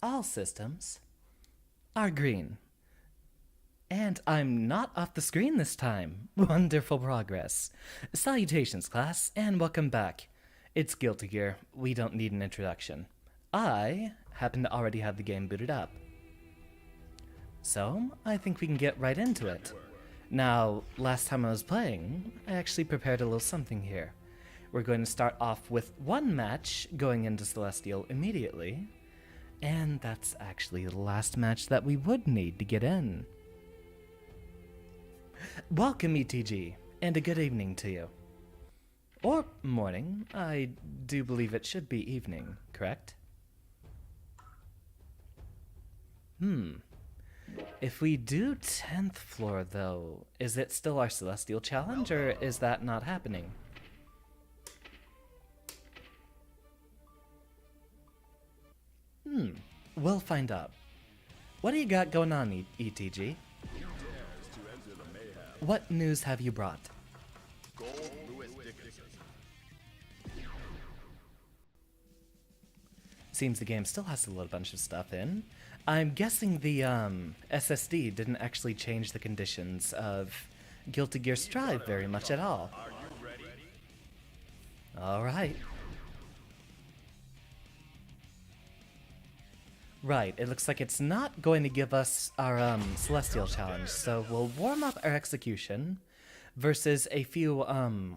all systems are green. And I'm not off the screen this time. Wonderful progress. Salutations, class, and welcome back. It's Guilty Gear. We don't need an introduction. I happen to already have the game booted up. So, I think we can get right into it. Now, last time I was playing, I actually prepared a little something here. We're going to start off with one match going into Celestial immediately. And that's actually the last match that we would need to get in. Welcome, ETG, and a good evening to you. Or morning. I do believe it should be evening, correct? If we do 10th floor, though, is it still our Celestial challenge, or is that not happening? We'll find out. What do you got going on, ETG? What news have you brought? Seems the game still has a little bunch of stuff in. I'm guessing the SSD didn't actually change the conditions of Guilty Gear Strive very much at all. Alright. Right, it looks like it's not going to give us our Celestial challenge, so we'll warm up our execution versus a few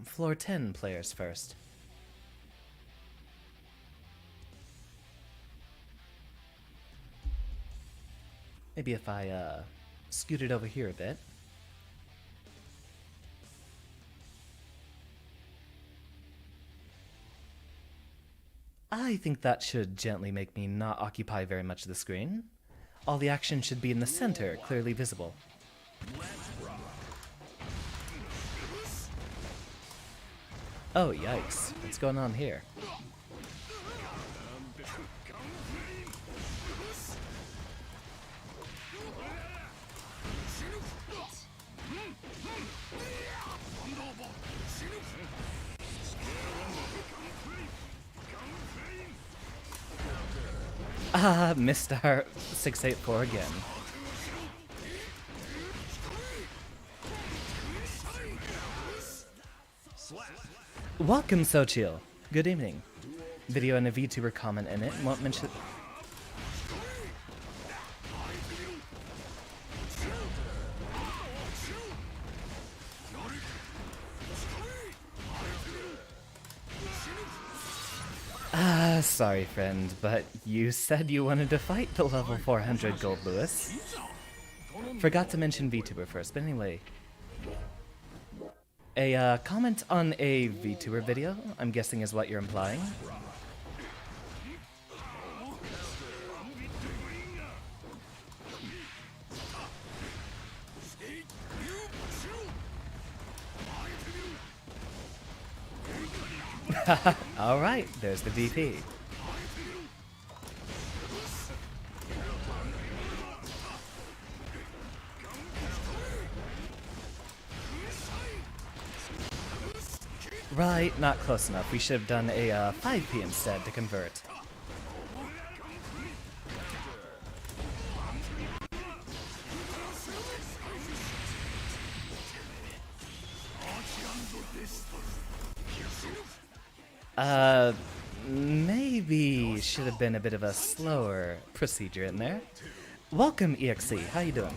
floor 10 players first. Maybe if I scoot it over here a bit. I think that should gently make me not occupy very much of the screen. All the action should be in the center, clearly visible. Oh, yikes. What's going on here? Missed our 684 again. Welcome, Sochiel. Good evening. Video and a VTuber comment in it. Won't mention. Sorry, friend, but you said you wanted to fight the level 400 Goldlewis. Forgot to mention VTuber first, but anyway. A comment on a VTuber video, I'm guessing is what you're implying. Alright, there's the DP. Right, not close enough. We should have done a 5P instead to convert. Maybe should have been a bit of a slower procedure in there. Welcome, EXE. How you doing?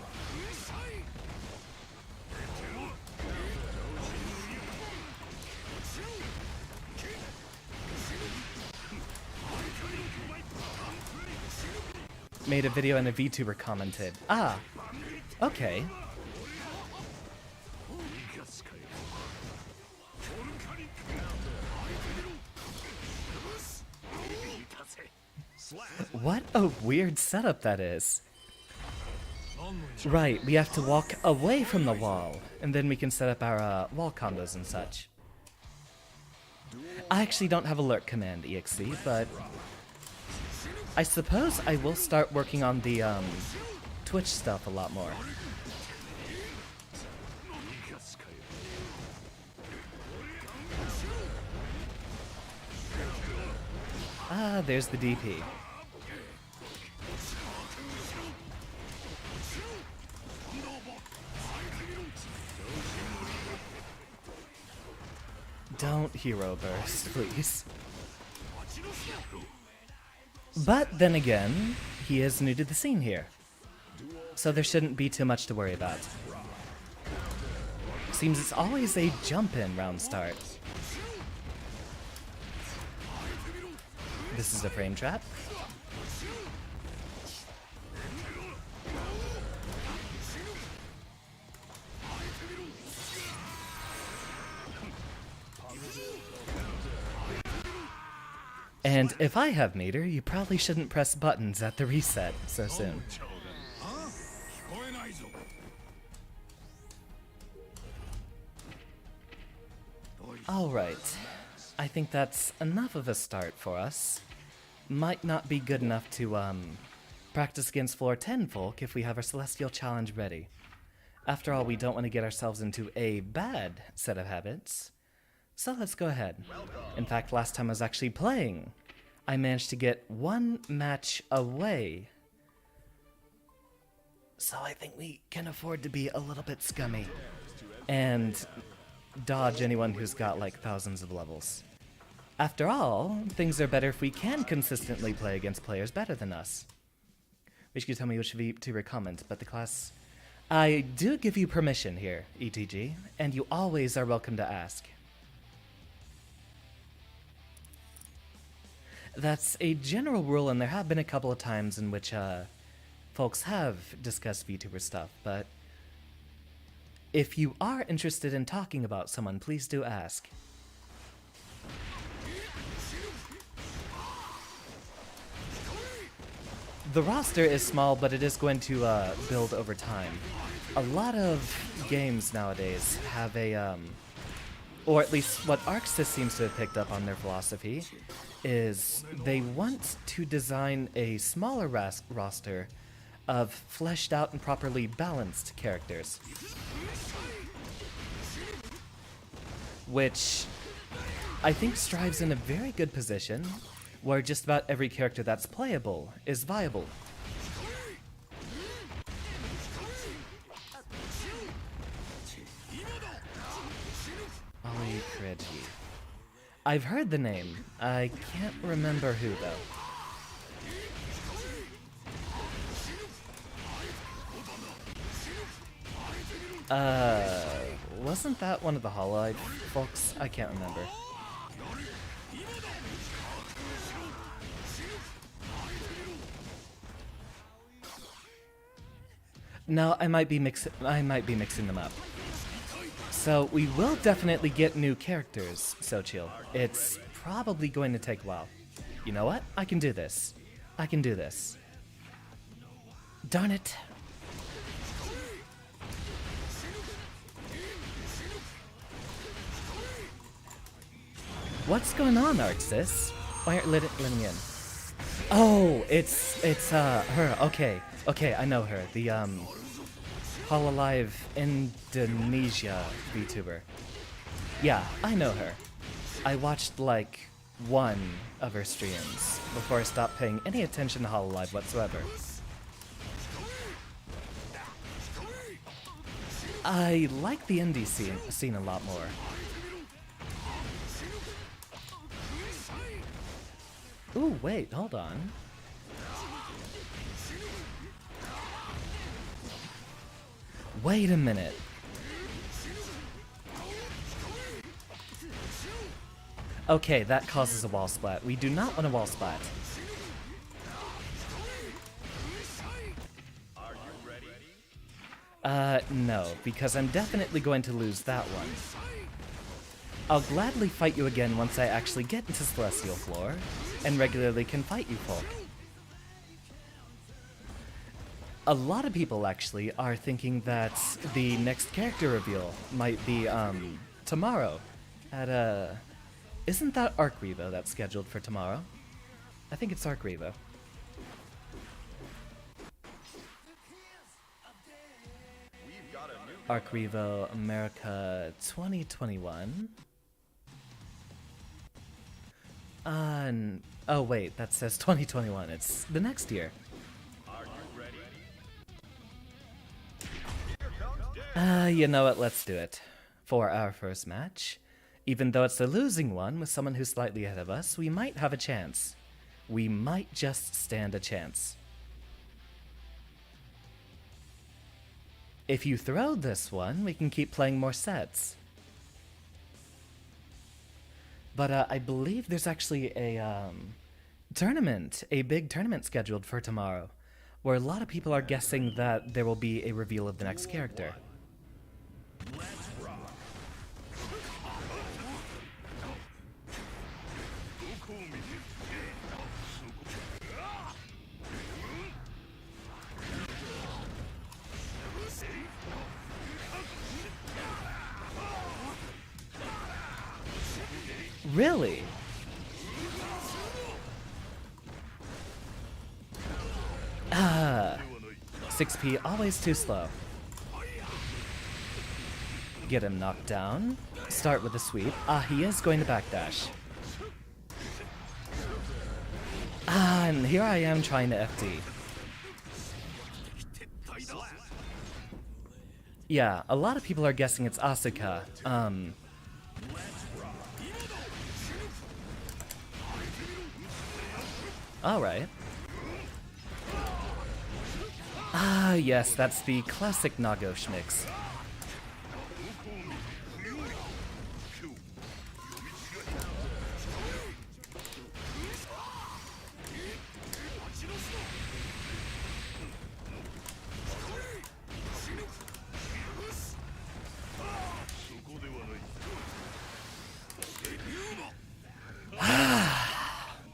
Made a video and a VTuber commented. Ah, okay. What a weird setup that is. Right, we have to walk away from the wall, and then we can set up our wall combos and such. I actually don't have alert command, EXE, but I suppose I will start working on the Twitch stuff a lot more. Ah, there's the DP. don't hero burst, please. But then again, he is new to the scene here, so there shouldn't be too much to worry about. Seems it's always a jump-in round start. This is a frame trap. And if I have meter, you probably shouldn't press buttons at the reset so soon. Alright, I think that's enough of a start for us. Might not be good enough to, practice against floor 10 folk if we have our Celestial Challenge ready. After all, we don't want to get ourselves into a bad set of habits. So let's go ahead. In fact, last time I was actually playing, I managed to get one match away. So I think we can afford to be a little bit scummy and dodge anyone who's got like thousands of levels. After all, things are better if we can consistently play against players better than us. Wish you could tell me which VTuber comment, but the class... I do give you permission here, ETG, and you always are welcome to ask. That's a general rule, and there have been a couple of times in which folks have discussed VTuber stuff, but if you are interested in talking about someone, please do ask. The roster is small, but it is going to build over time. A lot of games nowadays have a, or at least what Arxis seems to have picked up on their philosophy, is they want to design a smaller roster of fleshed out and properly balanced characters. Which I think strives in a very good position where just about every character that's playable is viable. Oli Kredi. I've heard the name. I can't remember who, though. Wasn't that one of the Hololive folks? I can't remember. No, I might be mixing them up. So we will definitely get new characters, Sochiel. It's probably going to take a while. You know what? I can do this. I can do this. Darn it. What's going on, Arxis? Why aren't letting me in? Oh, it's her. Okay, I know her. The Hololive Indonesia VTuber. Yeah, I know her. I watched like one of her streams before I stopped paying any attention to Hololive whatsoever. I like the indie scene a lot more. Ooh, wait, hold on. Wait a minute. Okay, that causes a wall splat. We do not want a wall splat. No, because I'm definitely going to lose that one. I'll gladly fight you again once I actually get into Celestial Floor, and regularly can fight you folk. A lot of people actually are thinking that the next character reveal might be, tomorrow. At, isn't that Arc Revo that's scheduled for tomorrow? I think it's Arc Revo. Arc Revo America 2021. Oh wait, that says 2021. It's the next year. You know what? Let's do it. For our first match, Even though it's a losing one with someone who's slightly ahead of us, we might have a chance. We might just stand a chance. If you throw this one, we can keep playing more sets. But I believe there's actually a tournament, a big tournament scheduled for tomorrow, where a lot of people are guessing that there will be a reveal of the next character. Really? Ah, 6P always too slow. Get him knocked down. Start with a sweep. Ah, he is going to backdash. Ah, and here I am trying to FD. Yeah, a lot of people are guessing it's Asuka. Alright. Ah, yes, that's the classic Nago schmix.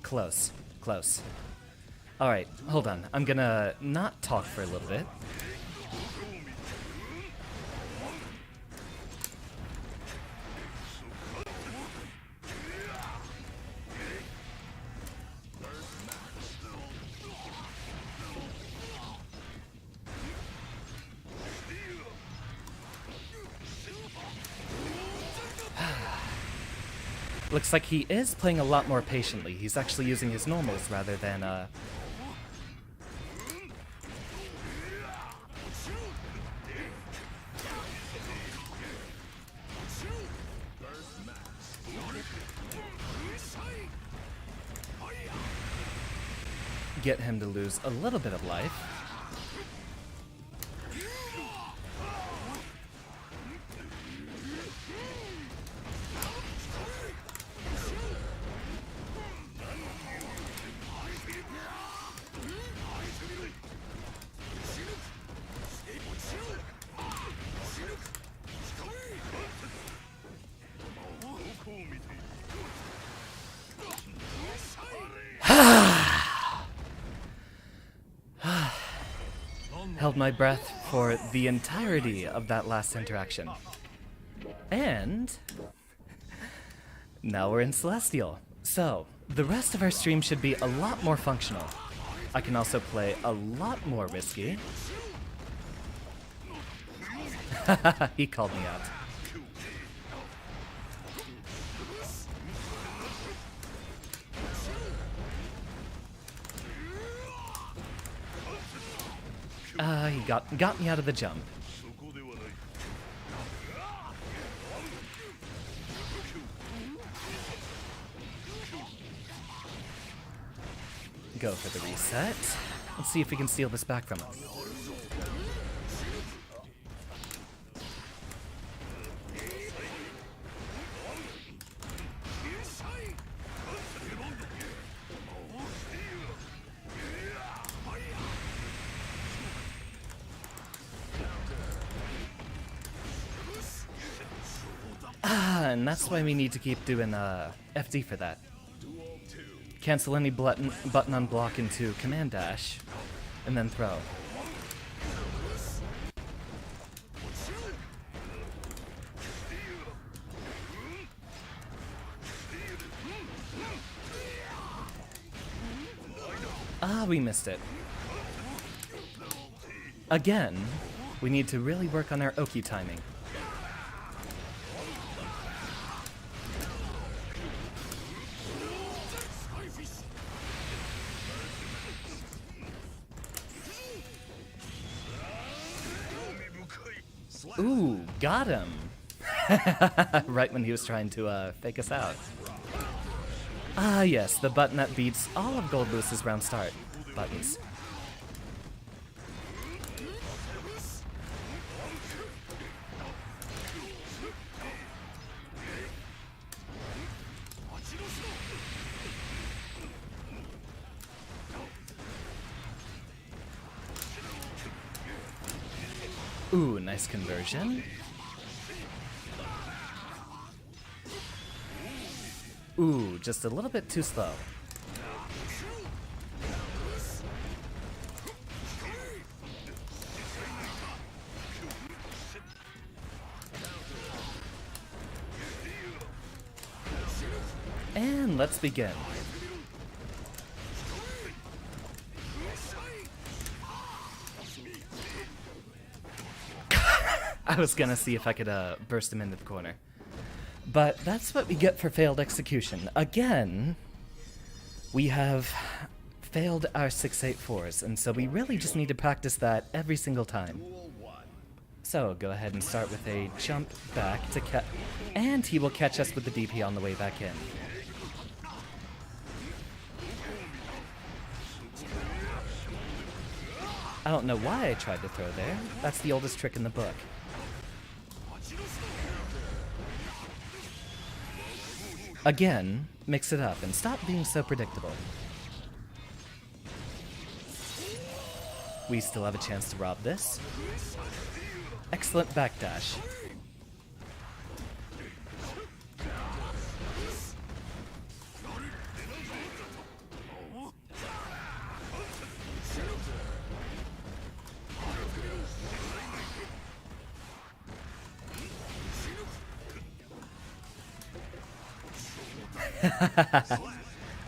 Close. Close. Alright, hold on. I'm gonna not talk for a little bit. Looks like he is playing a lot more patiently. He's actually using his normals rather than, get him to lose a little bit of life. Held my breath for the entirety of that last interaction. And now we're in Celestial. So, the rest of our stream should be a lot more functional. I can also play a lot more risky. He called me out. He got me out of the jump. Go for the reset. Let's see if we can steal this back from him. And that's why we need to keep doing FD for that. Cancel any button on block into command dash, and then throw. Ah, we missed it. Again, we need to really work on our Oki timing. Ooh, got him. Right when he was trying to fake us out. Ah, yes, the button that beats all of Goldlewis's round start buttons. Ooh, nice conversion. Ooh, just a little bit too slow. And let's begin. I was gonna see if I could burst him into the corner. But that's what we get for failed execution. Again, we have failed our 6-8-4s, and so we really just need to practice that every single time. So go ahead and start with a jump back to catch, and he will catch us with the DP on the way back in. I don't know why I tried to throw there. That's the oldest trick in the book. Again, mix it up and stop being so predictable. We still have a chance to rob this. Excellent backdash.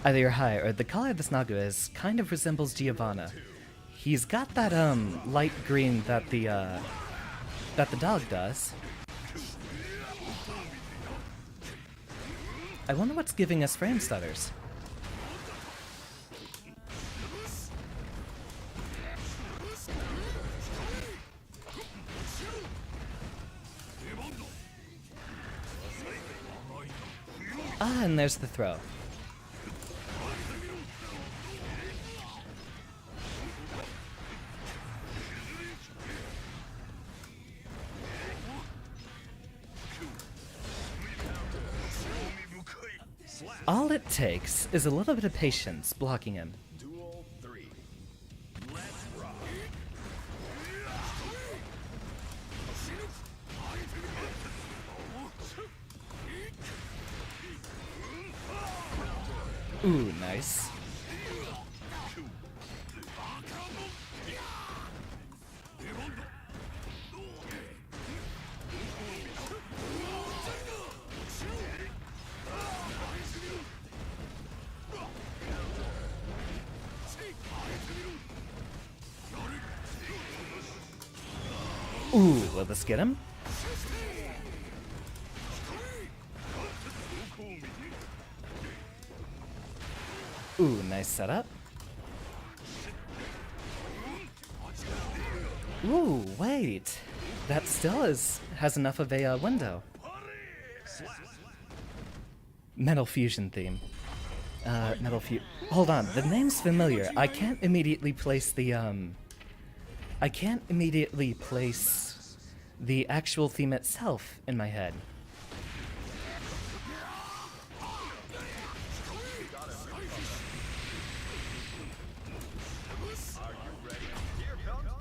Either you're high or the color of this Naga is kind of resembles Giovanna. He's got that light green that the dog does. I wonder what's giving us frame stutters. Ah, and there's the throw. All it takes is a little bit of patience blocking him. Duel 3. Let's rock. Ooh, nice. Ooh, will this get him? Ooh, nice setup. Ooh, wait. That still has enough of a window. Metal Fusion theme. Hold on, the name's familiar. I can't immediately place the actual theme itself in my head.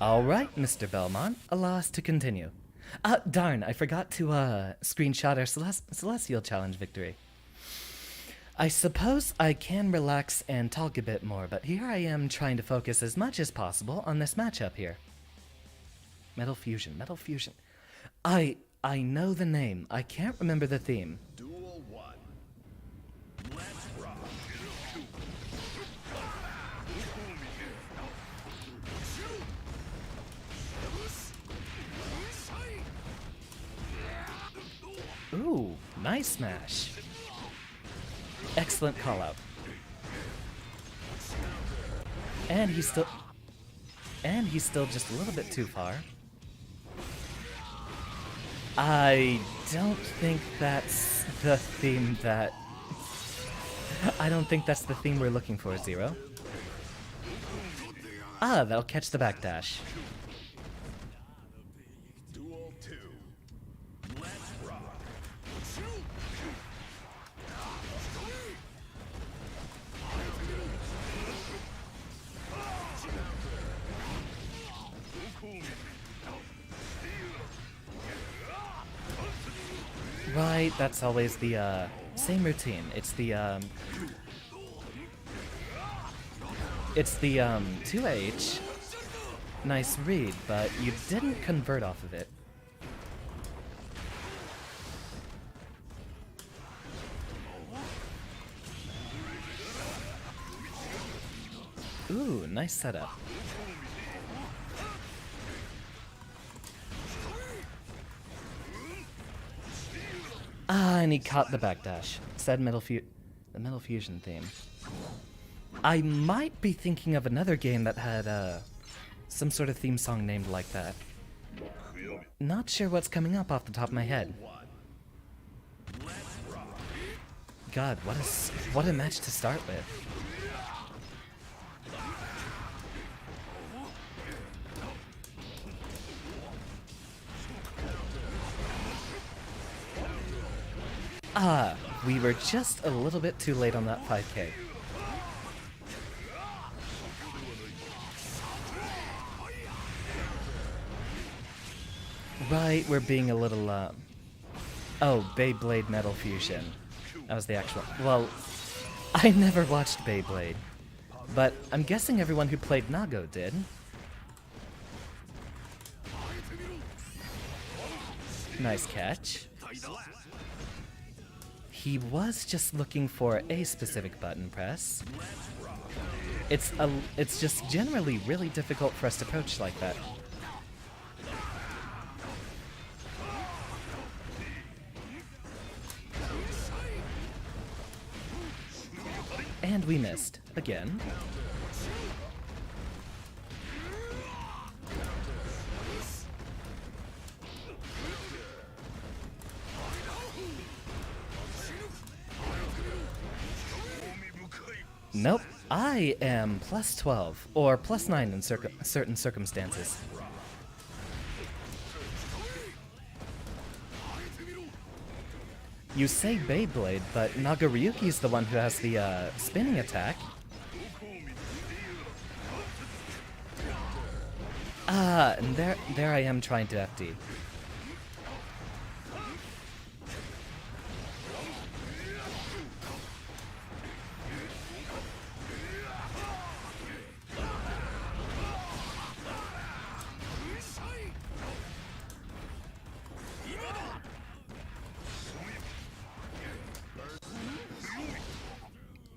Alright, Mr. Belmont, allow us to continue. Darn, I forgot to screenshot our Celestial Challenge victory. I suppose I can relax and talk a bit more, but here I am trying to focus as much as possible on this matchup here. Metal Fusion, Metal Fusion. I know the name. I can't remember the theme. Duel 1. Let's rock. Ooh, nice smash. Excellent call out. And he's still just a little bit too far. I don't think that's the theme that... I don't think that's the theme we're looking for, Zero. Ah, that'll catch the backdash. Duel 2. Let's rock. Right, that's always the same routine. It's the 2H. Nice read, but you didn't convert off of it. Ooh, nice setup. Ah, and he caught the backdash. Said the Metal Fusion theme. I might be thinking of another game that had some sort of theme song named like that. Not sure what's coming up off the top of my head. God, what a match to start with. Ah, we were just a little bit too late on that 5K. Right, we're being a little, oh, Beyblade Metal Fusion. That was the actual... Well, I never watched Beyblade, but I'm guessing everyone who played Nago did. Nice catch. He was just looking for a specific button press. It's just generally really difficult for us to approach like that. And we missed. Again. Nope. I am plus 12, or plus 9 in certain circumstances. You say Beyblade, but Nagaryuki's the one who has the spinning attack. Ah, and there I am trying to FD.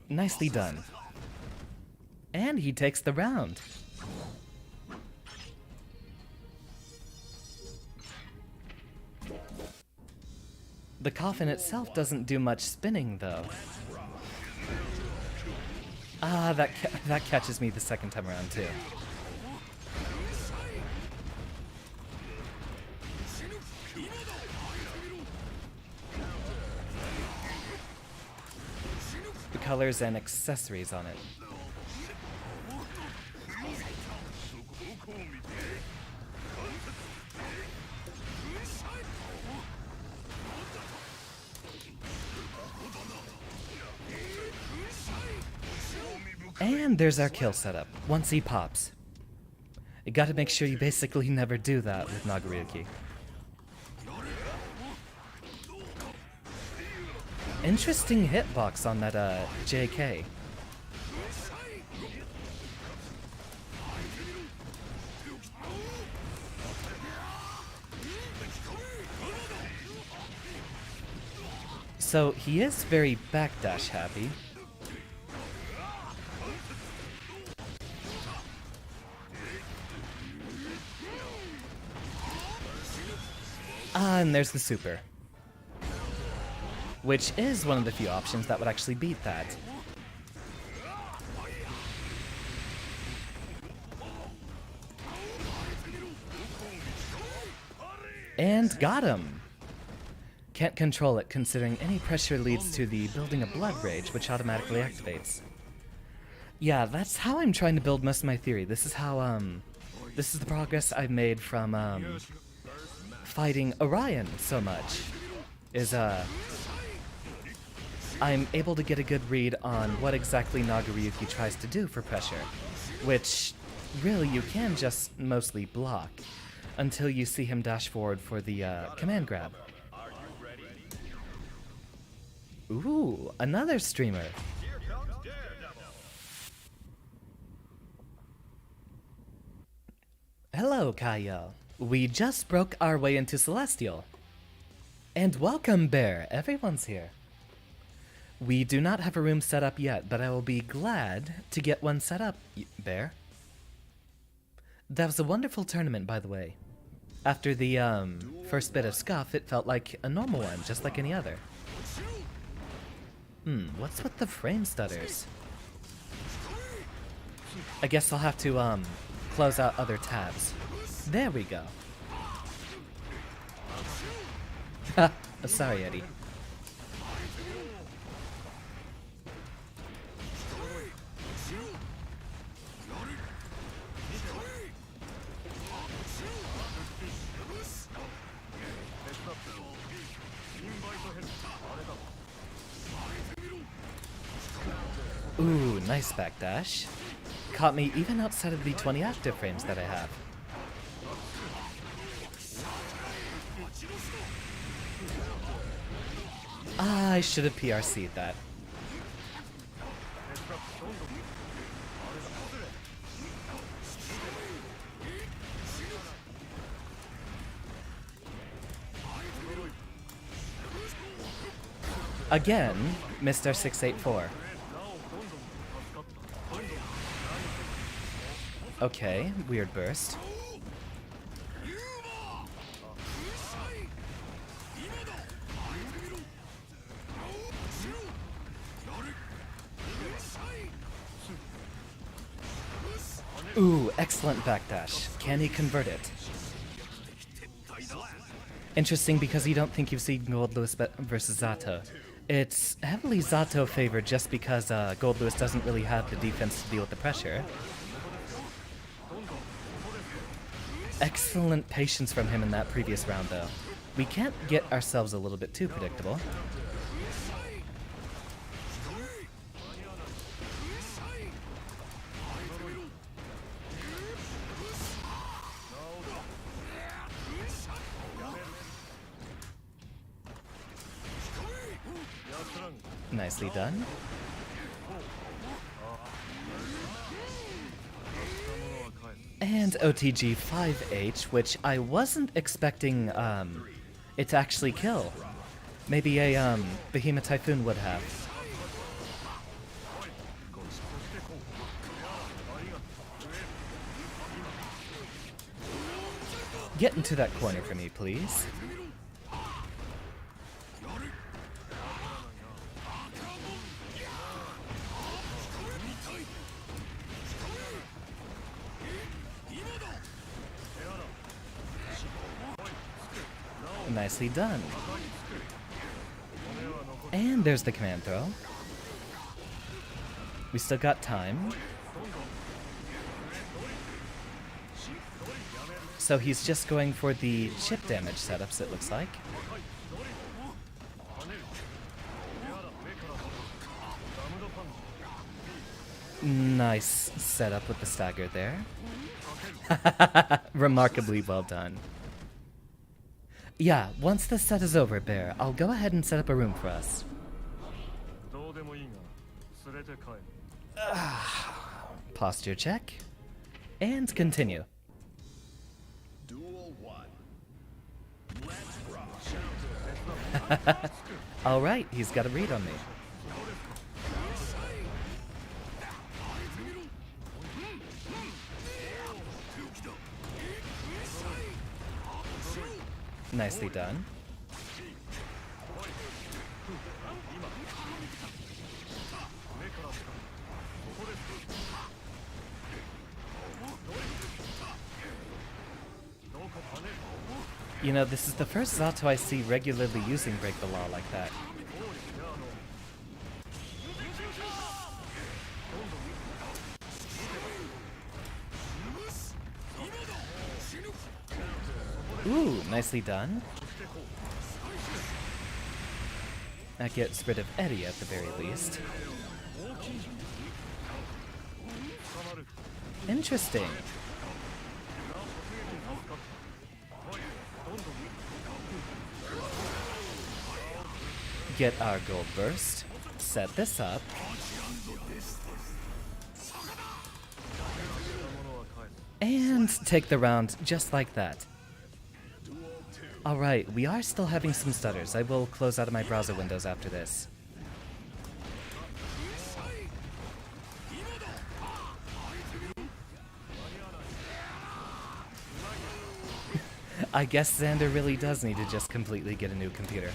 Nicely done. And he takes the round. The coffin itself doesn't do much spinning, though. Ah, that catches me the second time around, too. The colors and accessories on it. And there's our kill setup, once he pops. You gotta make sure you basically never do that with Nagaryuki. Interesting hitbox on that JK. So he is very backdash happy. Ah, and there's the super. Which is one of the few options that would actually beat that. And got him! Can't control it considering any pressure leads to the building of blood rage, which automatically activates. Yeah, that's how I'm trying to build most of my theory. This is how, this is the progress I've made from, fighting Orion so much. Is, I'm able to get a good read on what exactly Nagaryuki tries to do for pressure, which really you can just mostly block until you see him dash forward for the command grab. Ooh, another streamer. Hello, Kyle. We just broke our way into Celestial. And welcome, Bear. Everyone's here. We do not have a room set up yet, but I will be glad to get one set up, Bear. That was a wonderful tournament, by the way. After the first bit of scuff, it felt like a normal one, just like any other. What's with the frame stutters? I guess I'll have to close out other tabs. There we go. Sorry, Eddie. Ooh, nice backdash. Caught me even outside of the 20 active frames that I have. I should have PRC'd that. Again, Mr. 684. Okay, weird burst. Ooh, excellent backdash. Can he convert it? Interesting because you don't think you've seen Goldlewis versus Zato. It's heavily Zato favored just because Goldlewis doesn't really have the defense to deal with the pressure. Excellent patience from him in that previous round, though. We can't get ourselves a little bit too predictable. Nicely done. And OTG 5H, which I wasn't expecting it to actually kill. Maybe a Behemoth Typhoon would have. Get into that corner for me, please. Nicely done. And there's the command throw. We still got time. So he's just going for the chip damage setups, it looks like. Nice setup with the stagger there. Remarkably well done. Yeah, once this set is over, Bear, I'll go ahead and set up a room for us. Posture check. And continue. Duel 1. Let's rock. Alright, he's got a read on me. Nicely done. You know, this is the first Zato I see regularly using Break the Law like that. Ooh, nicely done. That gets rid of Eddie at the very least. Interesting. Get our gold burst. Set this up. And take the round just like that. Alright, we are still having some stutters. I will close out of my browser windows after this. I guess Xander really does need to just completely get a new computer.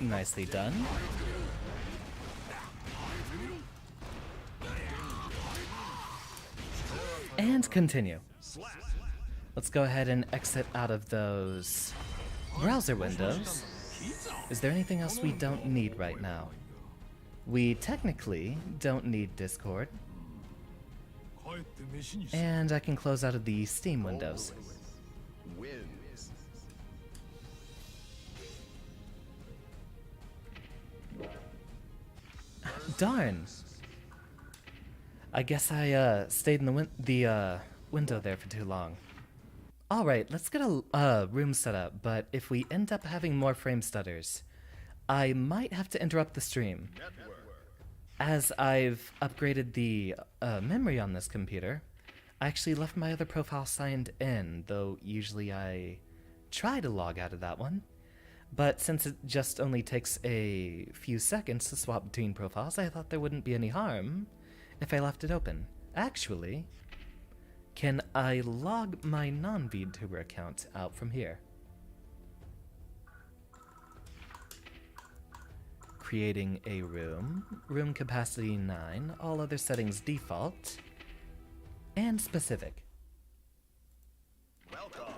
Nicely done. And continue. Let's go ahead and exit out of those browser windows. Is there anything else we don't need right now? We technically don't need Discord. And I can close out of the Steam windows. Darn! I guess I stayed in the window there for too long. Alright, let's get a room set up, but if we end up having more frame stutters, I might have to interrupt the stream. As I've upgraded the memory on this computer, I actually left my other profile signed in, though usually I try to log out of that one. But since it just only takes a few seconds to swap between profiles, I thought there wouldn't be any harm if I left it open. Actually, can I log my non-VTuber account out from here? Creating a room, room capacity 9, all other settings default, and specific. Welcome.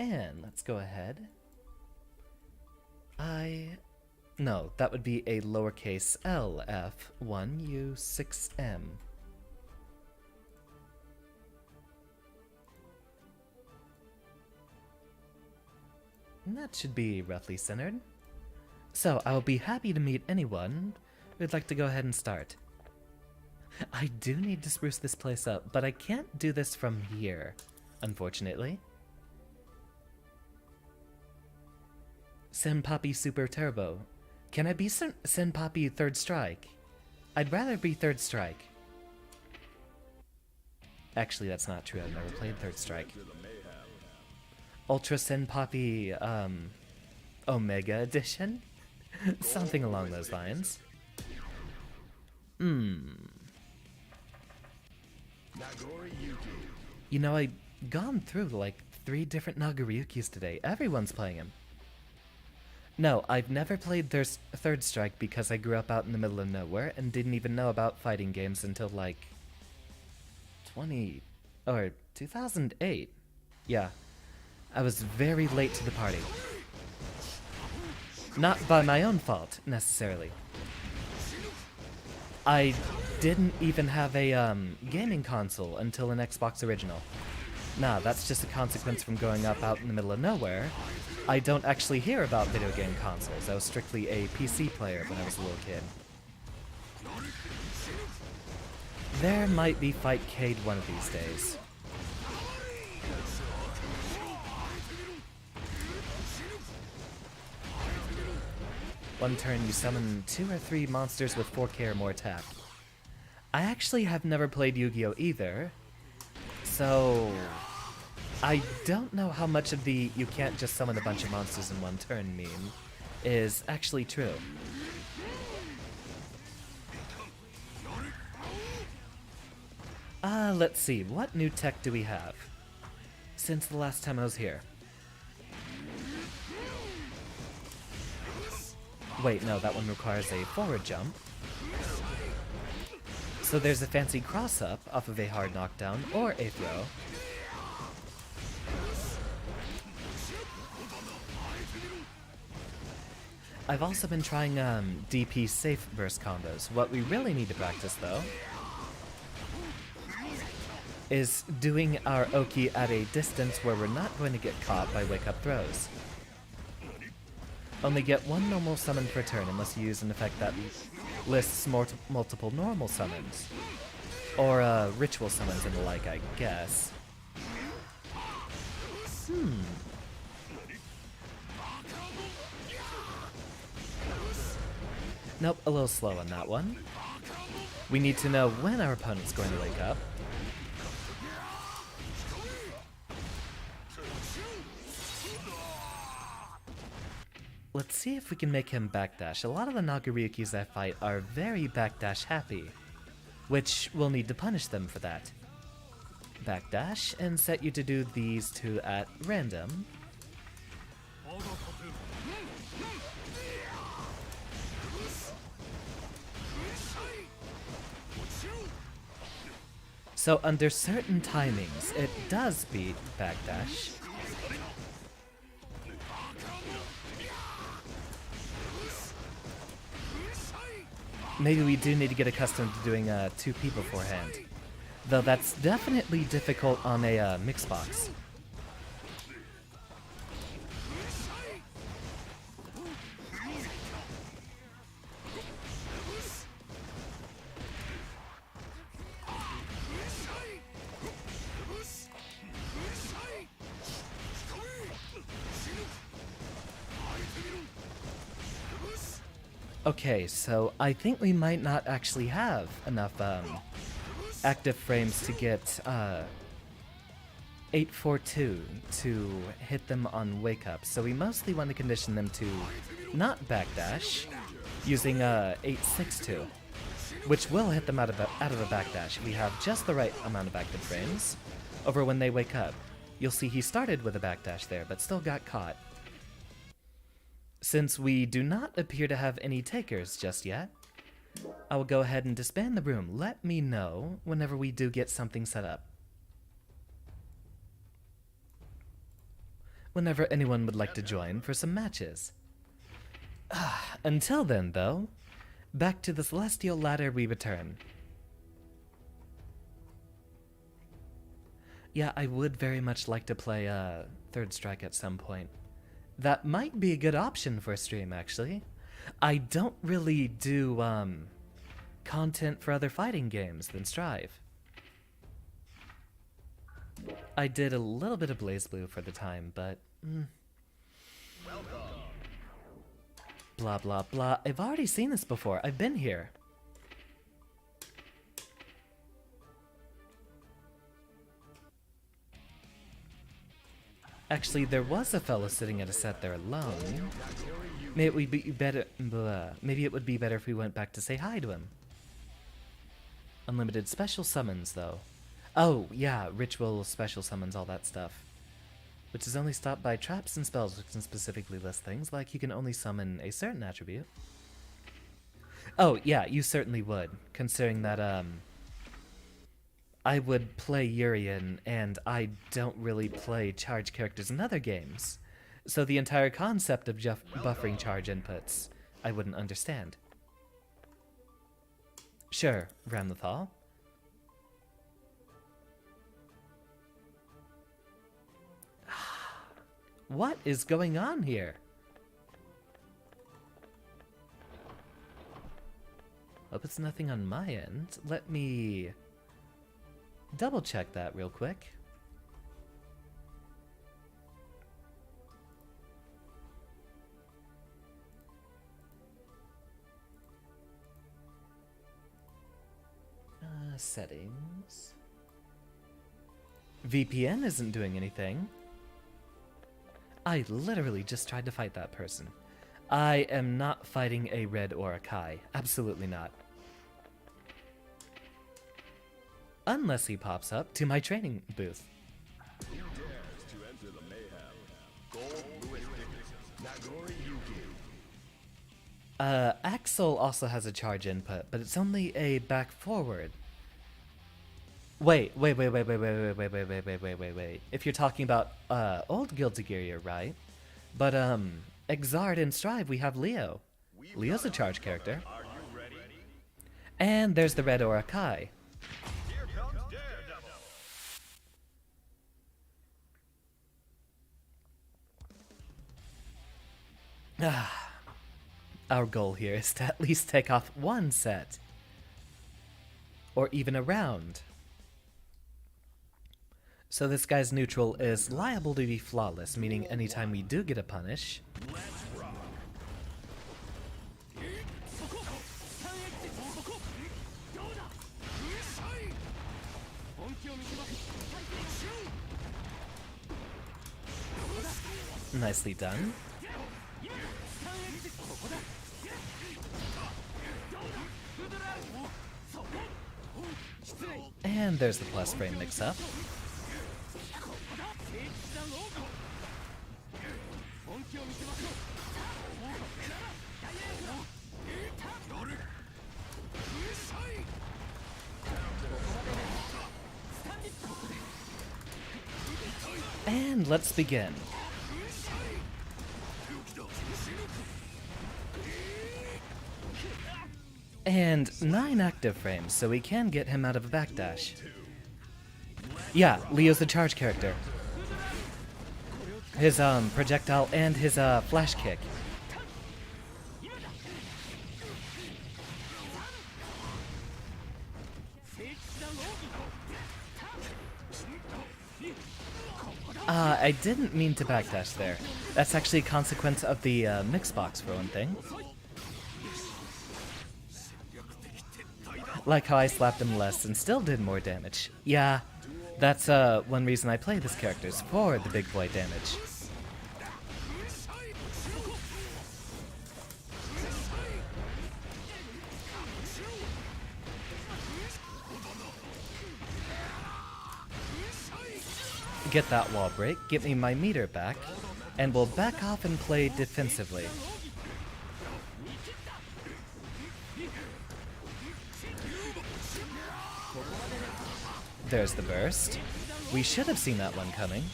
And let's go ahead. No, that would be a lowercase LF1U6M. And that should be roughly centered. So, I'll be happy to meet anyone who'd like to go ahead and start. I do need to spruce this place up, but I can't do this from here, unfortunately. Senpapi Super Turbo. Can I be Senpapi Third Strike? I'd rather be Third Strike. Actually, that's not true. I've never played Third Strike. Ultra Senpapi, Omega Edition? Something along those lines. You know, I've gone through like 3 different Nagaryukis today. Everyone's playing him. No, I've never played Third Strike because I grew up out in the middle of nowhere and didn't even know about fighting games until like 2008. Yeah, I was very late to the party. Not by my own fault, necessarily. I didn't even have a gaming console until an Xbox original. Nah, that's just a consequence from growing up out in the middle of nowhere. I don't actually hear about video game consoles. I was strictly a PC player when I was a little kid. There might be Fightcade one of these days. One turn you summon 2 or 3 monsters with 4k or more attack. I actually have never played Yu-Gi-Oh! Either, so I don't know how much of the you can't just summon a bunch of monsters in one turn meme is actually true. Let's see, what new tech do we have? since the last time I was here. Wait, no, that one requires a forward jump. So there's a fancy cross-up off of a hard knockdown or a throw. I've also been trying DP safe burst combos. What we really need to practice, though, is doing our Oki at a distance where we're not going to get caught by wake-up throws. Only get one normal summon per turn unless you use an effect that lists multiple normal summons. Or ritual summons and the like, I guess. Nope, a little slow on that one. We need to know when our opponent's going to wake up. Let's see if we can make him backdash. A lot of the Nagaryukis I fight are very backdash happy, which we'll need to punish them for that. Backdash, and set you to do these two at random. So under certain timings, it does beat backdash. Maybe we do need to get accustomed to doing 2P beforehand. Though that's definitely difficult on a mix box. Okay, so I think we might not actually have enough active frames to get 842 to hit them on wake up. So we mostly want to condition them to not backdash using 862, which will hit them out of a backdash. We have just the right amount of active frames over when they wake up. You'll see he started with a backdash there, but still got caught. Since we do not appear to have any takers just yet, I will go ahead and disband the room. Let me know whenever we do get something set up. Whenever anyone would like to join for some matches. Until then, though, back to the Celestial Ladder we return. Yeah, I would very much like to play Third Strike at some point. That might be a good option for a stream, actually. I don't really do content for other fighting games than Strive. I did a little bit of BlazBlue for the time, but blah blah blah. I've already seen this before. I've been here. Actually, there was a fellow sitting at a set there alone. Maybe it would be better. Maybe it would be better if we went back to say hi to him. Unlimited special summons, though. Oh yeah, ritual special summons, all that stuff. Which is only stopped by traps and spells, which can specifically list things like you can only summon a certain attribute. Oh yeah, you certainly would, considering that I would play Urian, and I don't really play charge characters in other games. So the entire concept of buffering charge inputs, I wouldn't understand. Sure, Ramlethal. What is going on here? Hope it's nothing on my end. Let me double check that real quick. Settings. VPN isn't doing anything. I literally just tried to fight that person. I am not fighting a Red or a Kai. Absolutely not. Unless he pops up to my training booth. Axel also has a charge input, but it's only a back forward. Wait. If you're talking about old Guilty Gear, you're right. But Exard and Strive, we have Leo. Leo's a charge character. And there's the red Aura Kai. Our goal here is to at least take off one set. Or even a round. So this guy's neutral is liable to be flawless, meaning anytime we do get a punish, nicely done. And there's the plus frame mix-up. And let's begin. And 9 active frames, so we can get him out of a backdash. Yeah, Leo's the charge character. His projectile and his flash kick. I didn't mean to backdash there. That's actually a consequence of the mix box for one thing. Like how I slapped him less and still did more damage. Yeah, that's one reason I play this character, is for the big boy damage. Get that wall break, get me my meter back, and we'll back off and play defensively. There's the burst. We should have seen that one coming.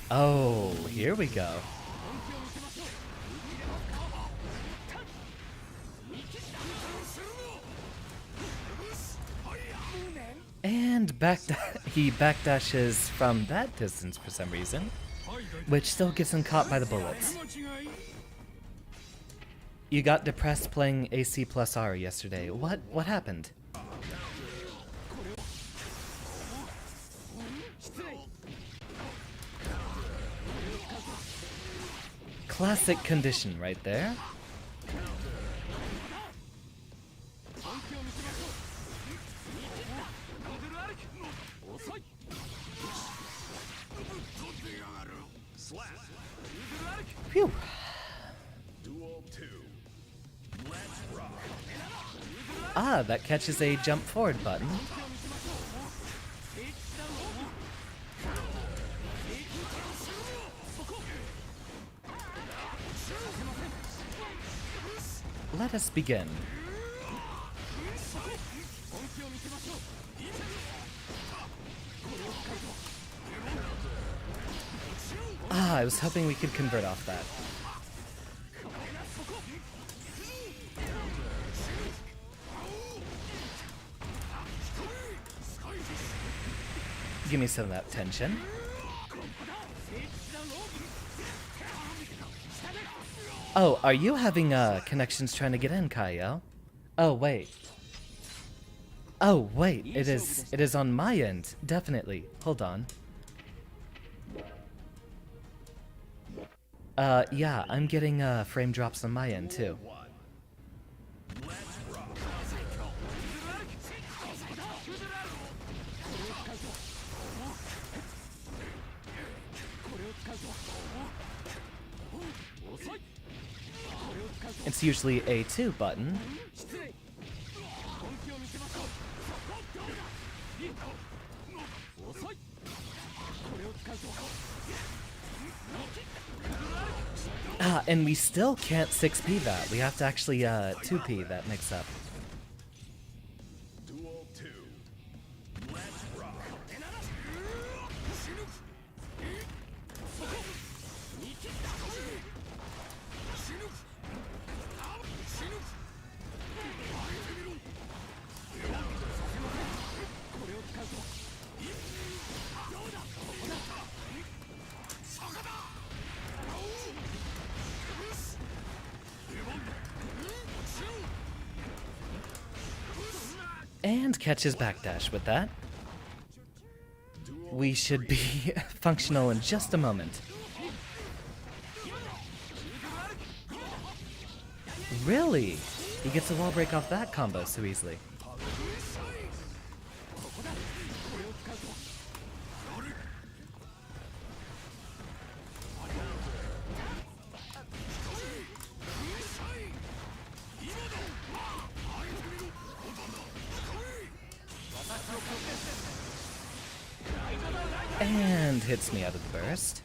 Oh, here we go. And he backdashes from that distance for some reason, which still gets him caught by the bullets. You got depressed playing AC plus R yesterday. What happened? Classic condition right there. Phew. Ah, that catches a jump forward button. Let us begin. Ah, I was hoping we could convert off that. Give me some of that tension. Oh, are you having connections trying to get in, Kaio? Oh wait. Oh wait, it is on my end, definitely. Hold on. Yeah, I'm getting frame drops on my end too. It's usually A2 button. And we still can't 6P that. We have to actually 2P that mix-up. Duel 2. Let's rock. And catch his backdash with that. We should be functional in just a moment. Really? He gets a wall break off that combo so easily. And hits me out of the burst.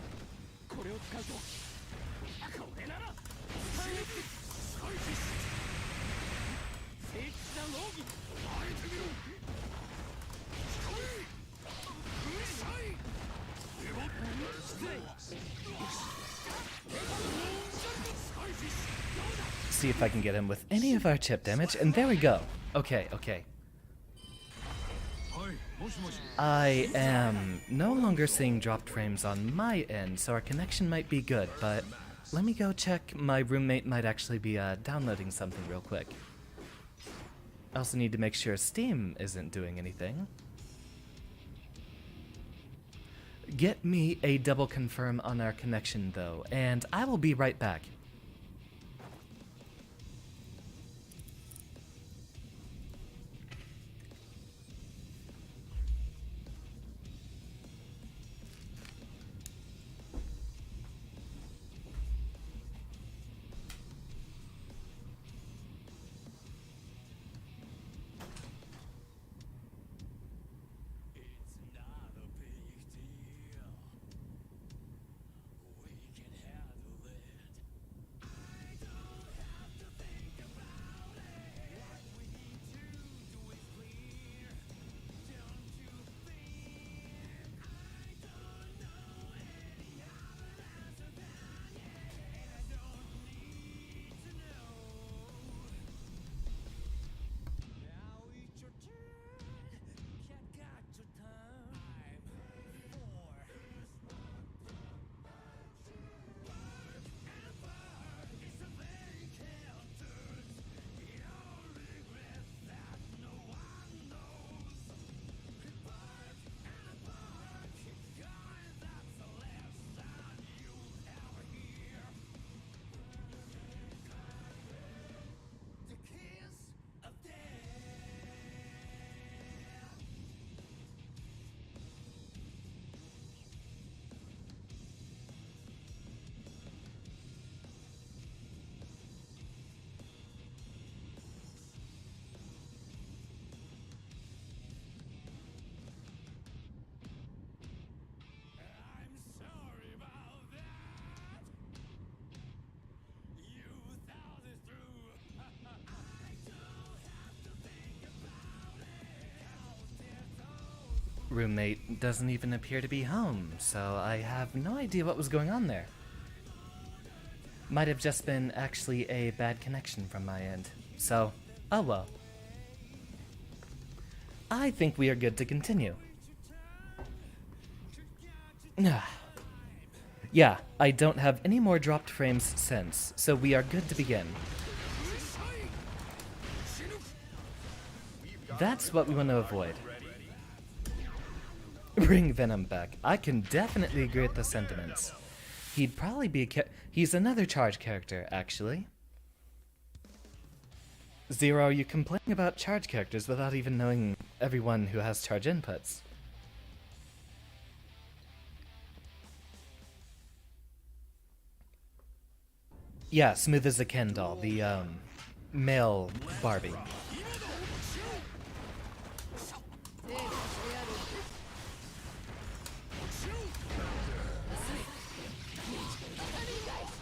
See if I can get him with any of our chip damage, and there we go. Okay, okay. I am no longer seeing dropped frames on my end, so our connection might be good, but let me go check. My roommate might actually be downloading something real quick. I also need to make sure Steam isn't doing anything. Get me a double confirm on our connection though, and I will be right back. Roommate doesn't even appear to be home, so I have no idea what was going on there. Might have just been actually a bad connection from my end, so, oh well. I think we are good to continue. Yeah, I don't have any more dropped frames since, so we are good to begin. That's what we want to avoid. Bring Venom back. I can definitely agree with the sentiments. He'd probably be he's another charge character, actually. Zero, are you complaining about charge characters without even knowing everyone who has charge inputs? Yeah, smooth as a Ken doll, the male Barbie.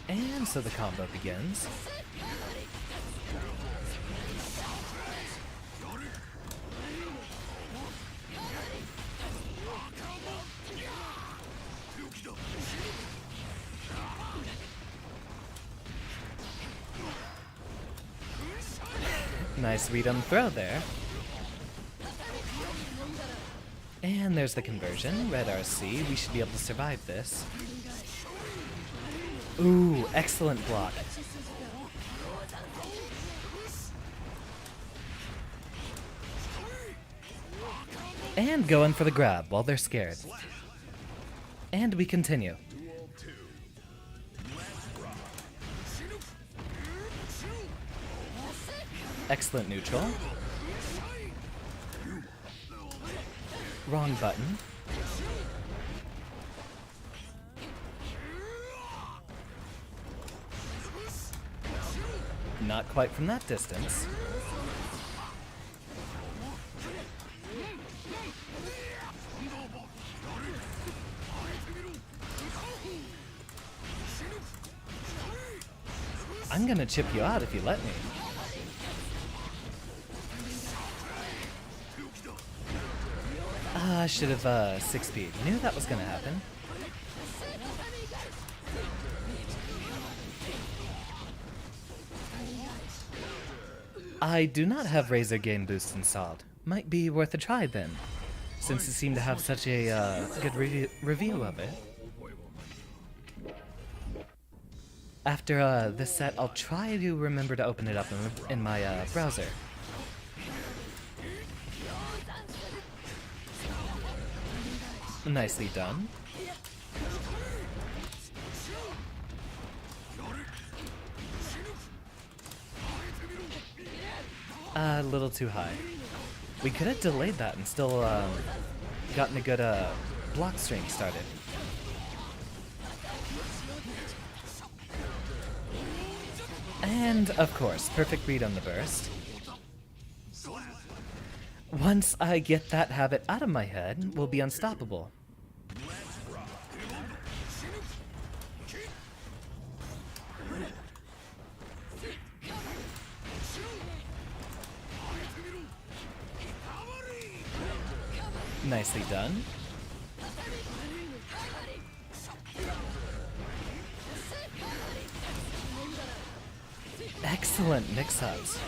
And so the combo begins. Nice read on the throw there. And there's the conversion. Red RC. We should be able to survive this. Ooh, excellent block. And going for the grab while they're scared. And we continue. Duel 2. Let's rock. Excellent neutral. Wrong button. Not quite from that distance. I'm gonna chip you out if you let me. I should have 6-speed. Knew that was gonna happen. I do not have Razor Game Boost installed. Might be worth a try then, since it seemed to have such a good review of it. After this set, I'll try to remember to open it up in my browser. Nicely done. A little too high. We could have delayed that and still gotten a good block string started. And, of course, perfect read on the burst. Once I get that habit out of my head, we'll be unstoppable. Nicely done. Excellent mix-ups.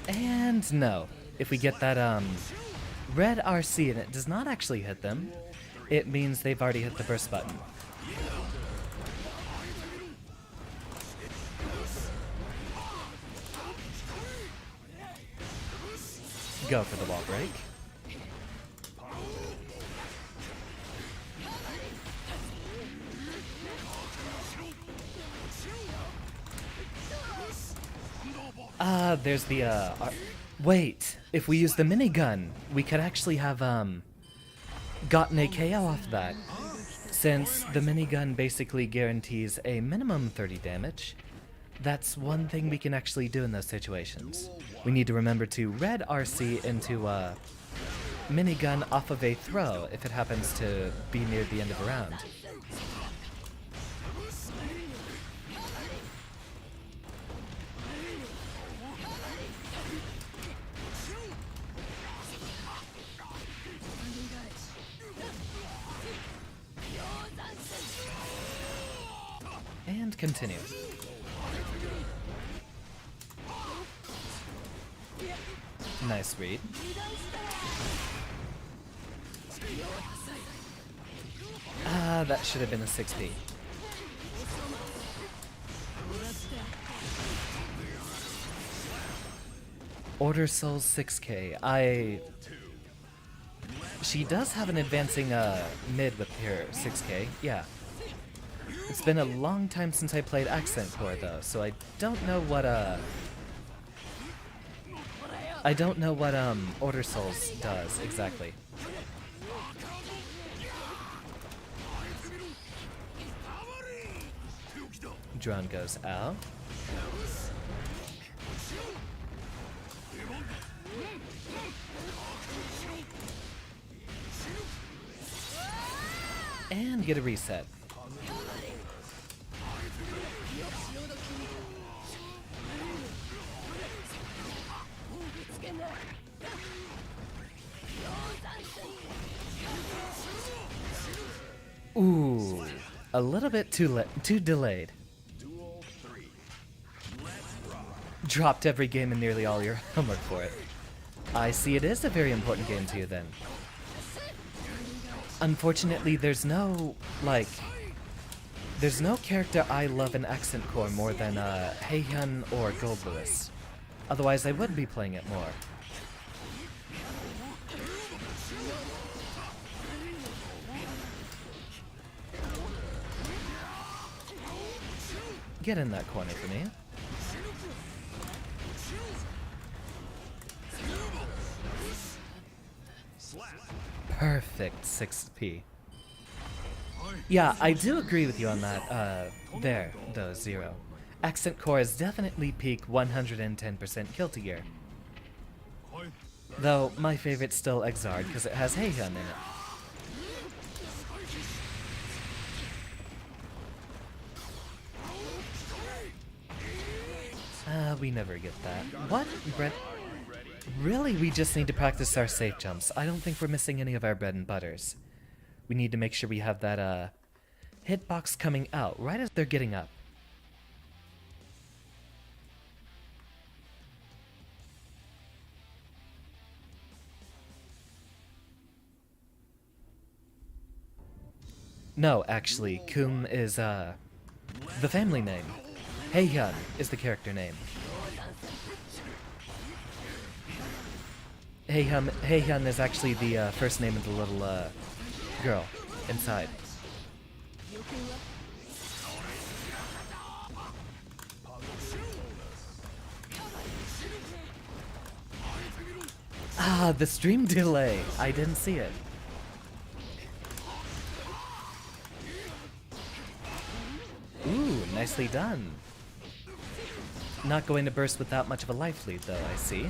And no, if we get that red RC and it does not actually hit them, it means they've already hit the burst button. Go for the wall break. There's the wait, if we use the minigun, we could actually have gotten a KO off that. Since the minigun basically guarantees a minimum 30 damage, that's one thing we can actually do in those situations. We need to remember to red RC into a minigun off of a throw if it happens to be near the end of a round. And continue. Nice read. That should have been a 6P. Order Souls 6K. She does have an advancing mid with her 6K, yeah. It's been a long time since I played Accent Core though, so I don't know what Order Souls does exactly. Drone goes out. And get a reset. Ooh, a little bit too delayed. Duel 3. Let's rock. Dropped every game and nearly all your homework for it. I see it is a very important game to you then. Unfortunately, there's no character I love in Accent Core more than Heihyun or Goldlewis. Otherwise, I would be playing it more. Get in that corner for me. Perfect 6p. Yeah, I do agree with you on that, there, though, Zero. Accent Core is definitely peak 110% Guilty Gear. Though, my favorite's still Exard, because it has Heihyun in it. We never get that. What? Bread? Really? We just need to practice our safe jumps. I don't think we're missing any of our bread and butters. We need to make sure we have that, hitbox coming out right as they're getting up. No, actually, Kum is, the family name. Heihyun is the character name. Heihyun is actually the first name of the little girl inside. Ah, the stream delay. I didn't see it. Ooh, nicely done. Not going to burst with that much of a life lead, though, I see.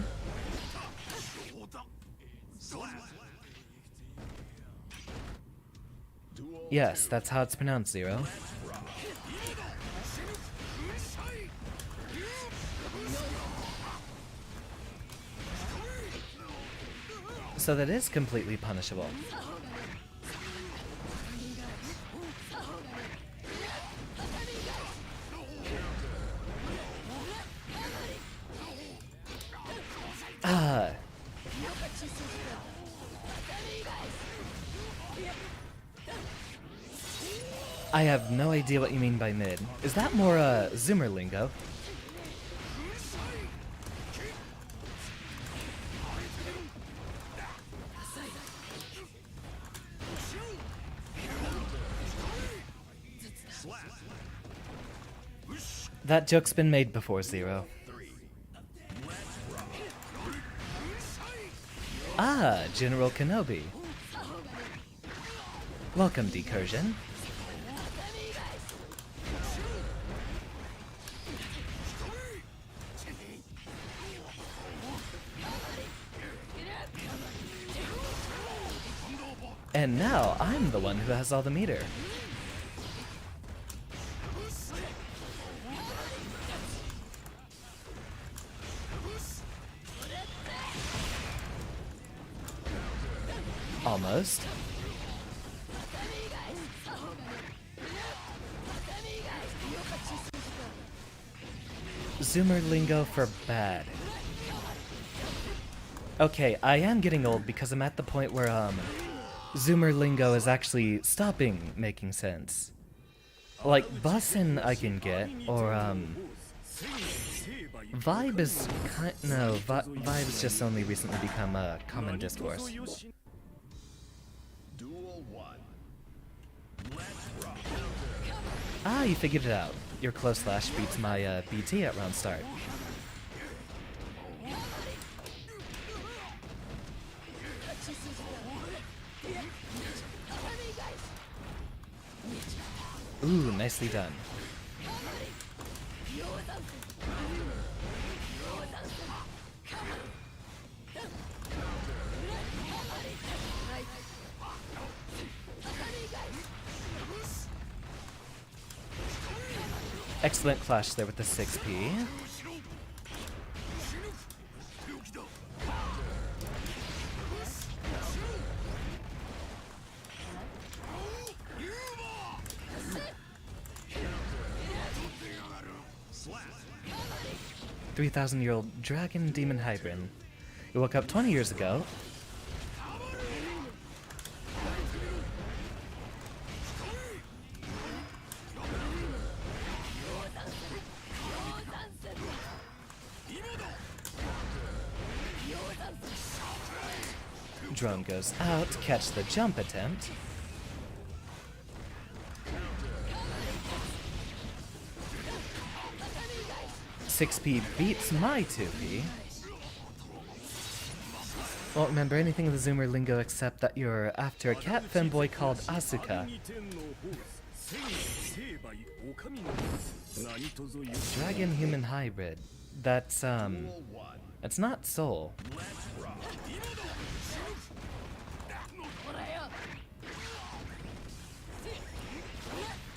Yes, that's how it's pronounced, Zero. So that is completely punishable. Ah. I have no idea what you mean by mid. Is that more, Zoomer lingo? That joke's been made before, Zero. Ah, General Kenobi. Welcome, Decursion. And now, I'm the one who has all the meter. Almost. Zoomer lingo for bad. Okay, I am getting old because I'm at the point where, Zoomer lingo is actually stopping making sense. Like, bussin' I can get, or, vibe is vibe is just only recently become a common discourse. Duel 1. Let's rock. Ah, you figured it out. Your close slash beats my, BT at round start. Ooh, nicely done. Excellent clash there with the 6P. Slap. 3,000-year-old dragon demon hybrid. It woke up 20 years ago. Drone goes out to catch the jump attempt. Six P beats my 2P. Won't remember anything of the Zoomer lingo except that you're after a cat femboy called Asuka. Dragon human hybrid. That's it's not Soul.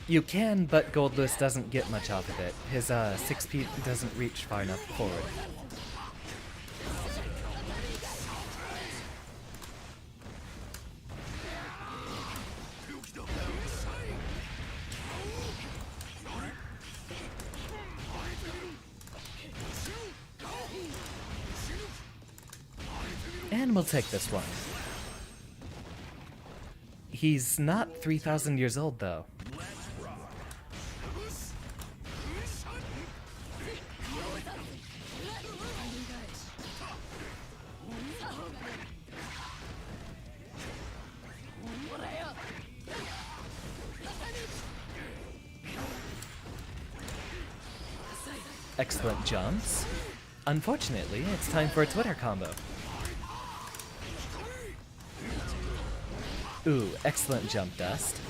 You can, but Goldlewis doesn't get much off of it. His 6P doesn't reach far enough forward. And we'll take this one. He's not 3,000 years old, though. Excellent jumps. Unfortunately, it's time for a Twitter combo. Ooh, excellent jump dust.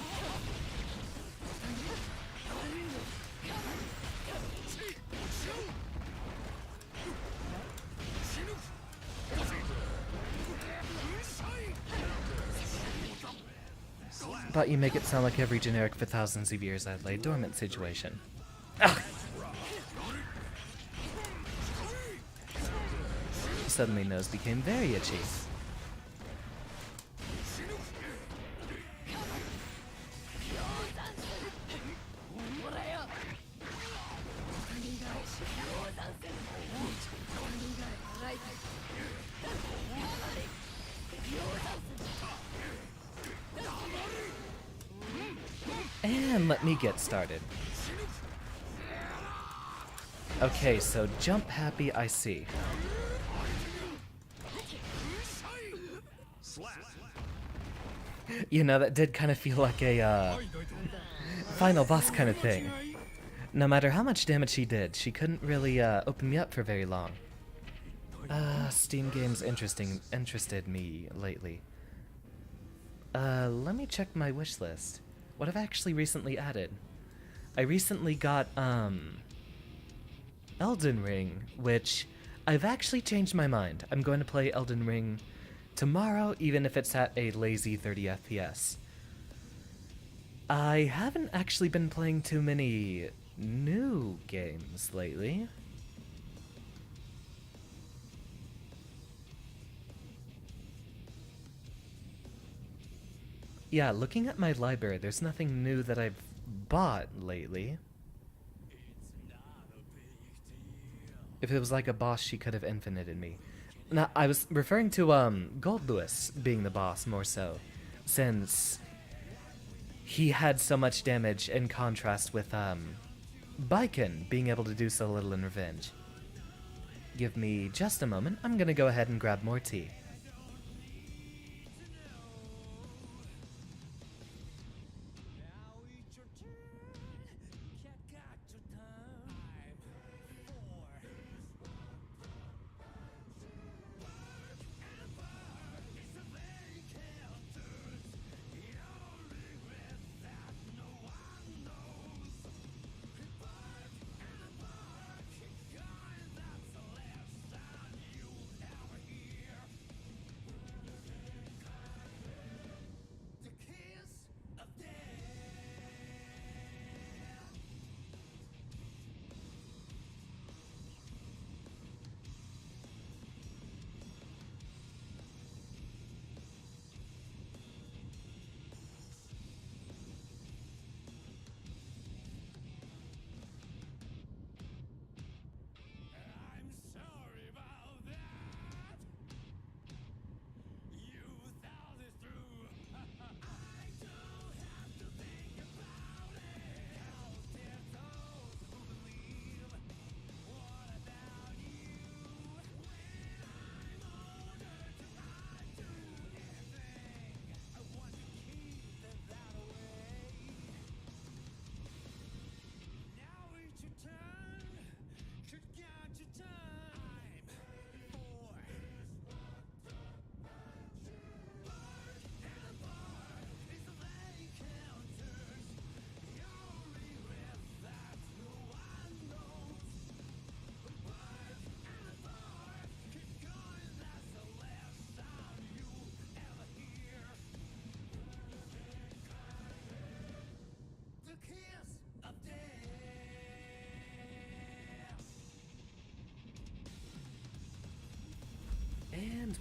But you make it sound like every generic for thousands of years I've laid dormant situation. Ah! Suddenly nose became very itchy. And let me get started. Okay, so jump happy, I see. You know, that did kind of feel like a final boss kind of thing. No matter how much damage she did, she couldn't really open me up for very long. Steam games interested me lately. Let me check my wish list. What have I actually recently added? I recently got, Elden Ring, which I've actually changed my mind. I'm going to play Elden Ring tomorrow, even if it's at a lazy 30 FPS. I haven't actually been playing too many new games lately. Yeah, looking at my library, there's nothing new that I've bought lately. If it was like a boss, she could have infinited me. Now, I was referring to Goldlewis being the boss more so, since he had so much damage in contrast with Baiken being able to do so little in revenge. Give me just a moment. I'm gonna go ahead and grab more tea.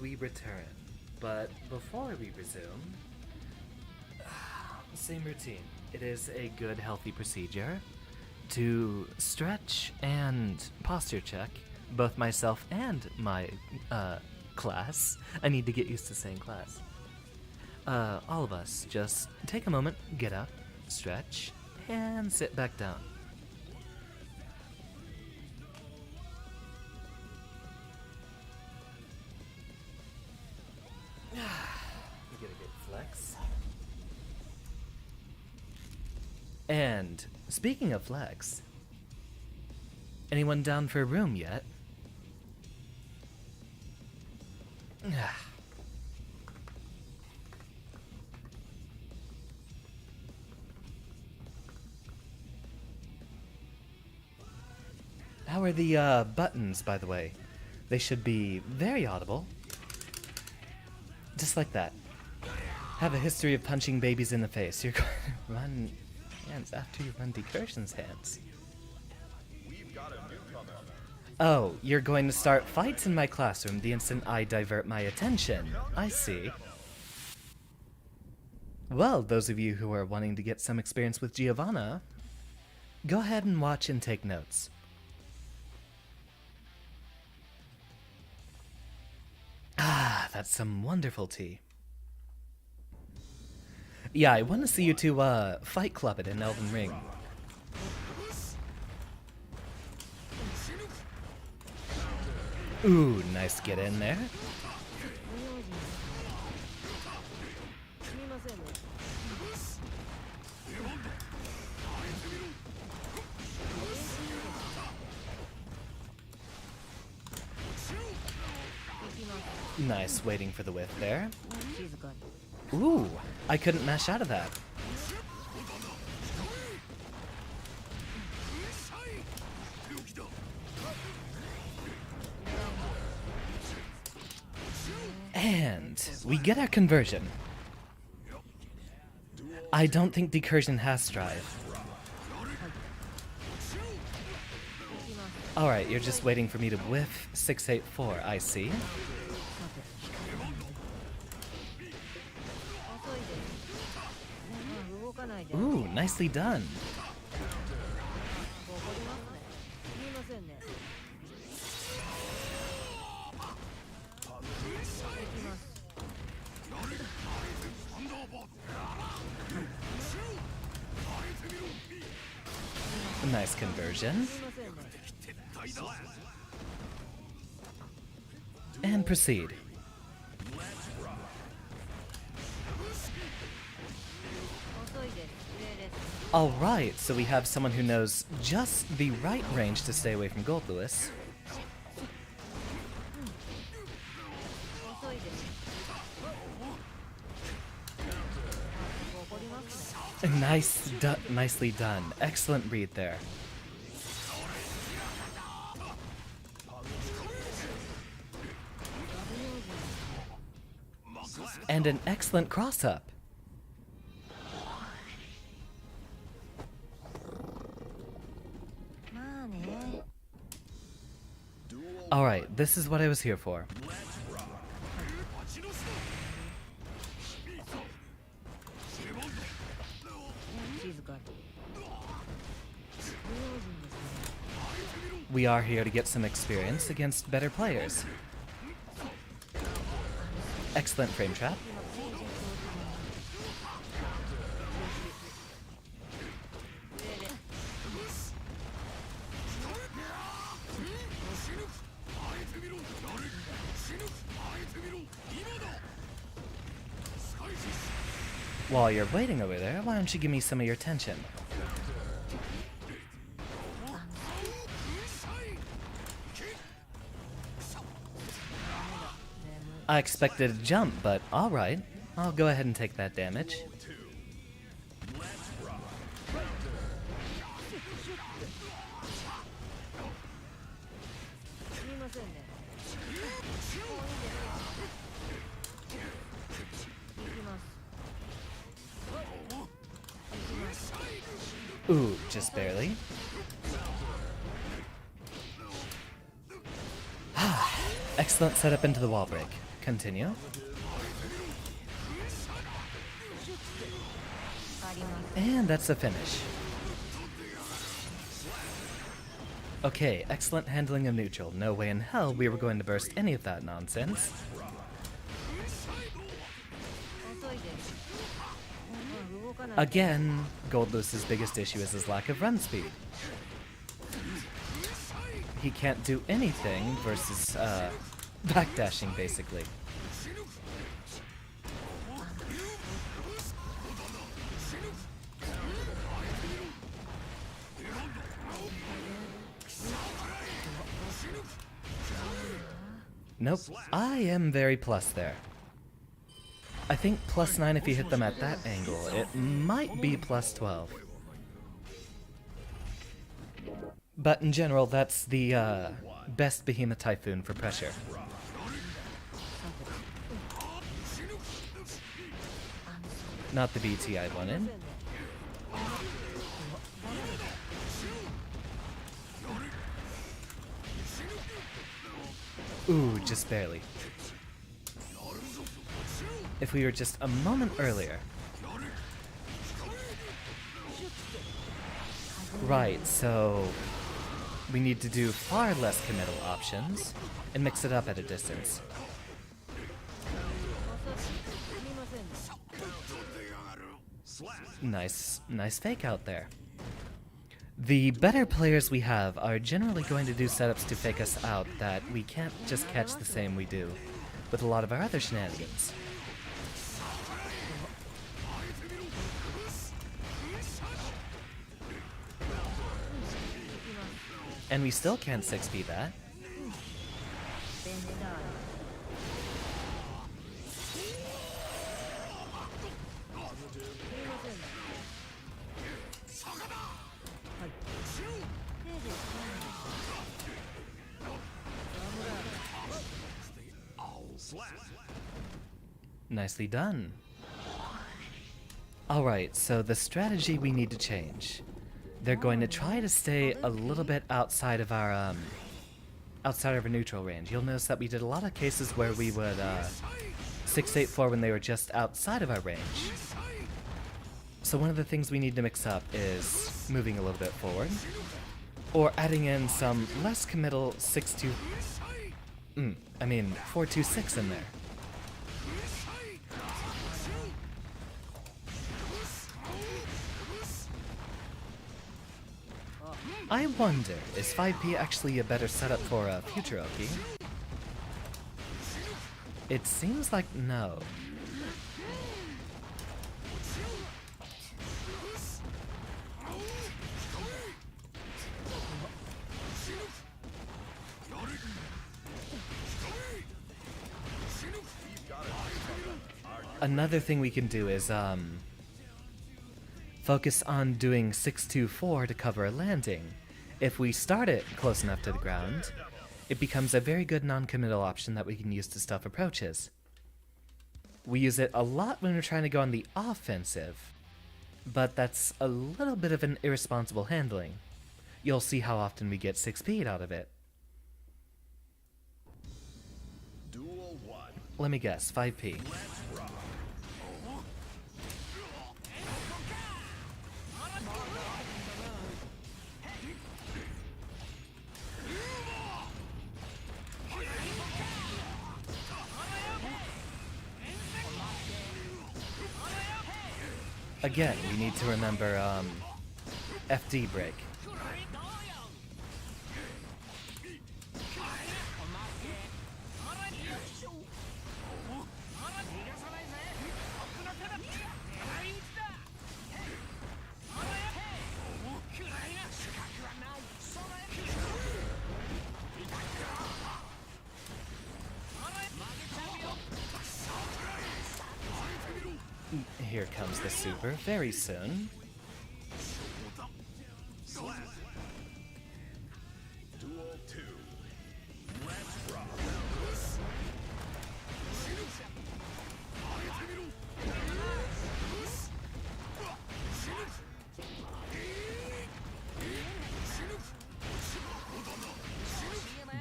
we return. But before we resume, same routine. It is a good, healthy procedure to stretch and posture check both myself and my class. I need to get used to saying class. All of us, just take a moment, get up, stretch, and sit back down. We get a good flex. And speaking of flex, anyone down for a room yet? How are the buttons, by the way? They should be very audible. Just like that. Have a history of punching babies in the face. You're going to run hands after you run Decursion's hands. Oh, you're going to start fights in my classroom the instant I divert my attention. I see. Well, those of you who are wanting to get some experience with Giovanna, go ahead and watch and take notes. Ah, that's some wonderful tea. Yeah, I want to see you two, fight club it in Elden Ring. Ooh, nice get in there. Nice waiting for the whiff there. Ooh, I couldn't mash out of that. And we get our conversion. I don't think Decursion has strive. Alright, you're just waiting for me to whiff 684, I see. Ooh, nicely done. Nice conversion. And proceed. Alright, so we have someone who knows just the right range to stay away from Goldlewis. Nicely done. Excellent read there. And an excellent cross-up. Alright, this is what I was here for. We are here to get some experience against better players. Excellent frame trap. While you're waiting over there, why don't you give me some of your attention? I expected a jump, but alright. I'll go ahead and take that damage. Ooh, just barely. Excellent setup into the wall break. Continue. And that's a finish. Okay, excellent handling of neutral. No way in hell we were going to burst any of that nonsense. Again, Goldlewis's biggest issue is his lack of run speed. He can't do anything versus backdashing, basically. Nope, I am very plus there. I think +9 if you hit them at that angle. It might be +12. But in general, that's the best Behemoth Typhoon for pressure. Not the BT I wanted. Ooh, just barely. If we were just a moment earlier. Right, so we need to do far less committal options and mix it up at a distance. Nice fake out there. The better players we have are generally going to do setups to fake us out that we can't just catch the same we do with a lot of our other shenanigans. And we still can't 6B that. Nicely done. Alright, so the strategy we need to change. They're going to try to stay a little bit outside of our neutral range. You'll notice that we did a lot of cases where we would 6-8-4 when they were just outside of our range. So one of the things we need to mix up is moving a little bit forward, or adding in some less committal 4-2-6 in there. I wonder, is 5P actually a better setup for a future Oki? It seems like no. Another thing we can do is, focus on doing 6-2-4 to cover a landing. If we start it close enough to the ground, it becomes a very good non-committal option that we can use to stuff approaches. We use it a lot when we're trying to go on the offensive, but that's a little bit of an irresponsible handling. You'll see how often we get 6P'd out of it. Duel 1. Let me guess, 5P. Again, we need to remember, FD break. Here comes the super very soon. Duel 2. Let's rock.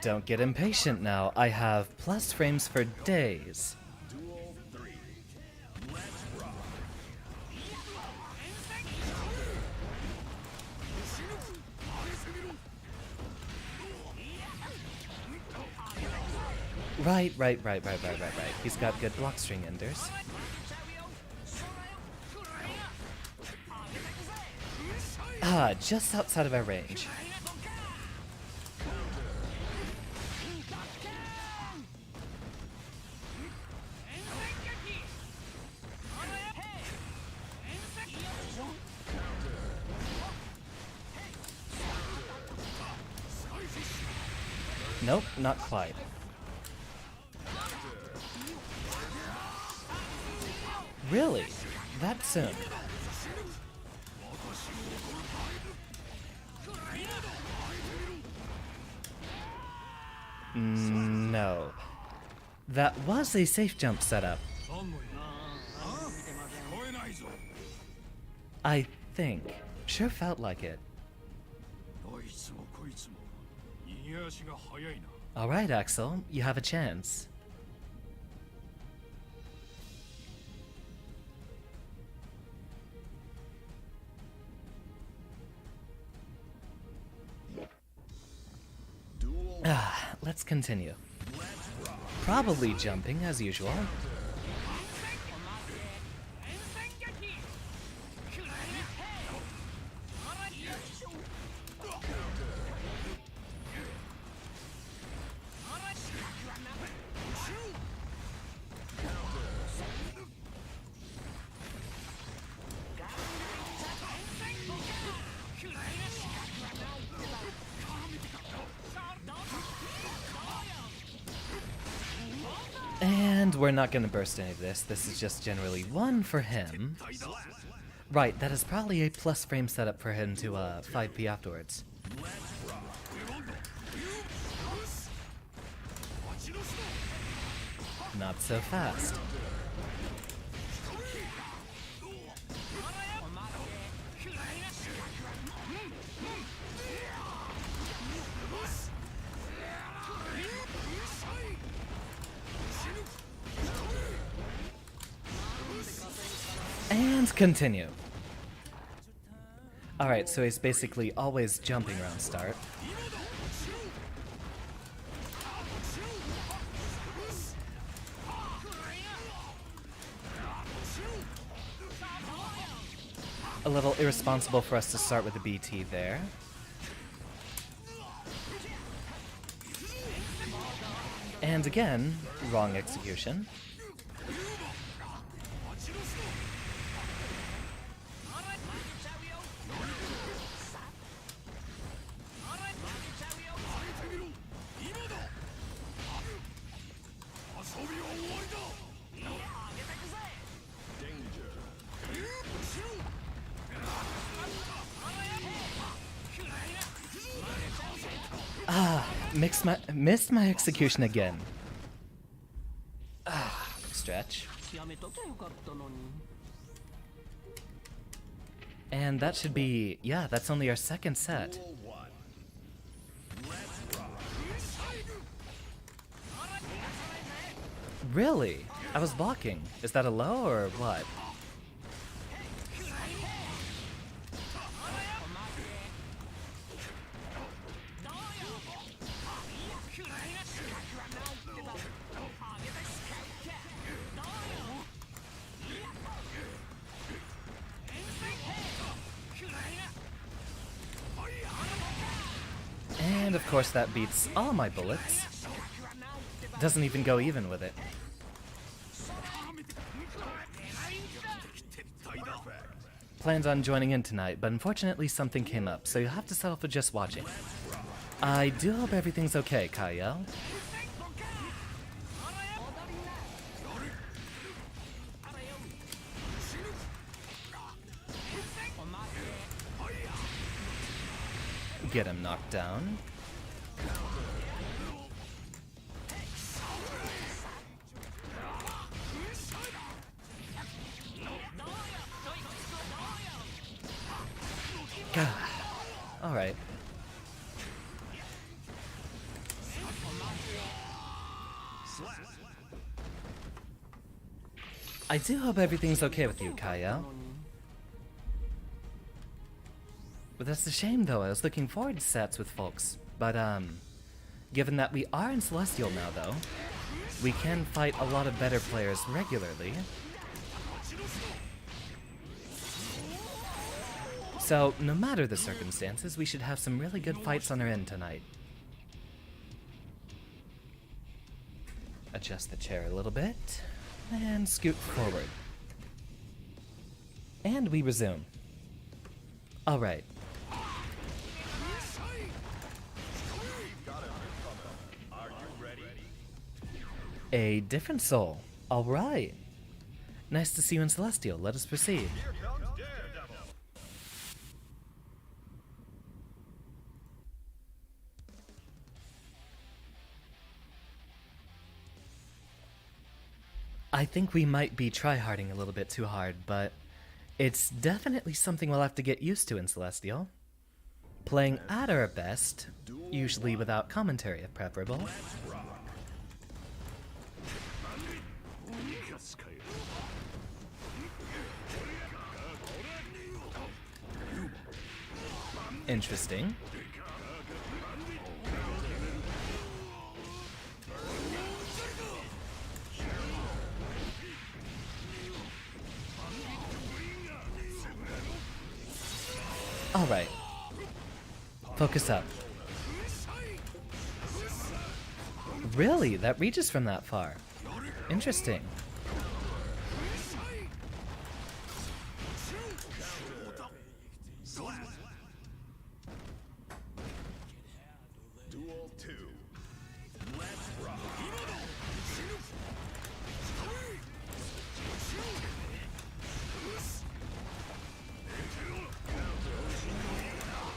Don't get impatient now. I have plus frames for days. Duel 3. Let's rock. Right. He's got good block string enders. Ah, just outside of our range. Nope, not quite. Really? That soon? No. That was a safe jump setup. I think. Sure felt like it. Alright, Axel, you have a chance. Duel Let's continue. Probably jumping as usual. And we're not gonna burst any of this. This is just generally one for him. Right, that is probably a plus frame setup for him to 5p afterwards. Not so fast. And continue. Alright, so he's basically always jumping around start. A little irresponsible for us to start with a BT there. And again, wrong execution. Missed my execution again. Stretch. And that should be, yeah, that's only our second set. Duel 1. Let's rock. Really? I was blocking. Is that a low or what? And of course that beats all my bullets. Doesn't even go even with it. Planned on joining in tonight, but unfortunately something came up, so you'll have to settle for just watching. I do hope everything's okay, Kyle. Get him knocked down. All right. I do hope everything's okay with you, Kaya. But that's a shame, though. I was looking forward to sets with folks. But, given that we are in Celestial now, though, we can fight a lot of better players regularly. So, no matter the circumstances, we should have some really good fights on our end tonight. Adjust the chair a little bit, and scoot forward. And we resume. Alright. A different soul. Alright. Nice to see you in Celestial. Let us proceed. I think we might be tryharding a little bit too hard, but it's definitely something we'll have to get used to in Celestial. Playing at our best, usually without commentary if preferable. Interesting. Alright. Focus up. Really? That reaches from that far. Interesting. Duel 2. Let's rock.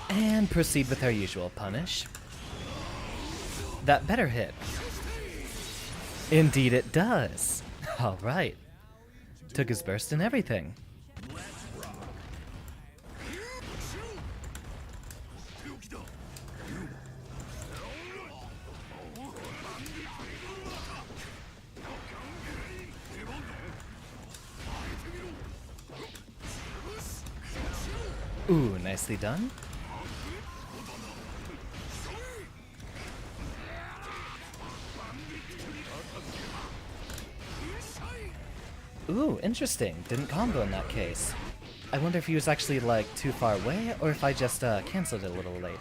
And proceed with our usual punish. That better hit. Indeed it does. Alright. Took his burst and everything. Ooh, nicely done. Ooh, interesting. Didn't combo in that case. I wonder if he was actually, like, too far away, or if I just, cancelled it a little late.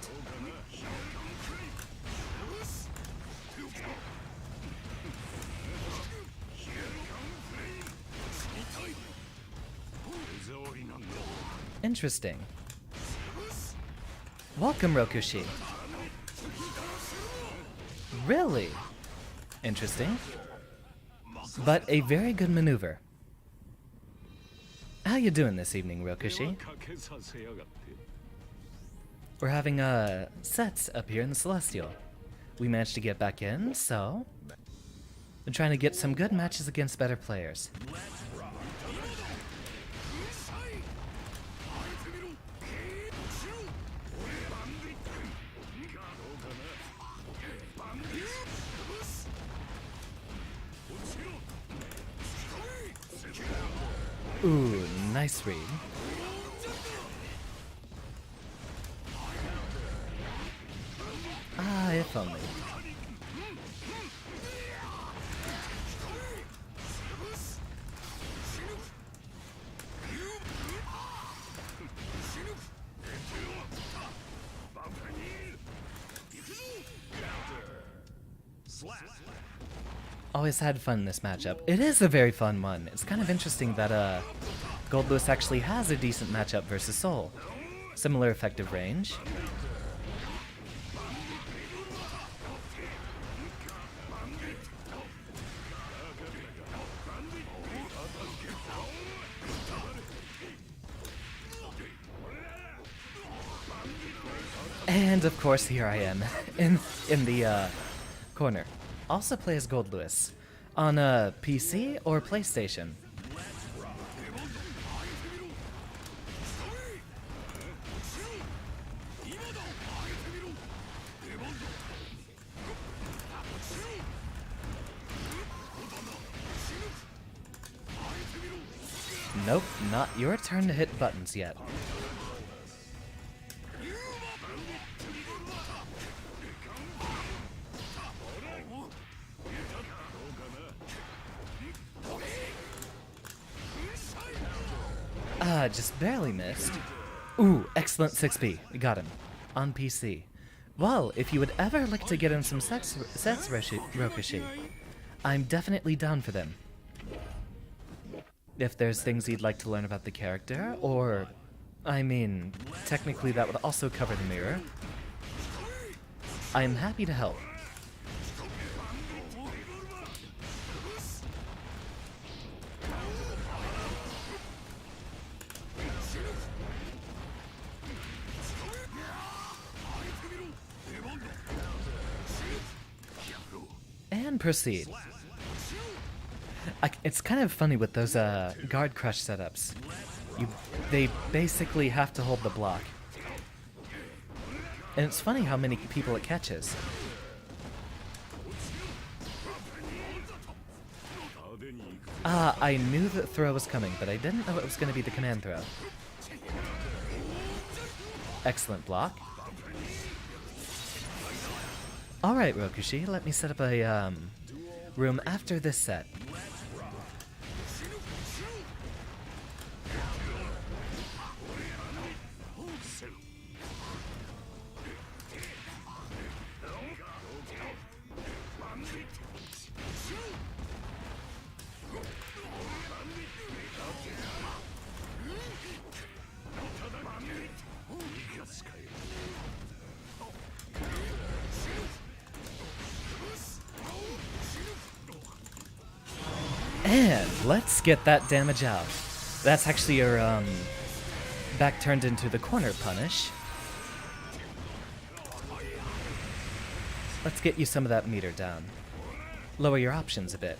Interesting. Welcome, Rokushi. Really? Interesting. But a very good maneuver. How you doing this evening, Rokushi? We're having, sets up here in the Celestial. We managed to get back in, so we're trying to get some good matches against better players. Ooh, nice read. Ah, if only. Always had fun in this matchup. It is a very fun one. It's kind of interesting that Goldlewis actually has a decent matchup versus Soul. Similar effective range. And of course here I am in the corner. Also play as Goldlewis on a PC or PlayStation. Nope, not your turn to hit buttons yet. Just barely missed. Ooh, excellent 6B. We got him. On PC. Well, if you would ever like to get in some sets, Rokushi, I'm definitely down for them. If there's things you'd like to learn about the character, or... I mean, technically that would also cover the mirror. I'm happy to help. And proceed. It's kind of funny with those guard crush setups. They basically have to hold the block. And it's funny how many people it catches. I knew that throw was coming, but I didn't know it was going to be the command throw. Excellent block. Alright, Rokushi, let me set up a room after this set. And let's get that damage out. That's actually your back turned into the corner punish. Let's get you some of that meter down. Lower your options a bit.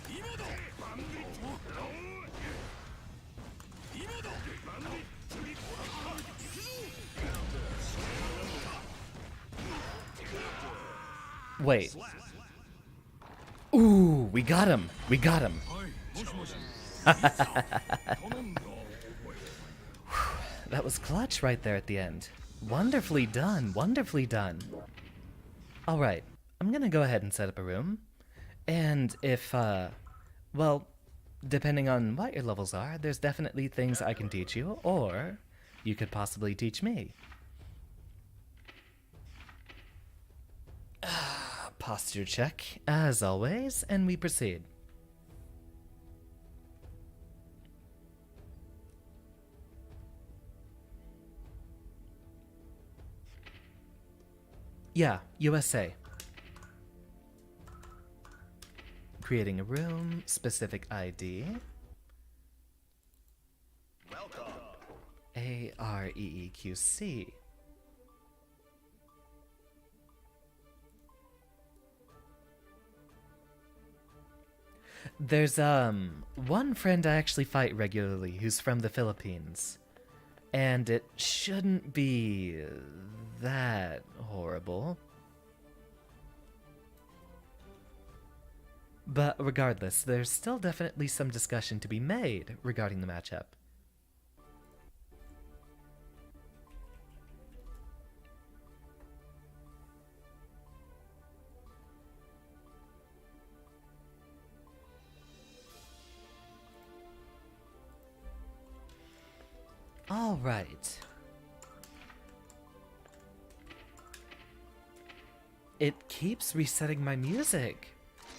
Wait. Ooh, we got him. We got him. That was clutch right there at the end. Wonderfully done. Wonderfully done. Alright, I'm gonna go ahead and set up a room. And if, well, depending on what your levels are, there's definitely things I can teach you, or you could possibly teach me. Posture check, as always, and we proceed. Yeah, USA. Creating a room, specific ID. Welcome. AREEQC. There's one friend I actually fight regularly who's from the Philippines. And it shouldn't be that horrible. But regardless, there's still definitely some discussion to be made regarding the matchup. All right. It keeps resetting my music.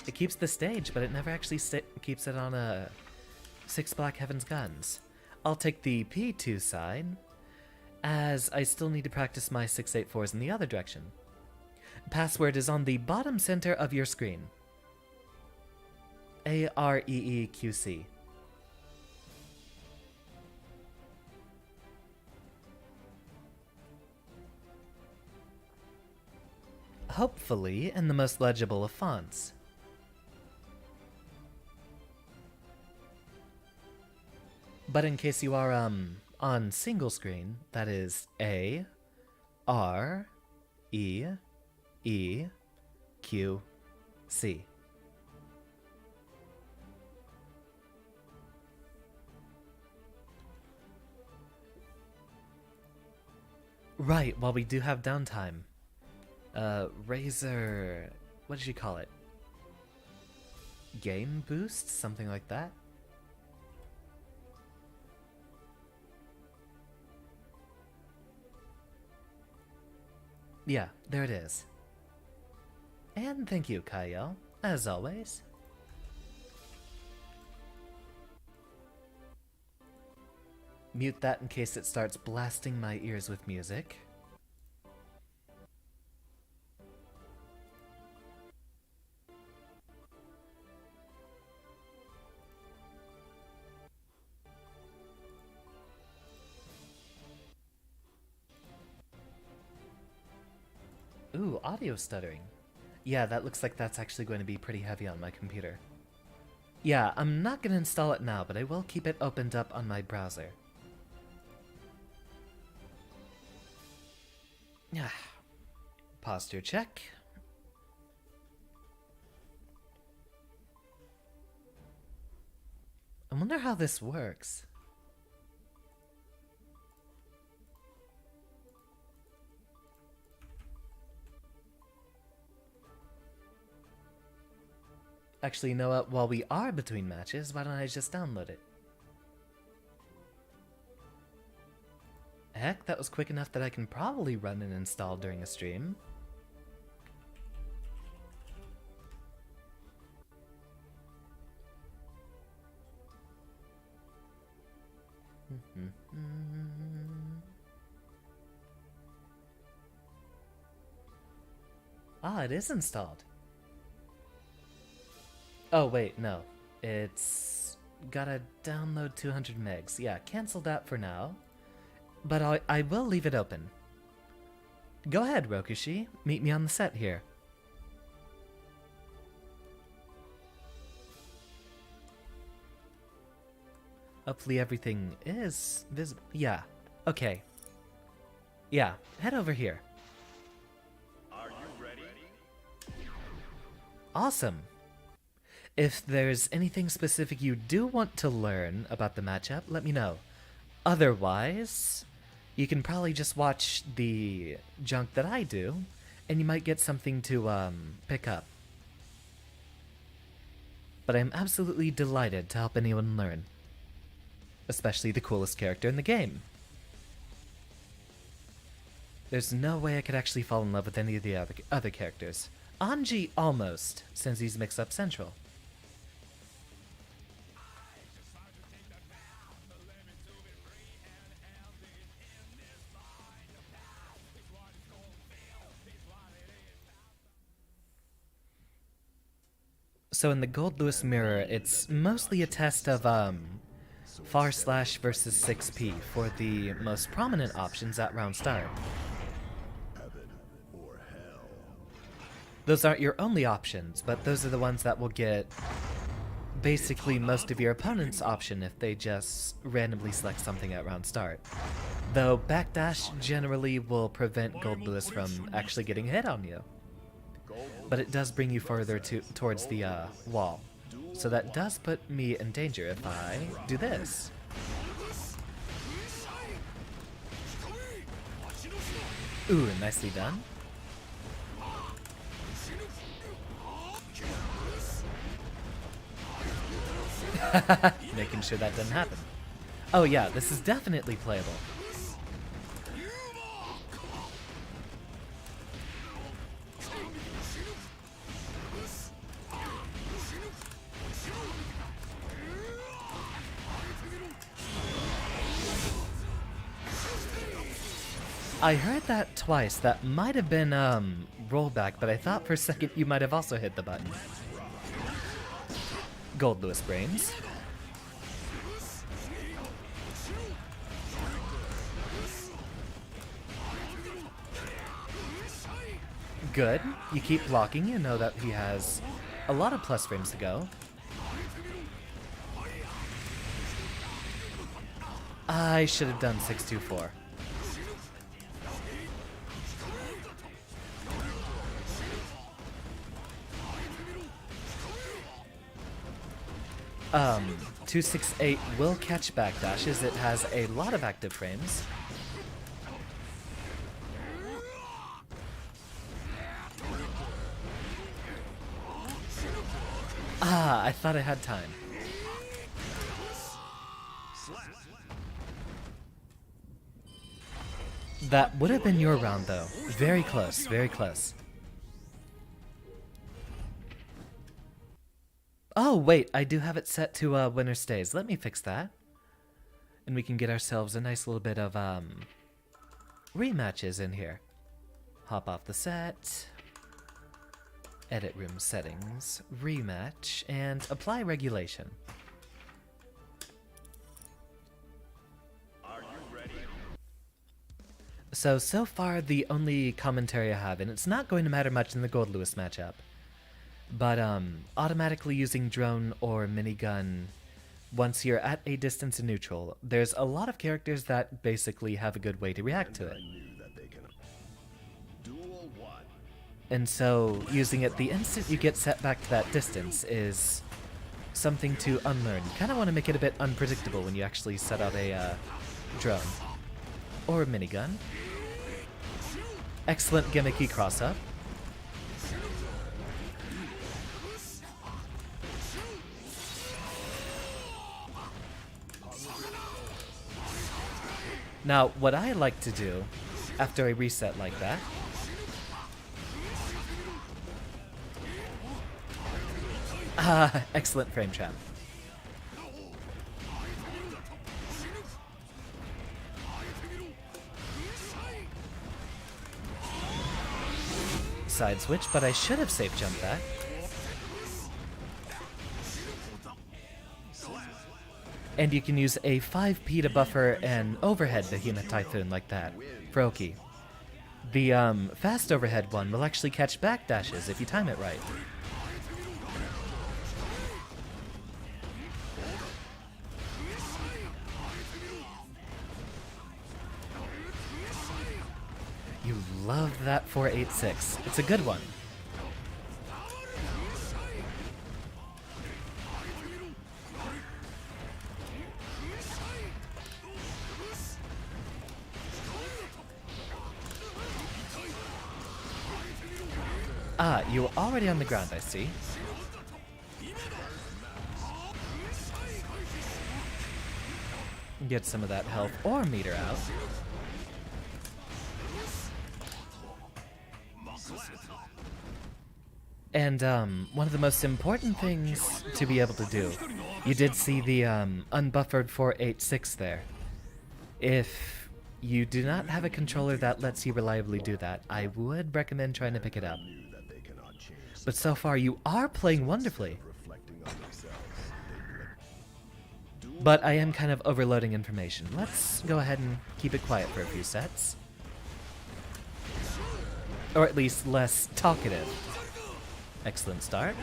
It keeps the stage, but it never actually keeps it on a 6 Black Heaven's Guns. I'll take the P2 side, as I still need to practice my 684s in the other direction. Password is on the bottom center of your screen. AREEQC. Hopefully in the most legible of fonts. But in case you are on single screen, that is A R E E Q C. Right, while we do have downtime. Razor... What did you call it? Game boost? Something like that? Yeah, there it is. And thank you, Kyle, as always. Mute that in case it starts blasting my ears with music. Ooh, audio stuttering. Yeah, that looks like that's actually going to be pretty heavy on my computer. Yeah, I'm not going to install it now, but I will keep it opened up on my browser. Yeah. Posture check. I wonder how this works. Actually, you know what? While we are between matches, why don't I just download it? Heck, that was quick enough that I can probably run and install during a stream. Ah, it is installed. Oh, wait, no. It's gotta download 200 megs. Yeah, cancel that for now. But I will leave it open. Go ahead, Rokushi. Meet me on the set here. Hopefully everything is visible. Yeah. Okay. Yeah, head over here. Are you ready? Awesome. If there's anything specific you do want to learn about the matchup, let me know. Otherwise, you can probably just watch the junk that I do, and you might get something to pick up. But I'm absolutely delighted to help anyone learn. Especially the coolest character in the game. There's no way I could actually fall in love with any of the other characters. Anji almost, since he's mix-up central. So in the Goldlewis mirror, it's mostly a test of // versus 6p for the most prominent options at round start. Heaven or hell? Those aren't your only options, but those are the ones that will get basically most of your opponent's option if they just randomly select something at round start. Though backdash generally will prevent Goldlewis from actually getting hit on you. But it does bring you further towards the wall. So that does put me in danger if I do this. Ooh, nicely done. Making sure that doesn't happen. Oh yeah, this is definitely playable. I heard that twice. That might have been rollback, but I thought for a second you might have also hit the button. Goldlewis brains. Good. You keep blocking. You know that he has a lot of plus frames to go. I should have done 624. Um, 268 will catch backdashes. It has a lot of active frames. Ah, I thought I had time. That would have been your round, though. Very close, very close. Oh, wait, I do have it set to winner stays. Let me fix that. And we can get ourselves a nice little bit of rematches in here. Hop off the set. Edit room settings. Rematch. And apply regulation. Are you ready? So far the only commentary I have, and it's not going to matter much in the Goldlewis matchup, but automatically using drone or minigun once you're at a distance in neutral, there's a lot of characters that basically have a good way to react to it. I knew that they can. Duel 1. And so using it the instant you get set back to that distance is something to unlearn. You kind of want to make it a bit unpredictable when you actually set out a drone or a minigun. Excellent gimmicky cross-up. Now, what I like to do after a reset like that excellent frame trap. Side switch, but I should have safe jumped that. And you can use a 5p to buffer an overhead Behemoth Typhoon like that. Froki. The fast overhead one will actually catch backdashes if you time it right. You love that 486. It's a good one. Ah, you were already on the ground, I see. Get some of that health or meter out. And one of the most important things to be able to do, you did see the unbuffered 486 there. If you do not have a controller that lets you reliably do that, I would recommend trying to pick it up. But so far you are playing wonderfully. But I am kind of overloading information. Let's go ahead and keep it quiet for a few sets. Or at least less talkative. Excellent start.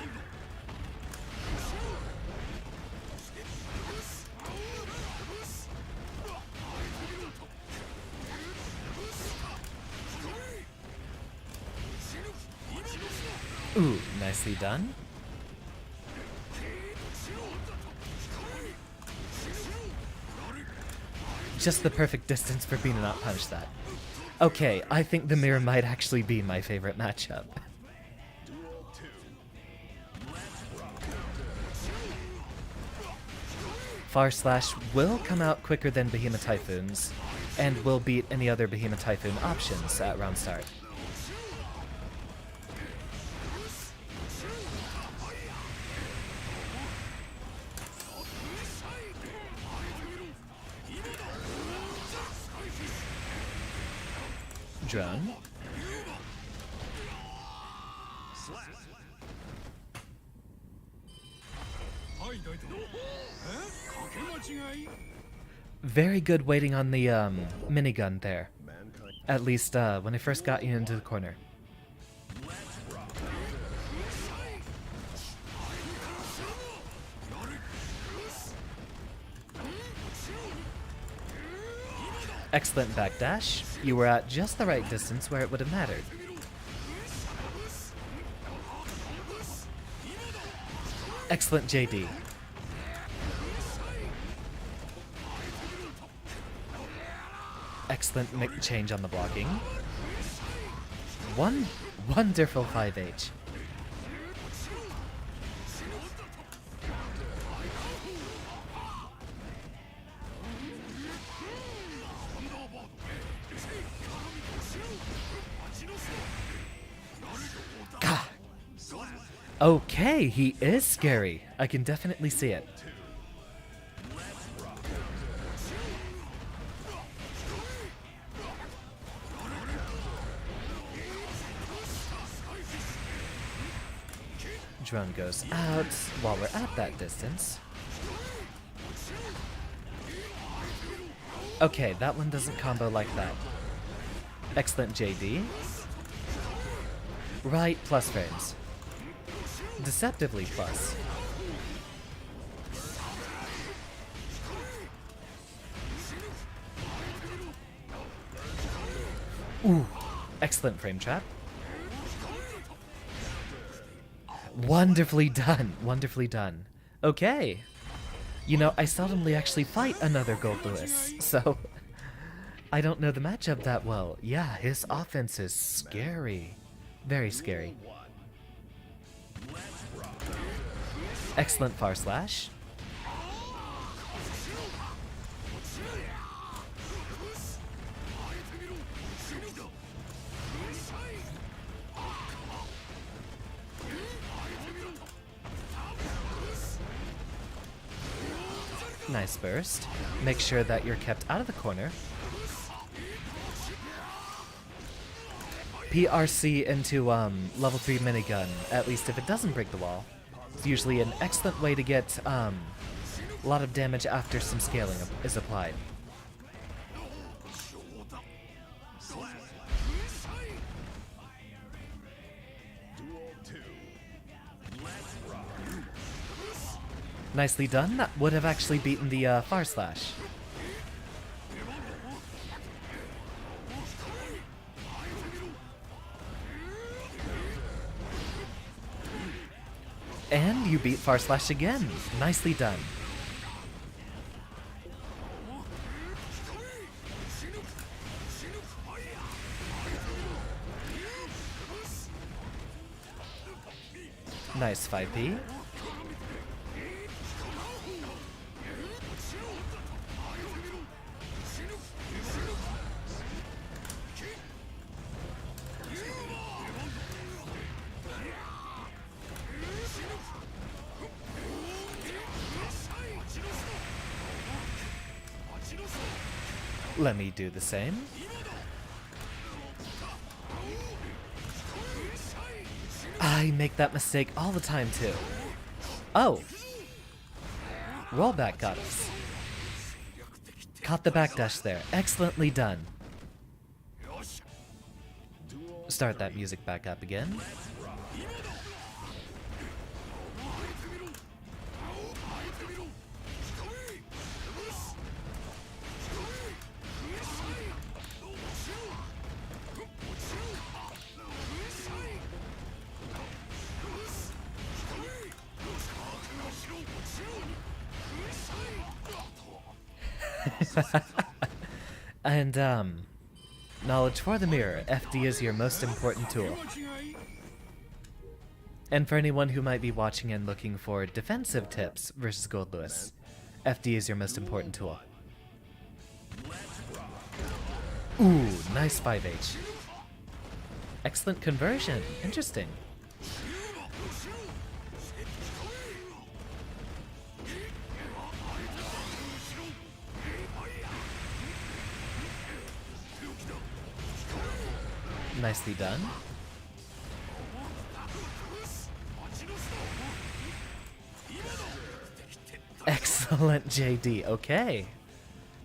Ooh, nicely done. Just the perfect distance for me to not punch that. Okay, I think the mirror might actually be my favorite matchup. Far Slash will come out quicker than Behemoth Typhoons, and will beat any other Behemoth Typhoon options at round start. Drone. Very good waiting on the minigun there. At least when I first got you into the corner. Excellent backdash. You were at just the right distance where it would have mattered. Excellent JD. Excellent change on the blocking. Wonderful 5H. Okay, he is scary. I can definitely see it. Drone goes out while we're at that distance. Okay, that one doesn't combo like that. Excellent JD. Right, plus frames. Deceptively plus. Ooh, excellent frame trap. Wonderfully done, wonderfully done. Okay. You know, I seldomly actually fight another Goldlewis, so I don't know the matchup that well. Yeah, his offense is scary. Very scary. Excellent far slash. Nice burst. Make sure that you're kept out of the corner. PRC into level 3 minigun, at least if it doesn't break the wall. It's usually an excellent way to get a lot of damage after some scaling is applied. Nicely done. That would have actually beaten the far slash. And you beat far slash again. Nicely done. Nice 5P. Let me do the same. I make that mistake all the time too. Oh! Rollback got us. Caught the backdash there. Excellently done. Start that music back up again. And, knowledge for the mirror. FD is your most important tool. And for anyone who might be watching and looking for defensive tips versus Goldlewis, FD is your most important tool. Ooh, nice 5H. Excellent conversion. Interesting. Nicely done. Excellent JD. Okay.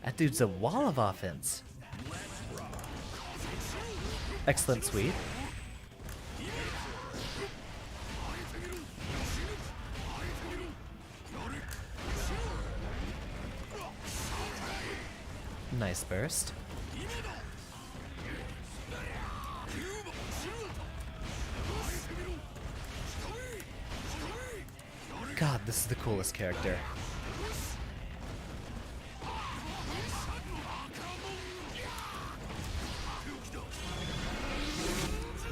That dude's a wall of offense. Excellent sweep. Nice burst. God, this is the coolest character.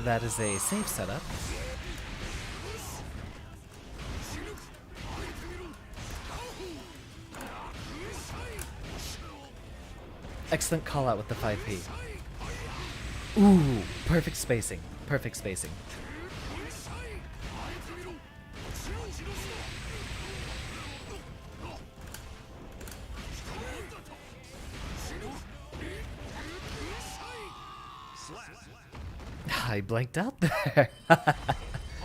That is a safe setup. Excellent call out with the 5P. Ooh, perfect spacing. Perfect spacing. I blanked out there.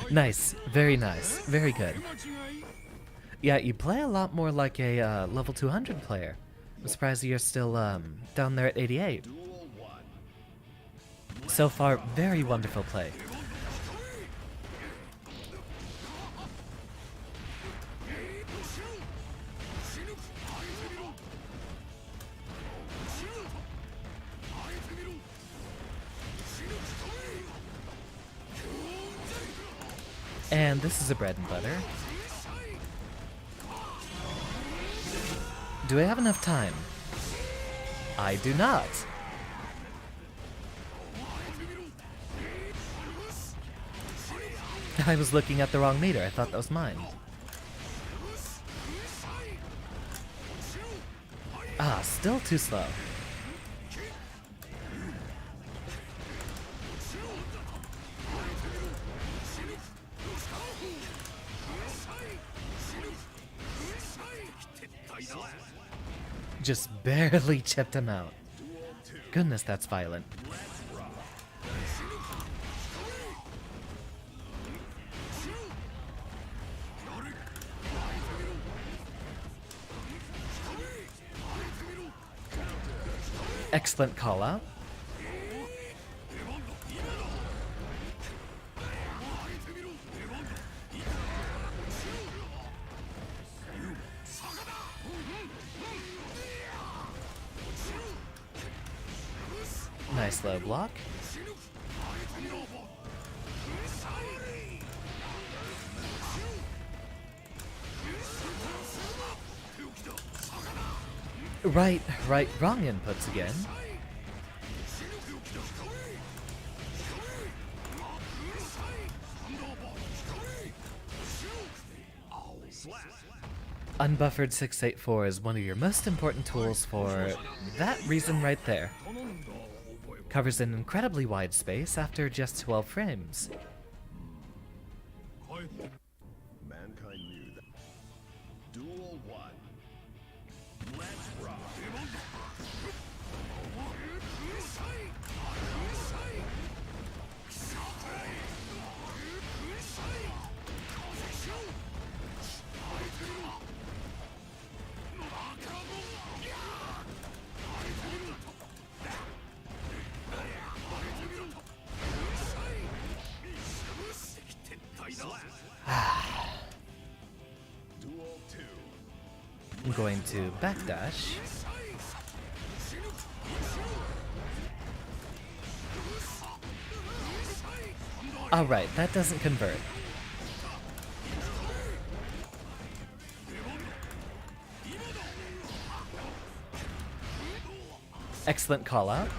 Nice. Very nice. Very good. Yeah, you play a lot more like a level 200 player. I'm surprised you're still down there at 88. Duel 1. So far, very wonderful play. And this is a bread and butter. Do I have enough time? I do not. I was looking at the wrong meter. I thought that was mine. Ah, still too slow. Just barely chipped him out. Goodness, that's violent. Excellent call out. Nice low block. Right, wrong inputs again. Unbuffered 684 is one of your most important tools for that reason right there. Covers an incredibly wide space after just 12 frames. Mankind knew that. Duel 1. Let's rock. Duel 2. I'm going to backdash. Alright, that doesn't convert. Excellent call out.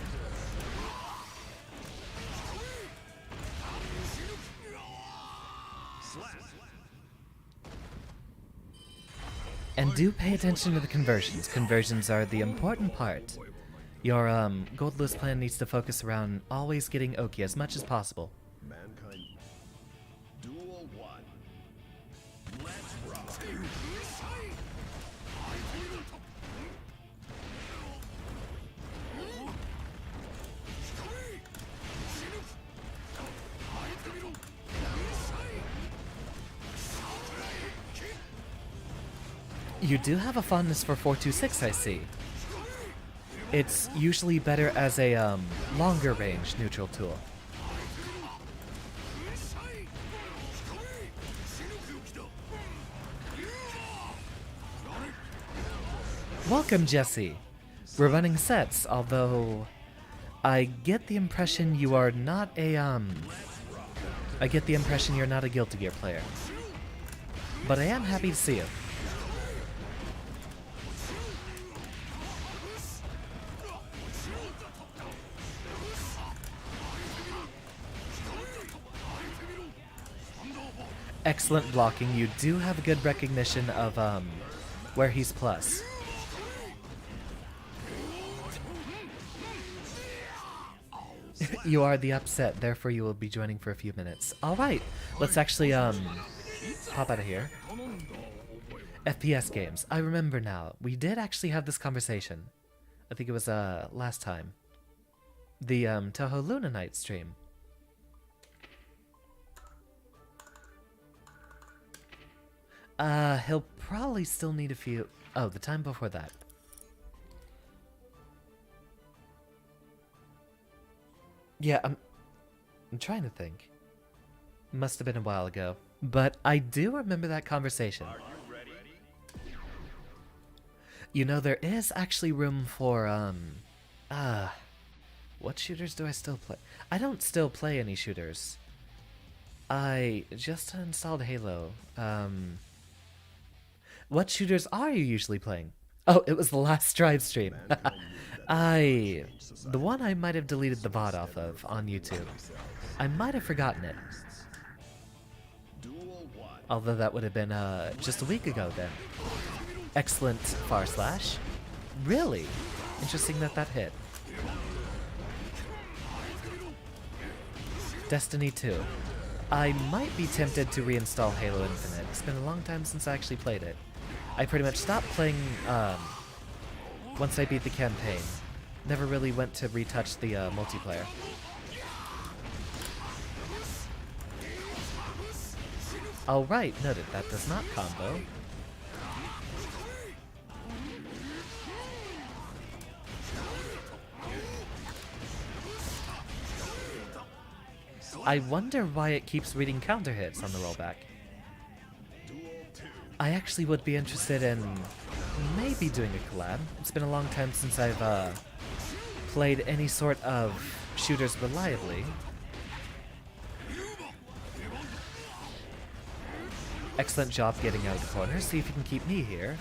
And do pay attention to the conversions. Conversions are the important part. Your Goldlewis plan needs to focus around always getting Oki as much as possible. Mankind. Duel 1. Let's rock. You do have a fondness for 426, I see. It's usually better as a longer range neutral tool. Welcome, Jesse. We're running sets, although I get the impression you are not a I get the impression you're not a Guilty Gear player. But I am happy to see you. Excellent blocking. You do have a good recognition of where he's plus. You are the upset, therefore you will be joining for a few minutes. Alright, let's actually pop out of here. FPS games. I remember now. We did actually have this conversation. I think it was last time. The Toho Luna Night stream. He'll probably still need a few... Oh, the time before that. Yeah, I'm trying to think. Must have been a while ago. But I do remember that conversation. Are you ready? You know, there is actually room for, what shooters do I still play? I don't still play any shooters. I just installed Halo. What shooters are you usually playing? Oh, it was the last Strive stream. The one I might have deleted the VOD off of on YouTube. I might have forgotten it. Duel 1. Although that would have been, just a week ago then. Excellent far slash. Really? Interesting that that hit. Destiny 2. I might be tempted to reinstall Halo Infinite. It's been a long time since I actually played it. I pretty much stopped playing, once I beat the campaign. Never really went to retouch the, multiplayer. Alright, noted. That does not combo. I wonder why it keeps reading counter hits on the rollback. I actually would be interested in maybe doing a collab. It's been a long time since I've played any sort of shooters reliably. Excellent job getting out of the corner. See if you can keep me here.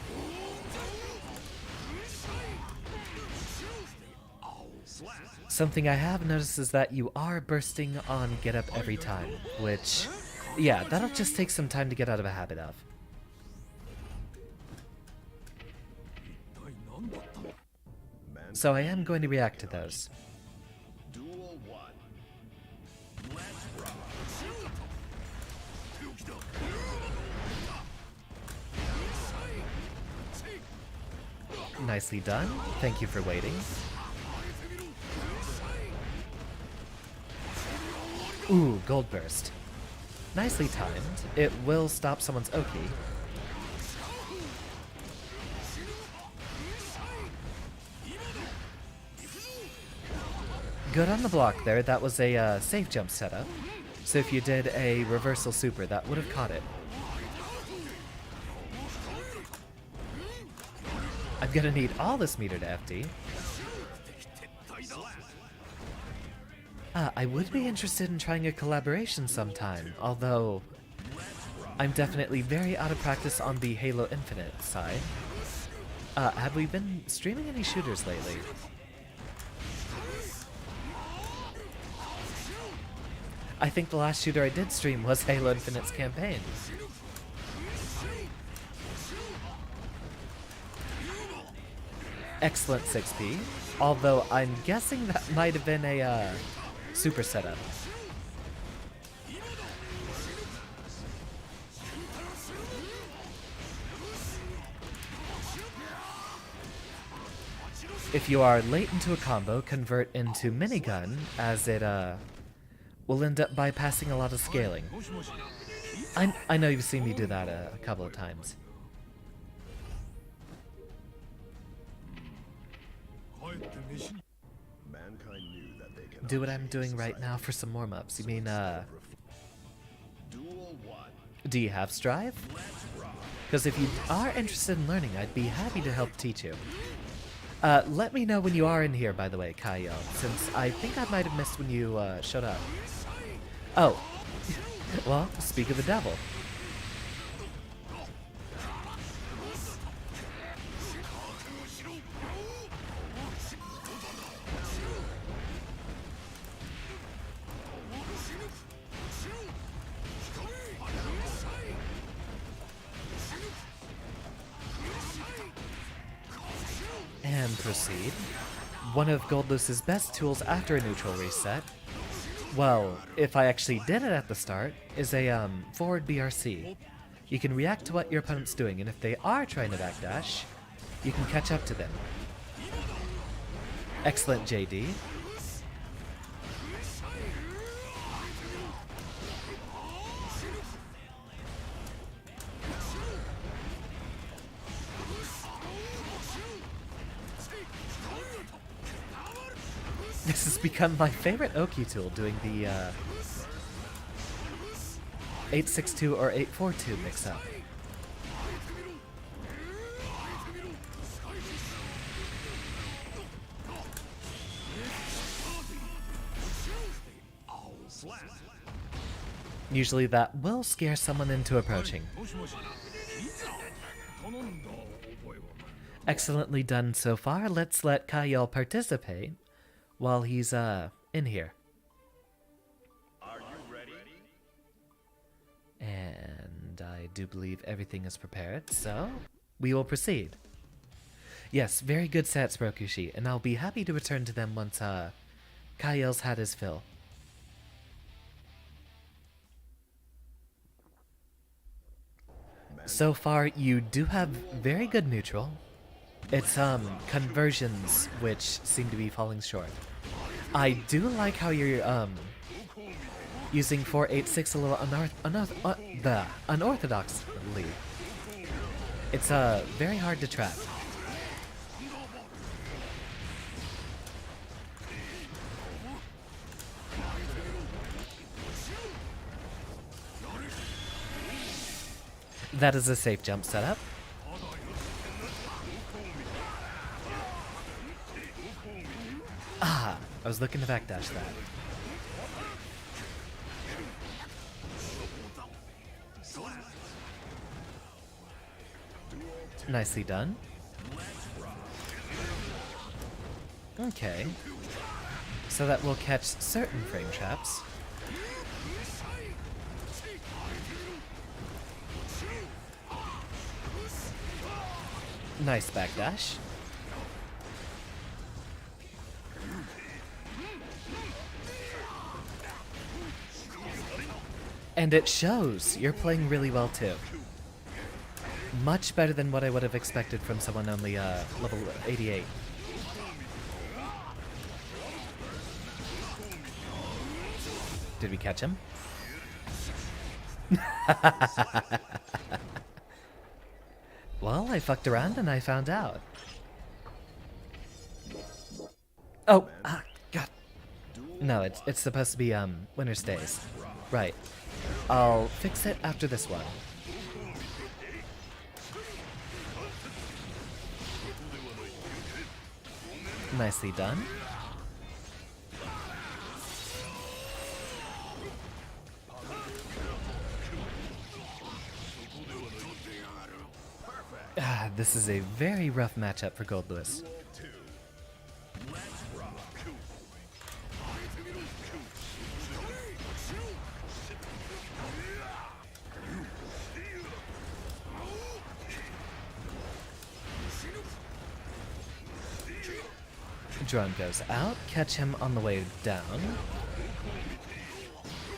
Something I have noticed is that you are bursting on get up every time, which, yeah, that'll just take some time to get out of a habit of. So I am going to react to those. Duel 1. Let's rock. Nicely done. Thank you for waiting. Ooh, Gold Burst. Nicely timed. It will stop someone's Oki. Good on the block there. That was a safe jump setup. So if you did a reversal super, that would have caught it. I'm gonna need all this meter to FD. I would be interested in trying a collaboration sometime, although I'm definitely very out of practice on the Halo Infinite side. Have we been streaming any shooters lately? I think the last shooter I did stream was Halo Infinite's campaign. Excellent 6P, although I'm guessing that might have been a super setup. If you are late into a combo, convert into minigun, as it will end up bypassing a lot of scaling. I know you've seen me do that a couple of times. Mankind knew that they cannot Do what I'm change doing right society. now for some warm-ups. You mean, Duel 1. do you have Strive? Because if you are interested in learning, I'd be happy to help teach you. Let me know when you are in here, by the way, Kaio, since I think I might have missed when you showed up. Oh, well, speak of the devil. And proceed. One of Goldlewis's best tools after a neutral reset, well, if I actually did it at the start, is a forward BRC. You can react to what your opponent's doing, and if they are trying to backdash, you can catch up to them. Excellent JD. This has become my favorite Oki tool, doing the 862 or 842 mix-up. Usually that will scare someone into approaching. Excellently done so far. Let's let Kyle participate while he's in here. Are you ready? And I do believe everything is prepared, so we will proceed. Yes, very good stats, Brokushi, and I'll be happy to return to them once Kyle's had his fill. So far, you do have very good neutral. It's conversions which seem to be falling short. I do like how you're using 486 a little unorthodoxly. It's very hard to trap. That is a safe jump setup. Ah, I was looking to backdash that. Nicely done. Okay. So that will catch certain frame traps. Nice backdash. And it shows. You're playing really well too. Much better than what I would have expected from someone only level 88. Did we catch him? Well, I fucked around and I found out. Oh, God. No, it's supposed to be winner stays. Right. I'll fix it after this one. Nicely done. This is a very rough matchup for Goldlewis. Drone goes out, catch him on the way down.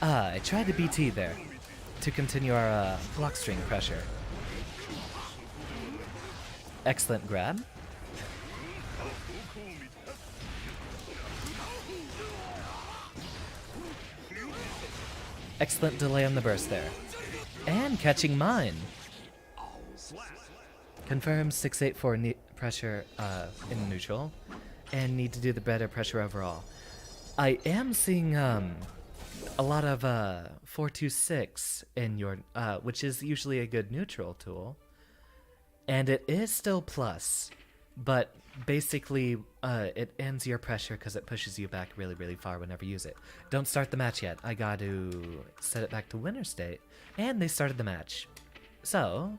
I tried to BT there to continue our block string pressure. Excellent grab. Excellent delay on the burst there. And catching mine. Confirms 684 pressure in neutral. And need to do the better pressure overall. I am seeing a lot of 426 in your, which is usually a good neutral tool. And it is still plus, but basically it ends your pressure because it pushes you back really, really far whenever you use it. Don't start the match yet. I got to set it back to winner state, and they started the match. So,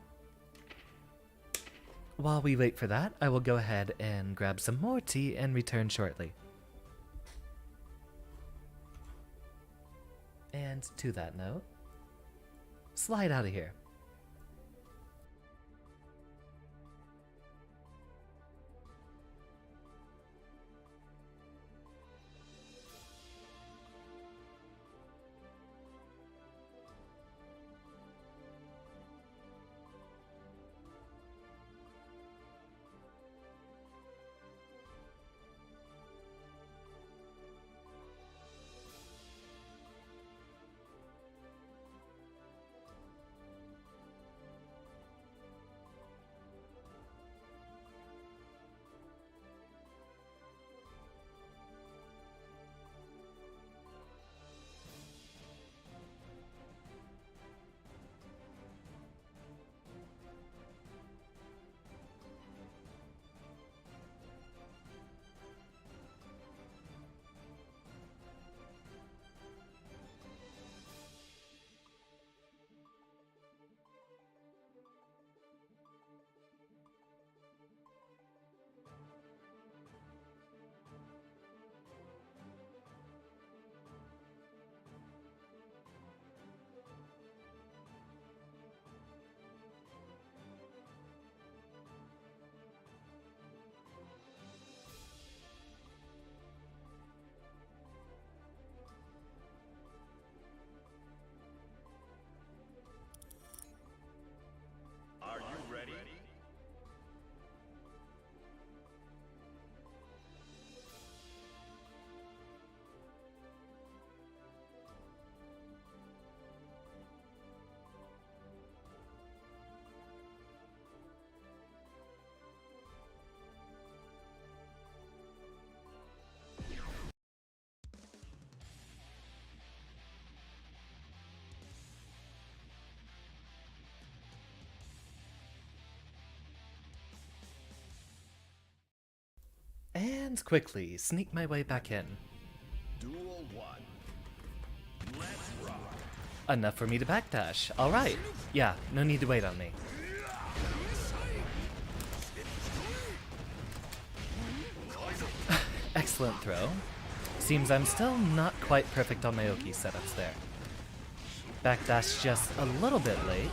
while we wait for that, I will go ahead and grab some more tea and return shortly. And to that note, slide out of here. and quickly sneak my way back in. Duel 1. Let's rock. Enough for me to backdash. Alright. Yeah, no need to wait on me. Excellent throw. Seems I'm still not quite perfect on my Oki setups there. Backdash just a little bit late.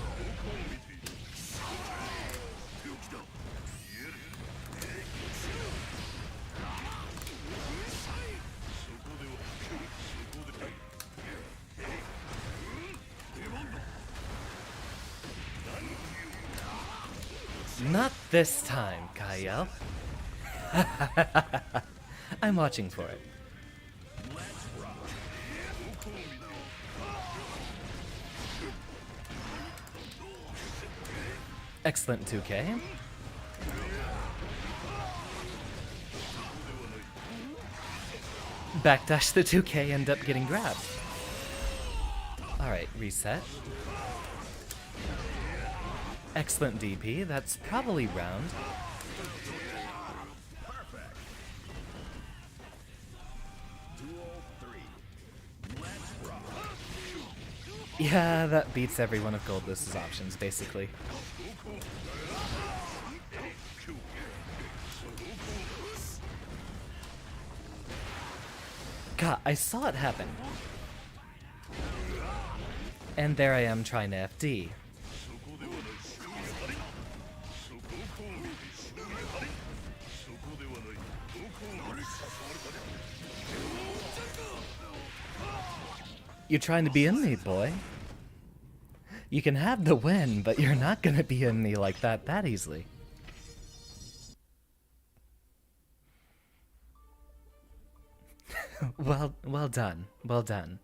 Not this time, Kyle. I'm watching for it. Excellent 2K. Backdash the 2K, end up getting grabbed. Alright, reset. Excellent DP, that's probably round. Perfect. Duel 3. Let's rock. Yeah, that beats every one of Goldlewis' options, basically. God, I saw it happen. And there I am trying to FD. You're trying to be in me, boy. You can have the win, but you're not gonna be in me like that easily. Well done. Well done.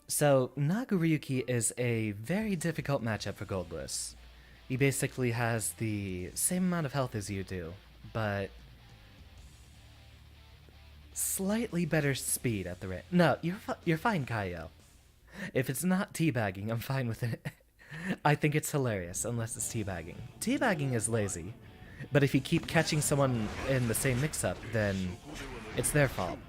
So, Nagoriyuki is a very difficult matchup for Goldlewis. He basically has the same amount of health as you do, but slightly better speed at the rate. No, you're fine, Kaio. If it's not teabagging, I'm fine with it. I think it's hilarious, unless it's teabagging. Teabagging is lazy, but if you keep catching someone in the same mix-up, then it's their fault.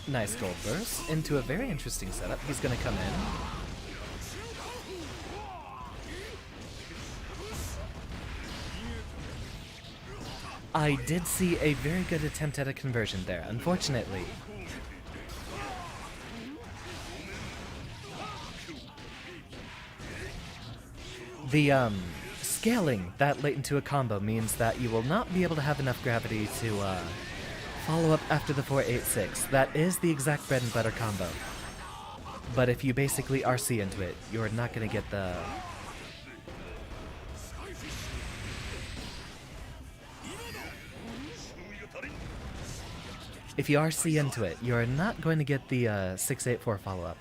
Nice gold burst into a very interesting setup. He's gonna come in. I did see a very good attempt at a conversion there, unfortunately. The scaling that late into a combo means that you will not be able to have enough gravity to follow up after the 486. That is the exact bread and butter combo. But if you basically RC into it, you're not going to get the... If you RC into it, you're not going to get the 684 follow-up.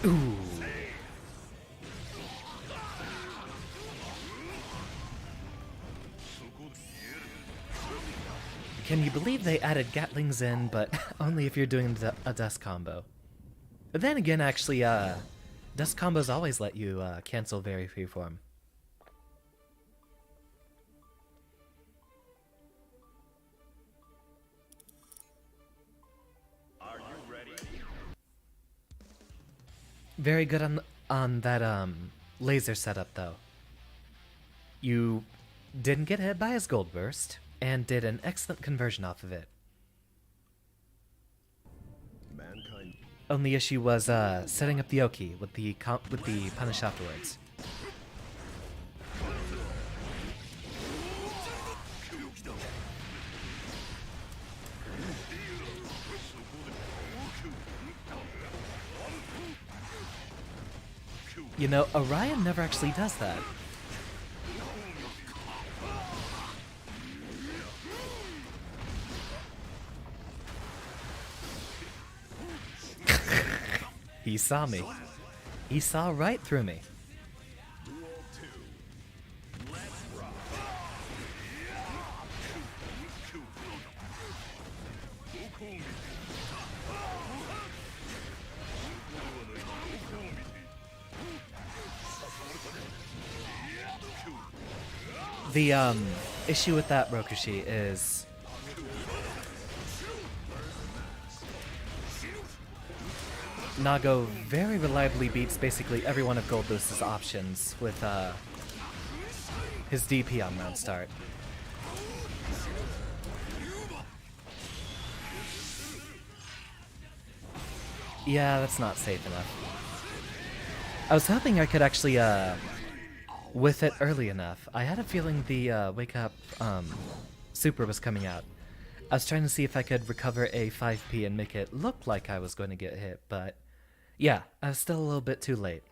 Ooh. Can you believe they added Gatlings in, but only if you're doing a dust combo? But then again, actually, dust combos always let you cancel very freeform. Are you ready? Very good on that laser setup, though. You didn't get hit by his gold burst, and did an excellent conversion off of it. Mankind. Only issue was setting up the Oki with the punish afterwards. You know, Orion never actually does that. He saw me. He saw right through me. Duel 2. The issue with that, Rokushi, is Nago very reliably beats basically every one of Goldlewis's options with his DP on round start. Yeah, that's not safe enough. I was hoping I could actually whiff it early enough. I had a feeling the Wake Up Super was coming out. I was trying to see if I could recover a 5P and make it look like I was going to get hit, but yeah, I was still a little bit too late.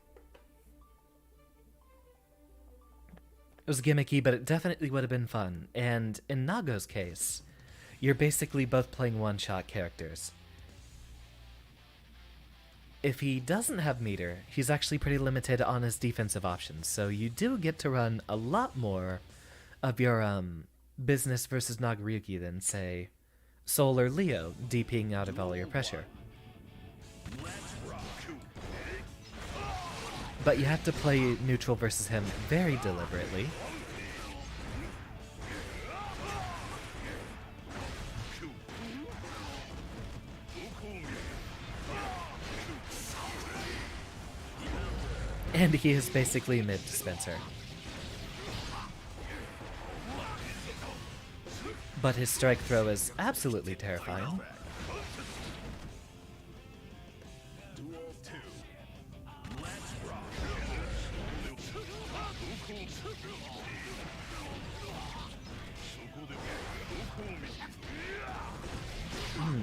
It was gimmicky, but it definitely would have been fun. And in Nago's case, you're basically both playing one-shot characters. If he doesn't have meter, he's actually pretty limited on his defensive options, so you do get to run a lot more of your business versus Nagaryuki than, say, Sol or Leo DPing out of all your pressure. But you have to play neutral versus him very deliberately. And he is basically a mid-dispenser. But his strike throw is absolutely terrifying.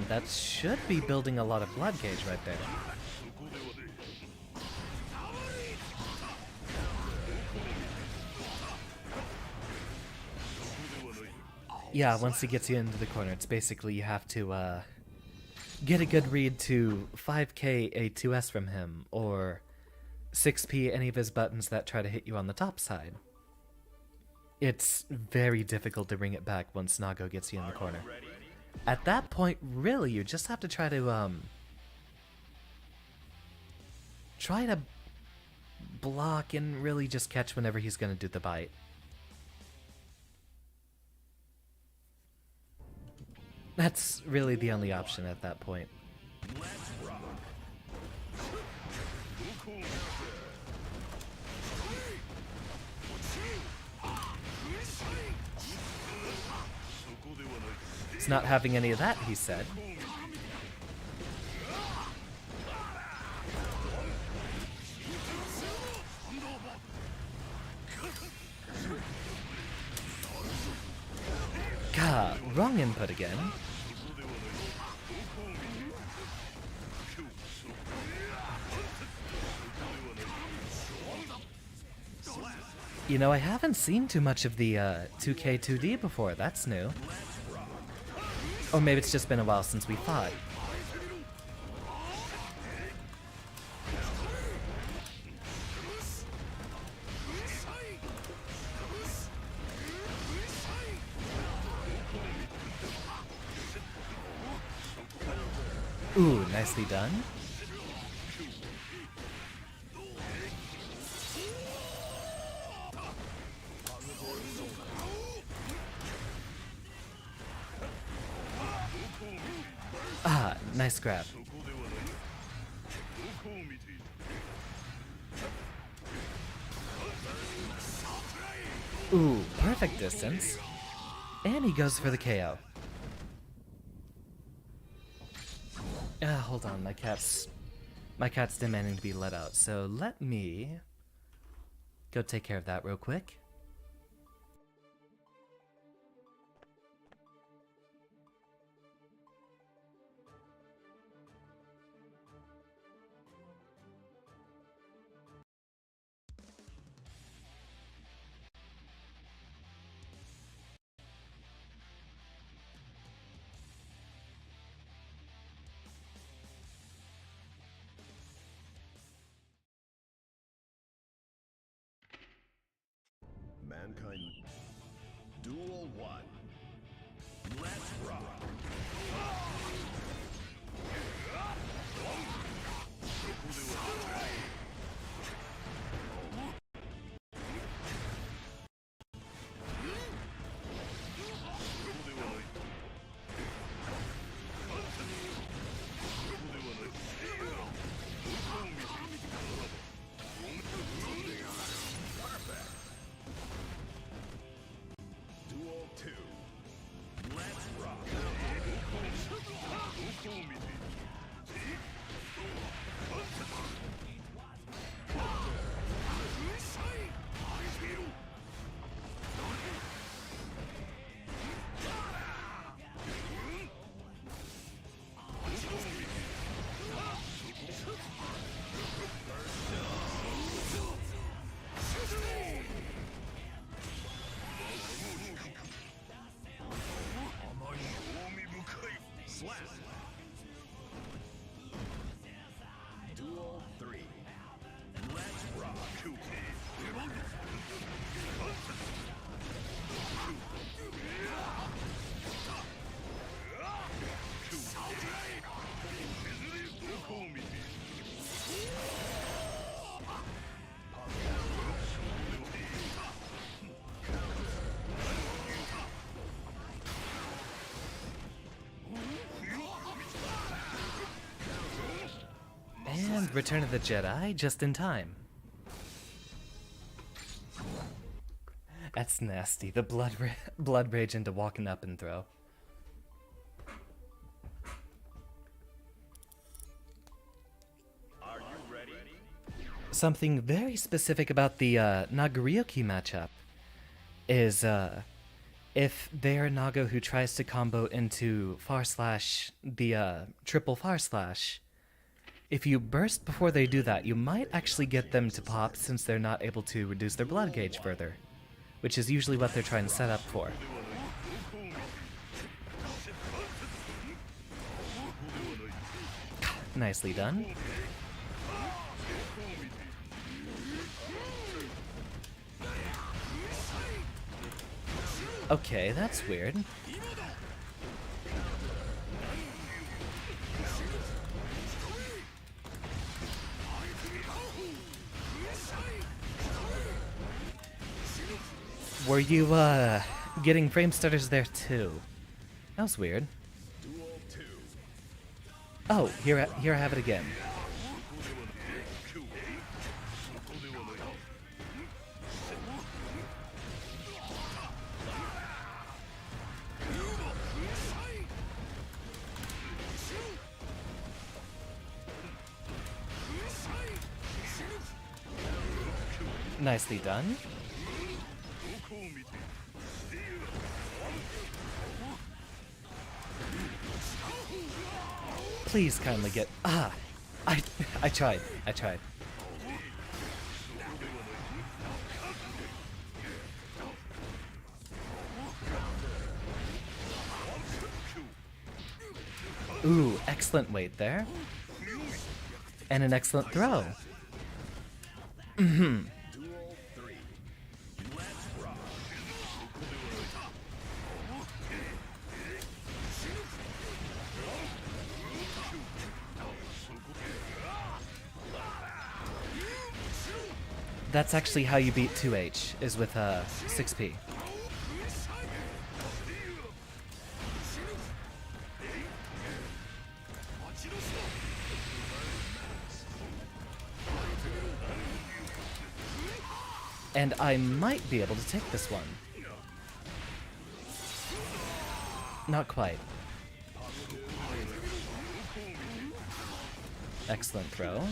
That should be building a lot of blood gauge right there. Yeah, once he gets you into the corner, it's basically you have to get a good read to 5k a 2s from him, or 6p any of his buttons that try to hit you on the top side. It's very difficult to bring it back once Nago gets you in the corner. At that point, really, you just have to try to block and really just catch whenever he's going to do the bite. That's really the only option at that point. It's not having any of that, he said. God, wrong input again. You know, I haven't seen too much of the 2K 2D before. That's new. Or maybe it's just been a while since we fought. Ooh, nicely done. Ah, nice grab. Ooh, perfect distance. And he goes for the KO. Hold on, my cat's demanding to be let out, so let me go take care of that real quick. Mankind. Duel 1. Let's rock. And Return of the Jedi just in time. That's nasty. The blood rage into walking up and throw. Are you ready? Something very specific about the Nagaryoki matchup is if they're a Naga who tries to combo into the triple far slash, if you burst before they do that, you might actually get them to pop since they're not able to reduce their blood gauge further, which is usually what they're trying to set up for. Nicely done. Okay, that's weird. Were you, getting frame stutters there too? That was weird. Duel 2. Oh, here I have it again. Nicely done. Please kindly get... Ah! I tried. Ooh, excellent weight there. And an excellent throw. Duel 3. Let's rock. That's actually how you beat 2H, is with 6P. And I might be able to take this one. Not quite. Excellent throw.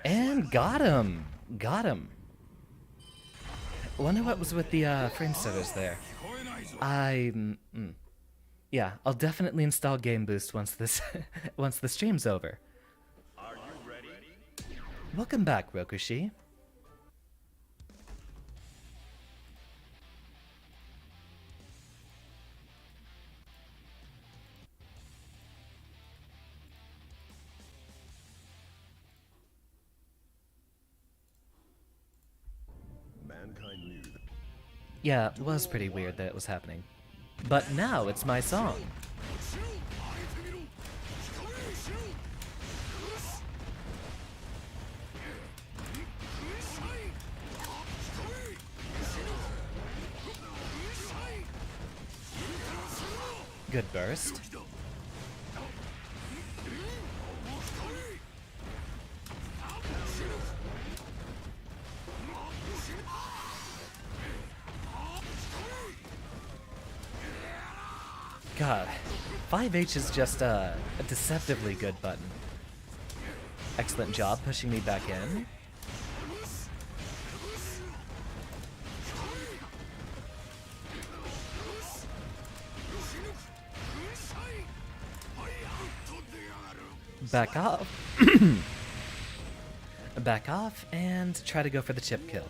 And got him! Got him! Wonder what was with the frame stutters there. Yeah, I'll definitely install Game Boost once this once the stream's over. Are you ready? Welcome back, Rokushi. Mankind knew that. Yeah, it was pretty weird that it was happening. But now it's my song. Good burst. God, 5H is just a deceptively good button. Excellent job pushing me back in. Back off. Back off and try to go for the chip kill.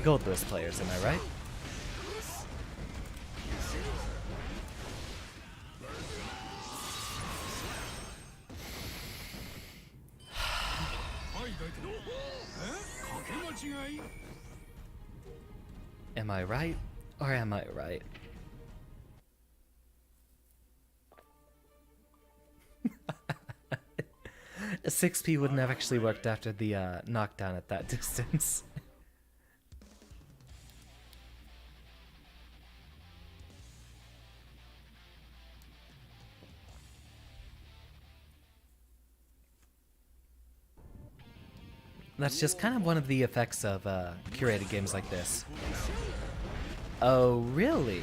Goldlewis players, am I right? Am I right, or am I right? A 6P wouldn't have actually worked after the knockdown at that distance. That's just kind of one of the effects of curated games like this. Oh, really?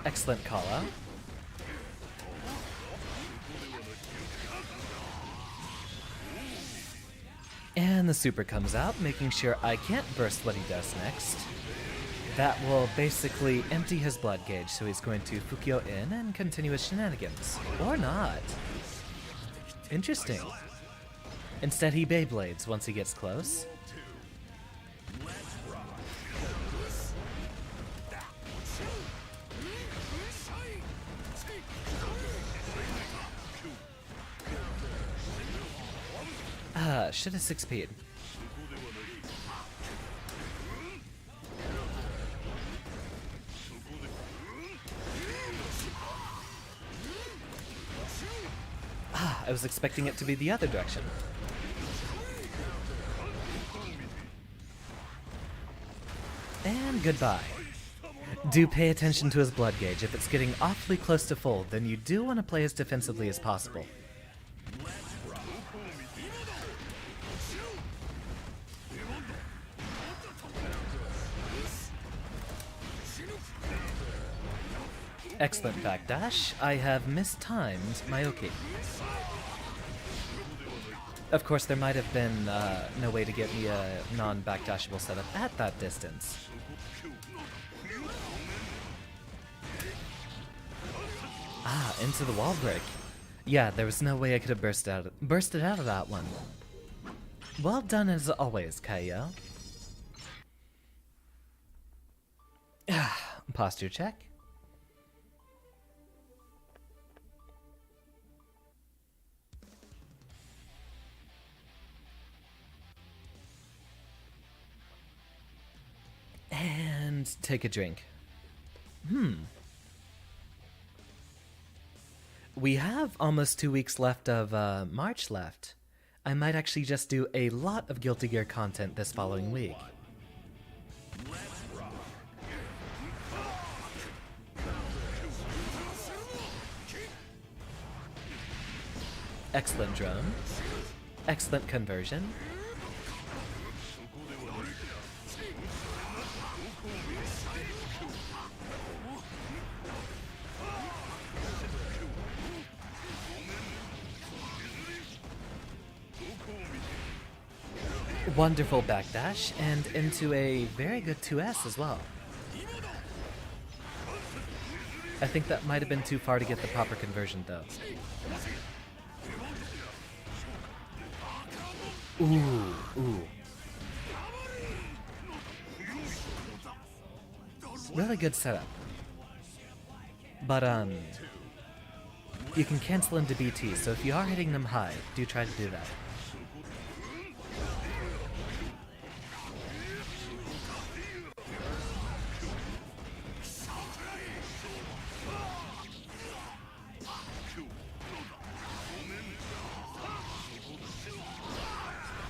Excellent call out. And the super comes out, making sure I can't burst what he does next. That will basically empty his blood gauge, so he's going to Fukyo in and continue his shenanigans. Or not. Interesting. Instead he Beyblades once he gets close. Should have 6P'd. I was expecting it to be the other direction. And goodbye. Do pay attention to his blood gauge. If it's getting awfully close to full, then you do want to play as defensively as possible. Excellent backdash. I have mistimed my Oki. Of course, there might have been no way to get me a non-backdashable setup at that distance. Into the wall break. Yeah, there was no way I could have bursted out of that one. Well done as always, Kaio. Posture check. And take a drink. We have almost 2 weeks left of March left. I might actually just do a lot of Guilty Gear content this following week. Excellent drone. Excellent conversion. Wonderful backdash, and into a very good 2S as well. I think that might have been too far to get the proper conversion, though. Ooh. Really good setup. But, you can cancel into BT, so if you are hitting them high, do try to do that.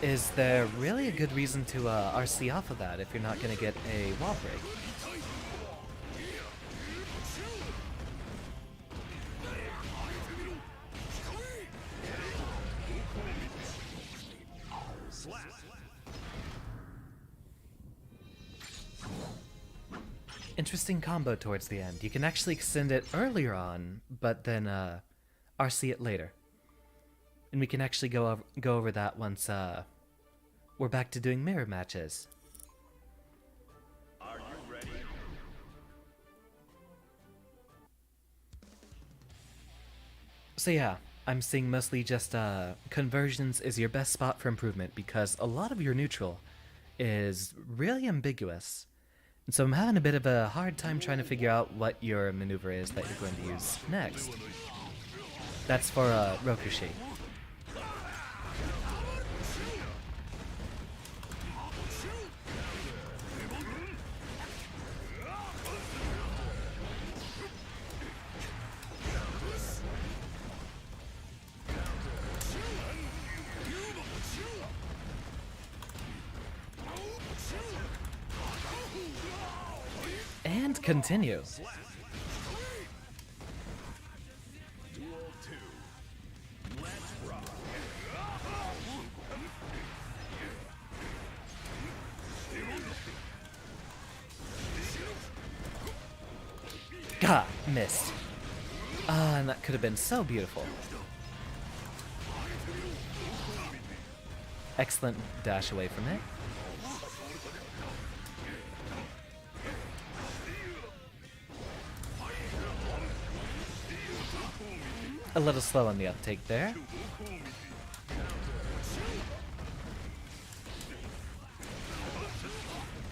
Is there really a good reason to RC off of that if you're not going to get a wall break? Interesting combo towards the end. You can actually extend it earlier on, but then RC it later. And we can actually go over that once we're back to doing mirror matches. Are you ready? So yeah, I'm seeing mostly just conversions is your best spot for improvement because a lot of your neutral is really ambiguous. So I'm having a bit of a hard time trying to figure out what your maneuver is that you're going to use next. That's for Rokushi. And continue. Duel 2. Let's rock. Gah, missed. Ah, and that could have been so beautiful. Excellent dash away from it. A little slow on the uptake there.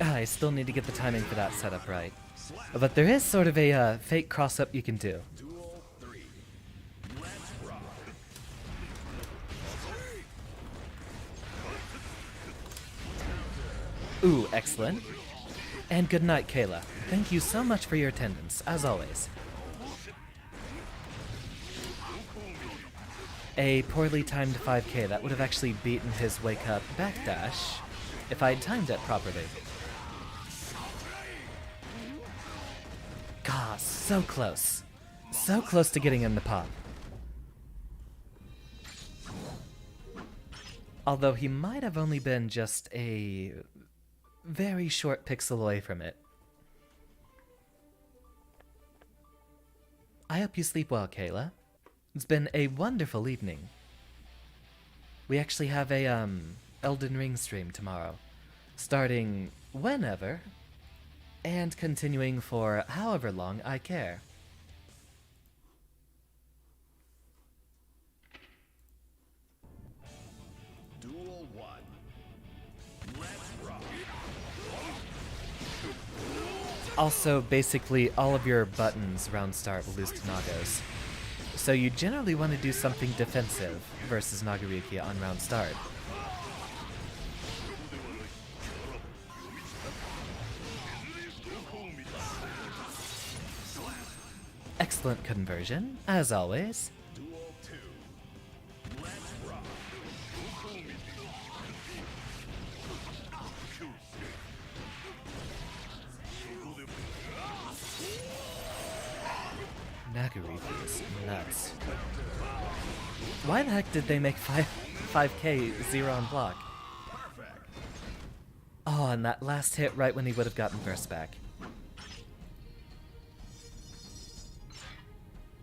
I still need to get the timing for that setup right. But there is sort of a fake cross-up you can do. Duel 3. Let's rock. Ooh, excellent. And good night, Kayla. Thank you so much for your attendance, as always. A poorly timed 5K that would have actually beaten his wake-up backdash if I had timed it properly. God, so close. So close to getting in the pop. Although he might have only been just a very short pixel away from it. I hope you sleep well, Kayla. It's been a wonderful evening. We actually have a Elden Ring stream tomorrow, starting whenever and continuing for however long I care. Duel 1. Let's rock. Also, basically, all of your buttons around start will lose to Nagos. So you generally want to do something defensive versus Nagoriki on round start. Excellent conversion, as always. Duel 2. Let's rock. Nagoriki is nuts. Why the heck did they make 5K 0 on block? Perfect. Oh, and that last hit right when he would have gotten burst back.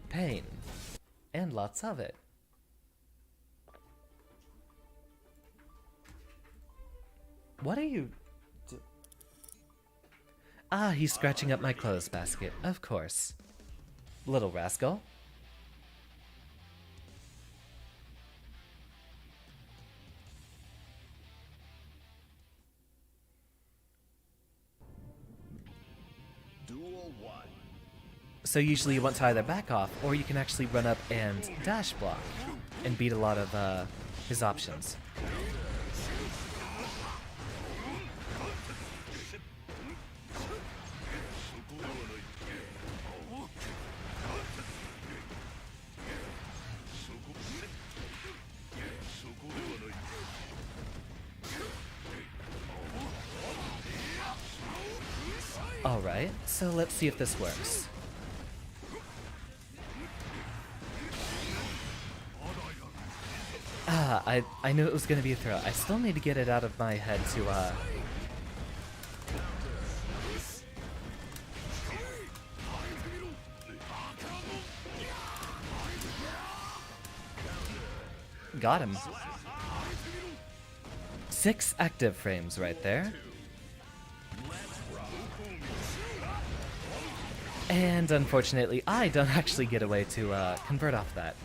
Pain. And lots of it. What are you... Ah, he's scratching up my clothes basket, of course. Little rascal. Duel 1. So usually you want to either back off, or you can actually run up and dash block, and beat a lot of his options. Alright, so let's see if this works. Ah, I knew it was gonna be a throw. I still need to get it out of my head to, Got him. 6 active frames right there. And unfortunately, I don't actually get a way to convert off that.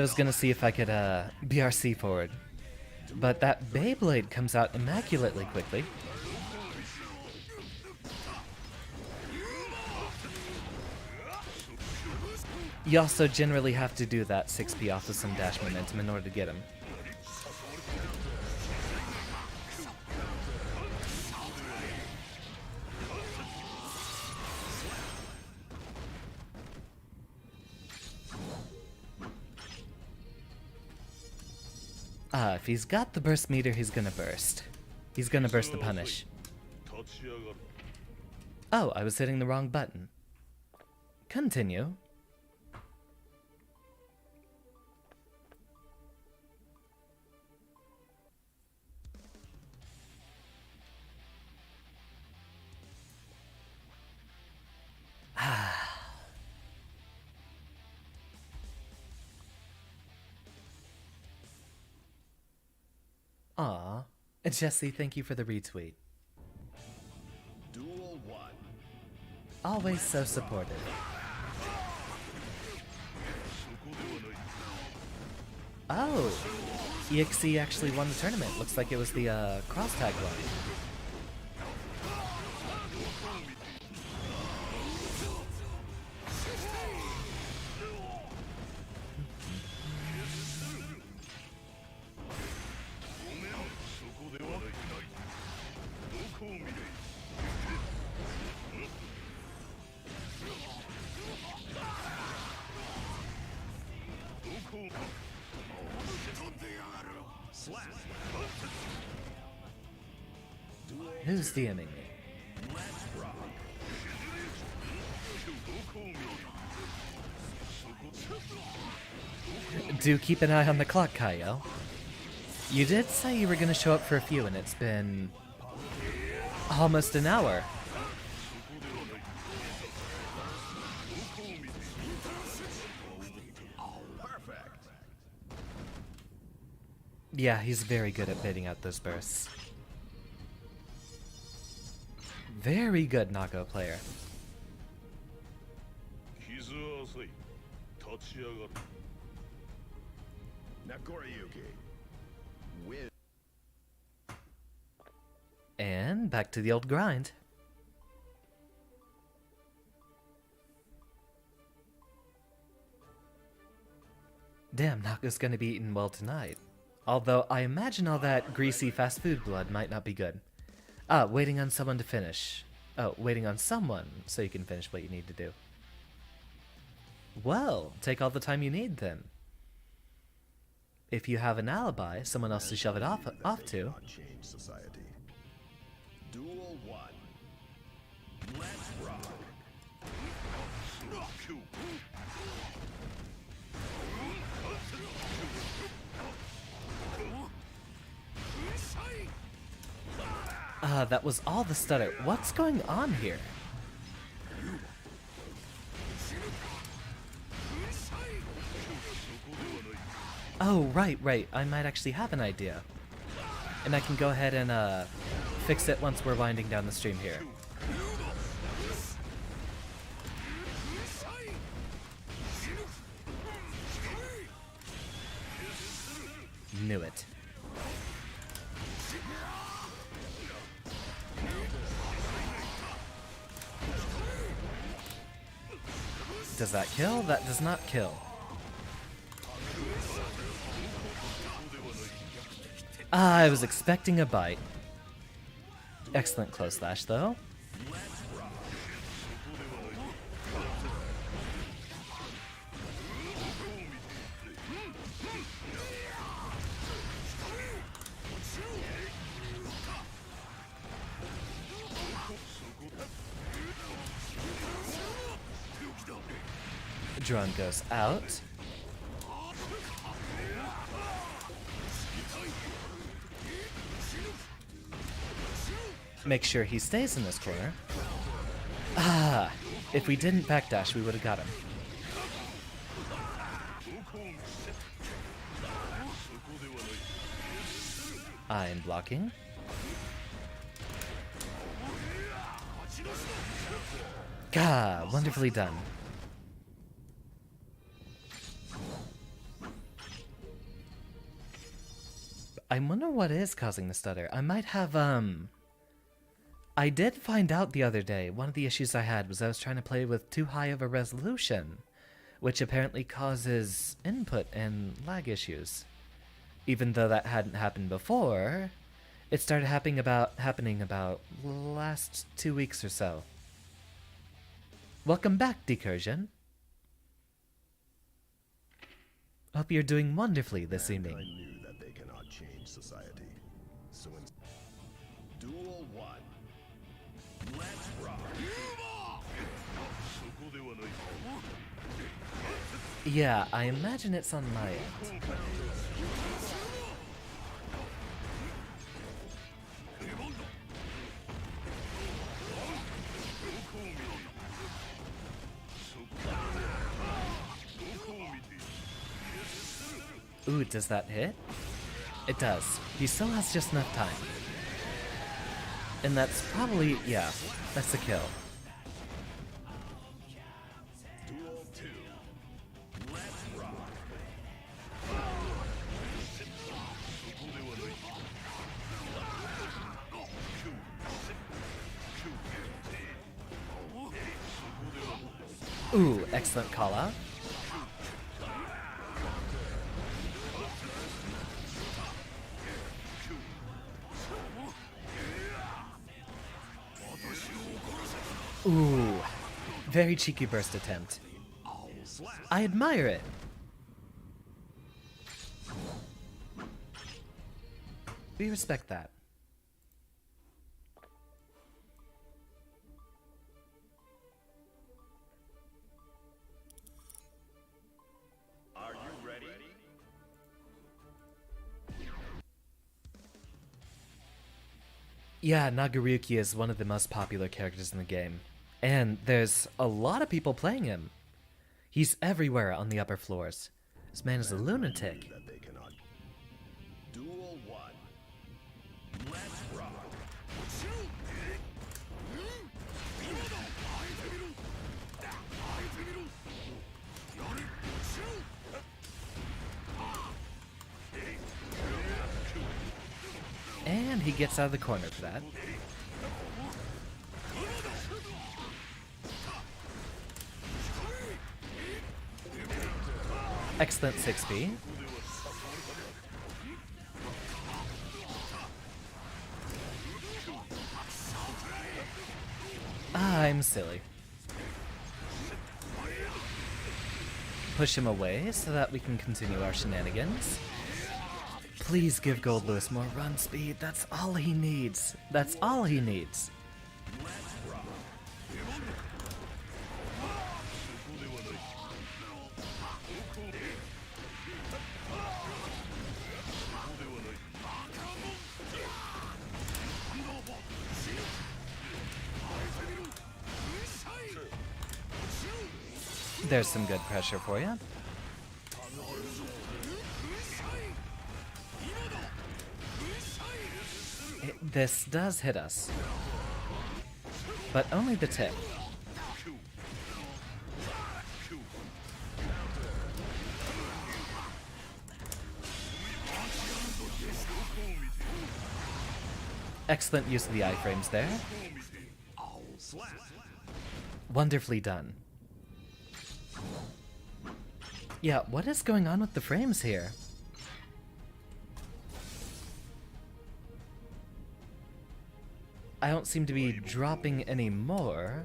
I was gonna see if I could BRC forward. But that Beyblade comes out immaculately quickly. You also generally have to do that 6p off of some dash momentum in order to get him. If he's got the burst meter, he's gonna burst. He's gonna burst the punish. Oh, I was hitting the wrong button. Continue. Aw. Jesse, thank you for the retweet. Duel 1. Always so supportive. Oh! EXE actually won the tournament. Looks like it was the cross tag one. Who's DMing me? Do keep an eye on the clock, Kyle. You did say you were gonna show up for a few, and it's been almost an hour. Perfect. Yeah, he's very good at baiting out those bursts. Very good Nago player. Nakoriyuki. Win. And back to the old grind. Damn, Naga's gonna be eaten well tonight. Although I imagine all that greasy fast food blood might not be good. Ah, waiting on someone to finish. Oh, waiting on someone so you can finish what you need to do. Well, take all the time you need then. If you have an alibi, someone else to shove it off to. Not change society. Duel 1. Let's rock. That was all the stutter. What's going on here? Oh, right. I might actually have an idea. And I can go ahead and fix it once we're winding down the stream here. Knew it. Does that kill? That does not kill. I was expecting a bite. Excellent close slash, though. Drone goes out. Make sure he stays in this corner. Ah, if we didn't backdash, we would have got him. I'm blocking. Gah, wonderfully done. I wonder what is causing the stutter. I might have, I did find out the other day, one of the issues I had was I was trying to play with too high of a resolution, which apparently causes input and lag issues. Even though that hadn't happened before, it started happening about last 2 weeks or so. Welcome back, Decursion. Hope you're doing wonderfully this evening. I knew that they cannot change society. So in Duel 1. Let's rock. Yeah, I imagine it's on my end. Ooh, does that hit? It does. He still has just enough time. And that's probably, yeah, that's a kill. Duel 2. Let's rock. Ooh, excellent call out. Ooh, very cheeky burst attempt. I admire it. We respect that. Are you ready? Yeah, Nagaryuki is one of the most popular characters in the game. And there's a lot of people playing him. He's everywhere on the upper floors. This man is a lunatic. That they cannot. Duel 1. Let's rock. And he gets out of the corner for that. Excellent 6B. I'm silly. Push him away so that we can continue our shenanigans. Please give Goldlewis more run speed. That's all he needs. That's all he needs. There's some good pressure for you. This does hit us, but only the tip. Excellent use of the iframes there. Wonderfully done. Yeah, what is going on with the frames here? I don't seem to be dropping any more.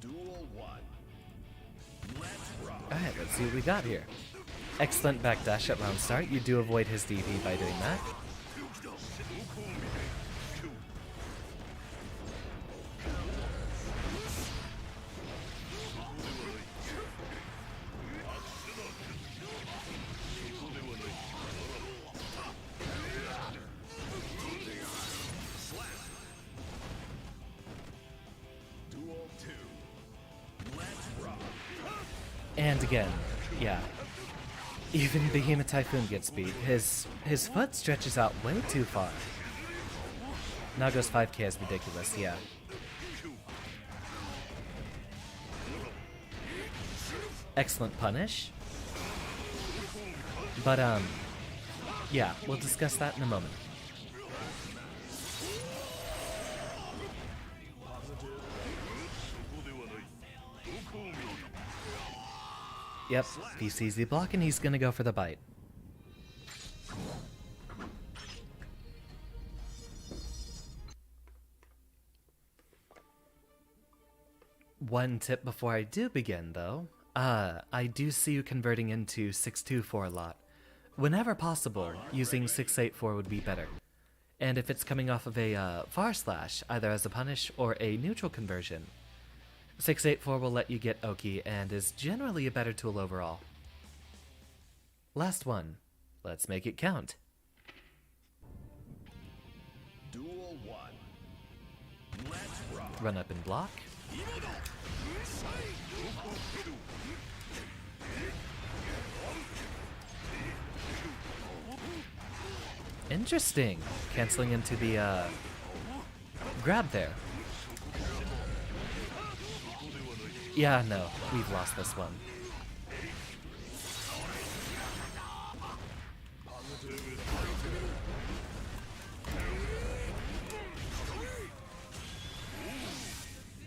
Duel 1. Let's rock. Alright, let's see what we got here. Excellent backdash at round start. You do avoid his DP by doing that. And again, yeah. Even Behemoth Typhoon gets beat. His foot stretches out way too far. Naga's 5k is ridiculous, yeah. Excellent punish. But, yeah, we'll discuss that in a moment. Yep, he sees the block and he's gonna go for the bite. One tip before I do begin, though. I do see you converting into 624 a lot. Whenever possible, using 684 would be better. And if it's coming off of a far slash, either as a punish or a neutral conversion, 684 will let you get Oki and is generally a better tool overall. Last one. Let's make it count. Duel 1. Let's rock. Run up and block. Interesting. Canceling into the grab there. Yeah, no, we've lost this one.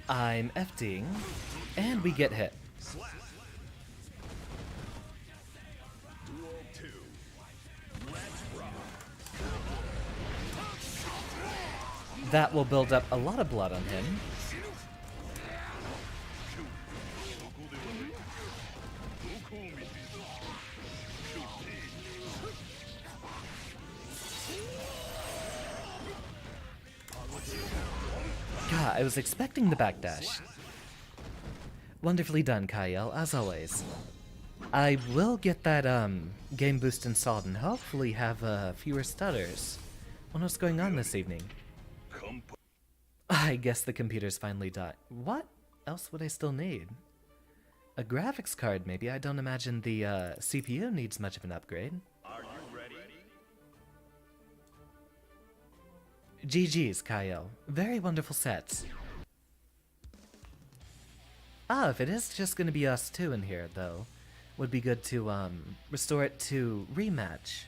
I'm FDing, and we get hit. Slap. Duel 2. Let's rock. That will build up a lot of blood on him. God, I was expecting the backdash. Wonderfully done, Kyle, as always. I will get that game boost installed and hopefully have fewer stutters. Wonder what's going on this evening. I guess the computer's finally died. What else would I still need? A graphics card, maybe. I don't imagine the CPU needs much of an upgrade. Are you ready? GG's, Kyle. Very wonderful sets. Ah, if it is just gonna be us two in here, though, would be good to, restore it to rematch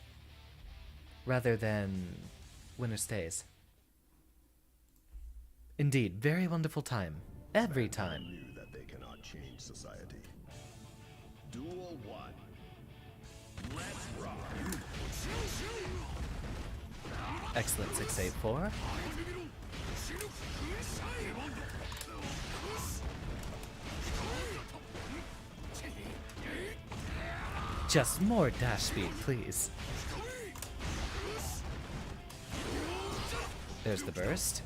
rather than winner stays. Indeed, very wonderful time. Every time. Knew that they cannot change society. Duel 1. Let's rock. Excellent 684. Just more dash speed, please. There's the burst.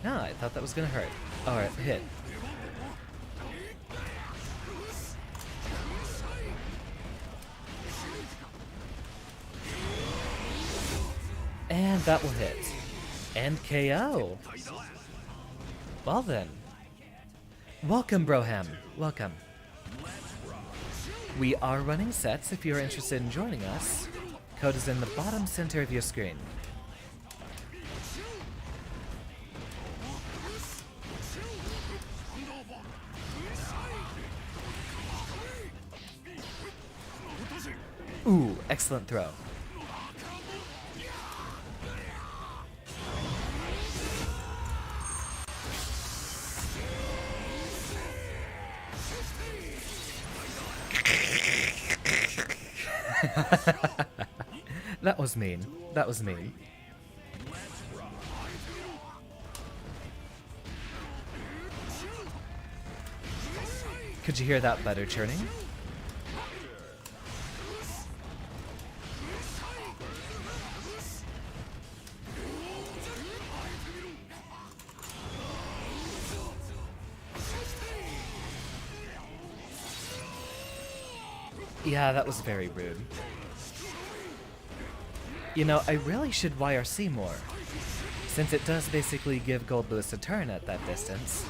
No, I thought that was gonna hurt. Alright, hit. And that will hit. And KO. Well then. Welcome, Broham. Welcome. We are running sets if you're interested in joining us. Code is in the bottom center of your screen. Ooh, excellent throw. That was mean. That was mean. Could you hear that butter churning? Yeah, that was very rude. You know, I really should YRC more, since it does basically give Goldlewis a turn at that distance.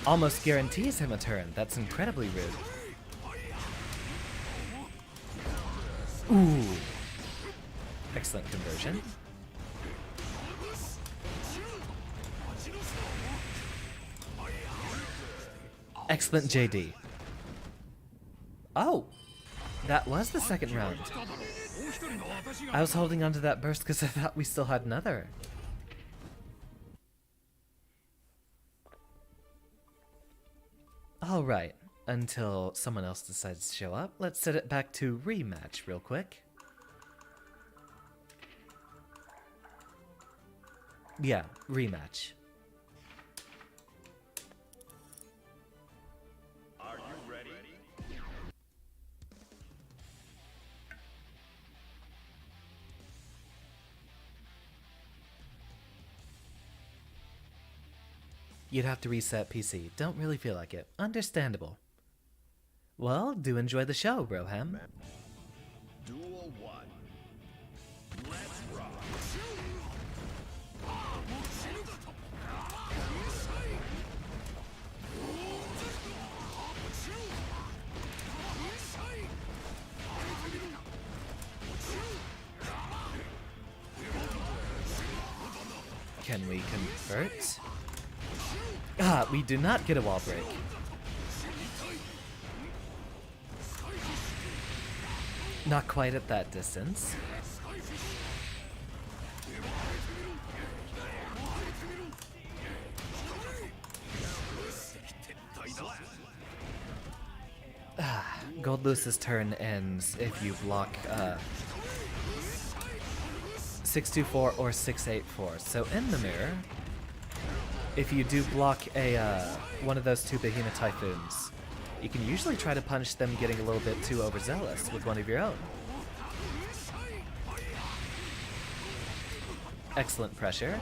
Almost guarantees him a turn. That's incredibly rude. Ooh. Excellent conversion. Excellent JD. Oh! That was the second round. I was holding on to that burst because I thought we still had another. Alright, until someone else decides to show up, let's set it back to rematch real quick. Yeah, rematch. Are you ready? You'd have to reset PC. Don't really feel like it. Understandable. Well, do enjoy the show, Broham. Duel 1. Let's rock. Can we convert? Ah, we do not get a wall break. Not quite at that distance. Goldlewis's turn ends if you block 624 or 684. So in the mirror, if you do block a one of those two Behemoth Typhoons, you can usually try to punish them getting a little bit too overzealous with one of your own. Excellent pressure.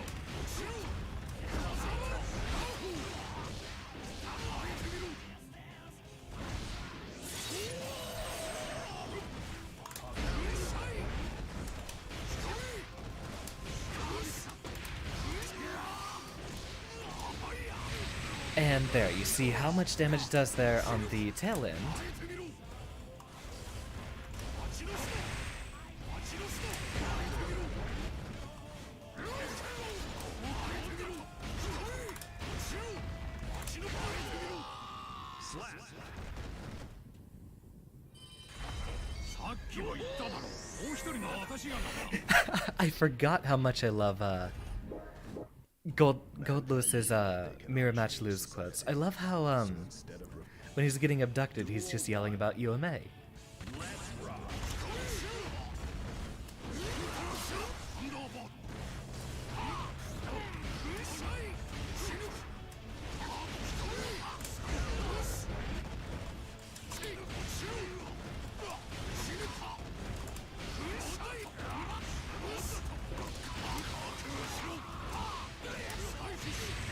And there, you see how much damage it does there on the tail end. I forgot how much I love Goldlewis's mirror match lose quotes. I love how when he's getting abducted, he's just yelling about UMA.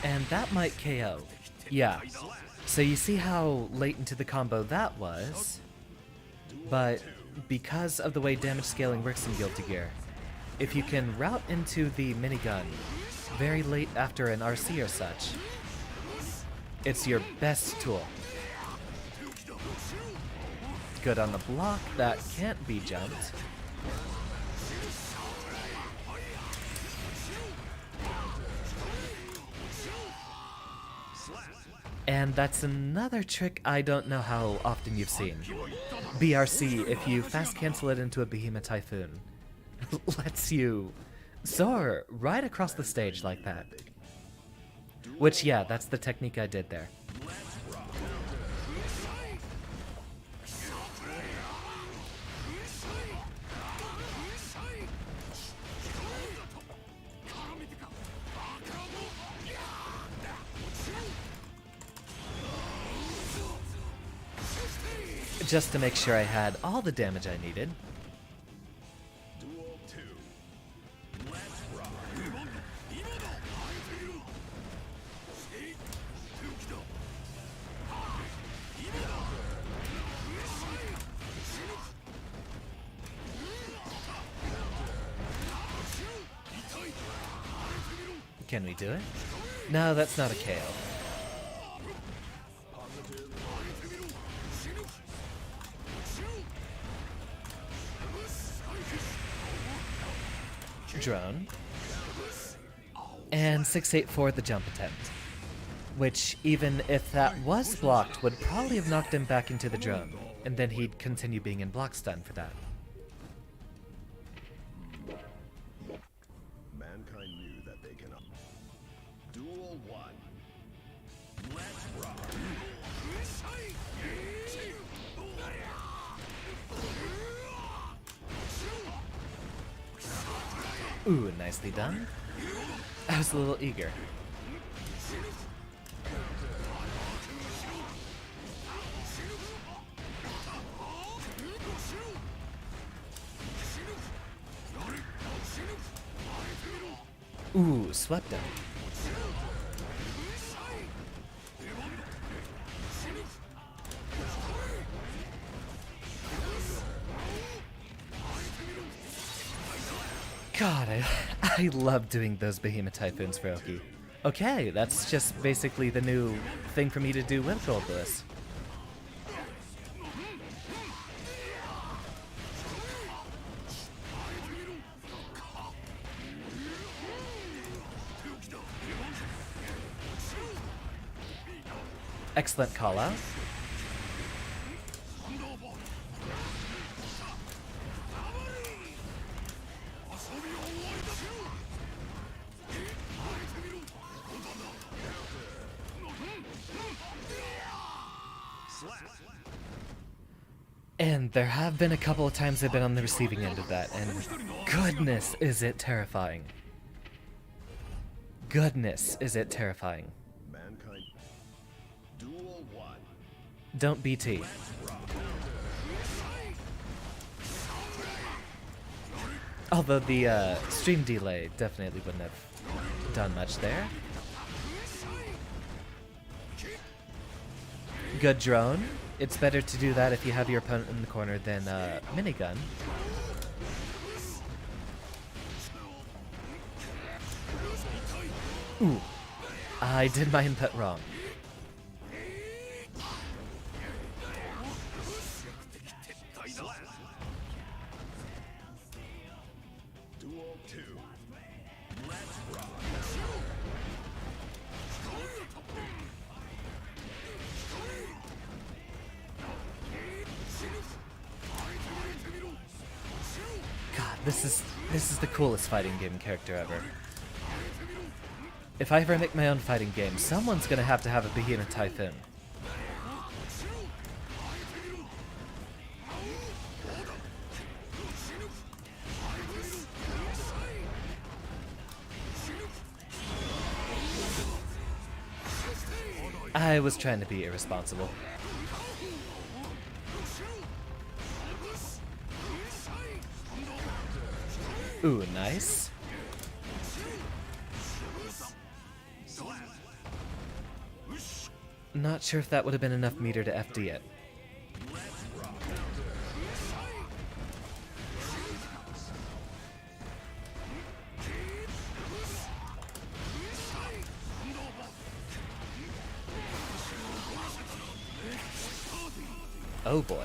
And that might KO. Yeah. So you see how late into the combo that was, but because of the way damage scaling works in Guilty Gear, if you can route into the minigun very late after an RC or such, it's your best tool. Good on the block, that can't be jumped. And that's another trick I don't know how often you've seen. BRC, if you fast cancel it into a Behemoth Typhoon, lets you soar right across the stage like that. Which, yeah, that's the technique I did there. Just to make sure I had all the damage I needed. Duel 2. Let's rock. Can we do it? No, that's not a KO. Drone. And 684 the jump attempt. Which, even if that was blocked, would probably have knocked him back into the drone. And then he'd continue being in block stun for that. Mankind knew that they cannot. Duel 1. Let's rock. Ooh, nicely done. I was a little eager. Ooh, swept him. God, I love doing those Behemoth Typhoons for Oki. Okay, that's just basically the new thing for me to do with Goldlewis. Excellent call out. And there have been a couple of times I've been on the receiving end of that, and goodness is it terrifying. Goodness is it terrifying. Mankind. Duel 1. Don't BT. Although the stream delay definitely wouldn't have done much there. Good drone. It's better to do that if you have your opponent in the corner than minigun. Ooh. I did my input wrong. Duel 2. Let's rock. God, this is the coolest fighting game character ever. If I ever make my own fighting game, someone's gonna have to have a Behemoth Typhoon. I was trying to be irresponsible. Ooh, nice. Not sure if that would have been enough meter to FD it. Oh boy.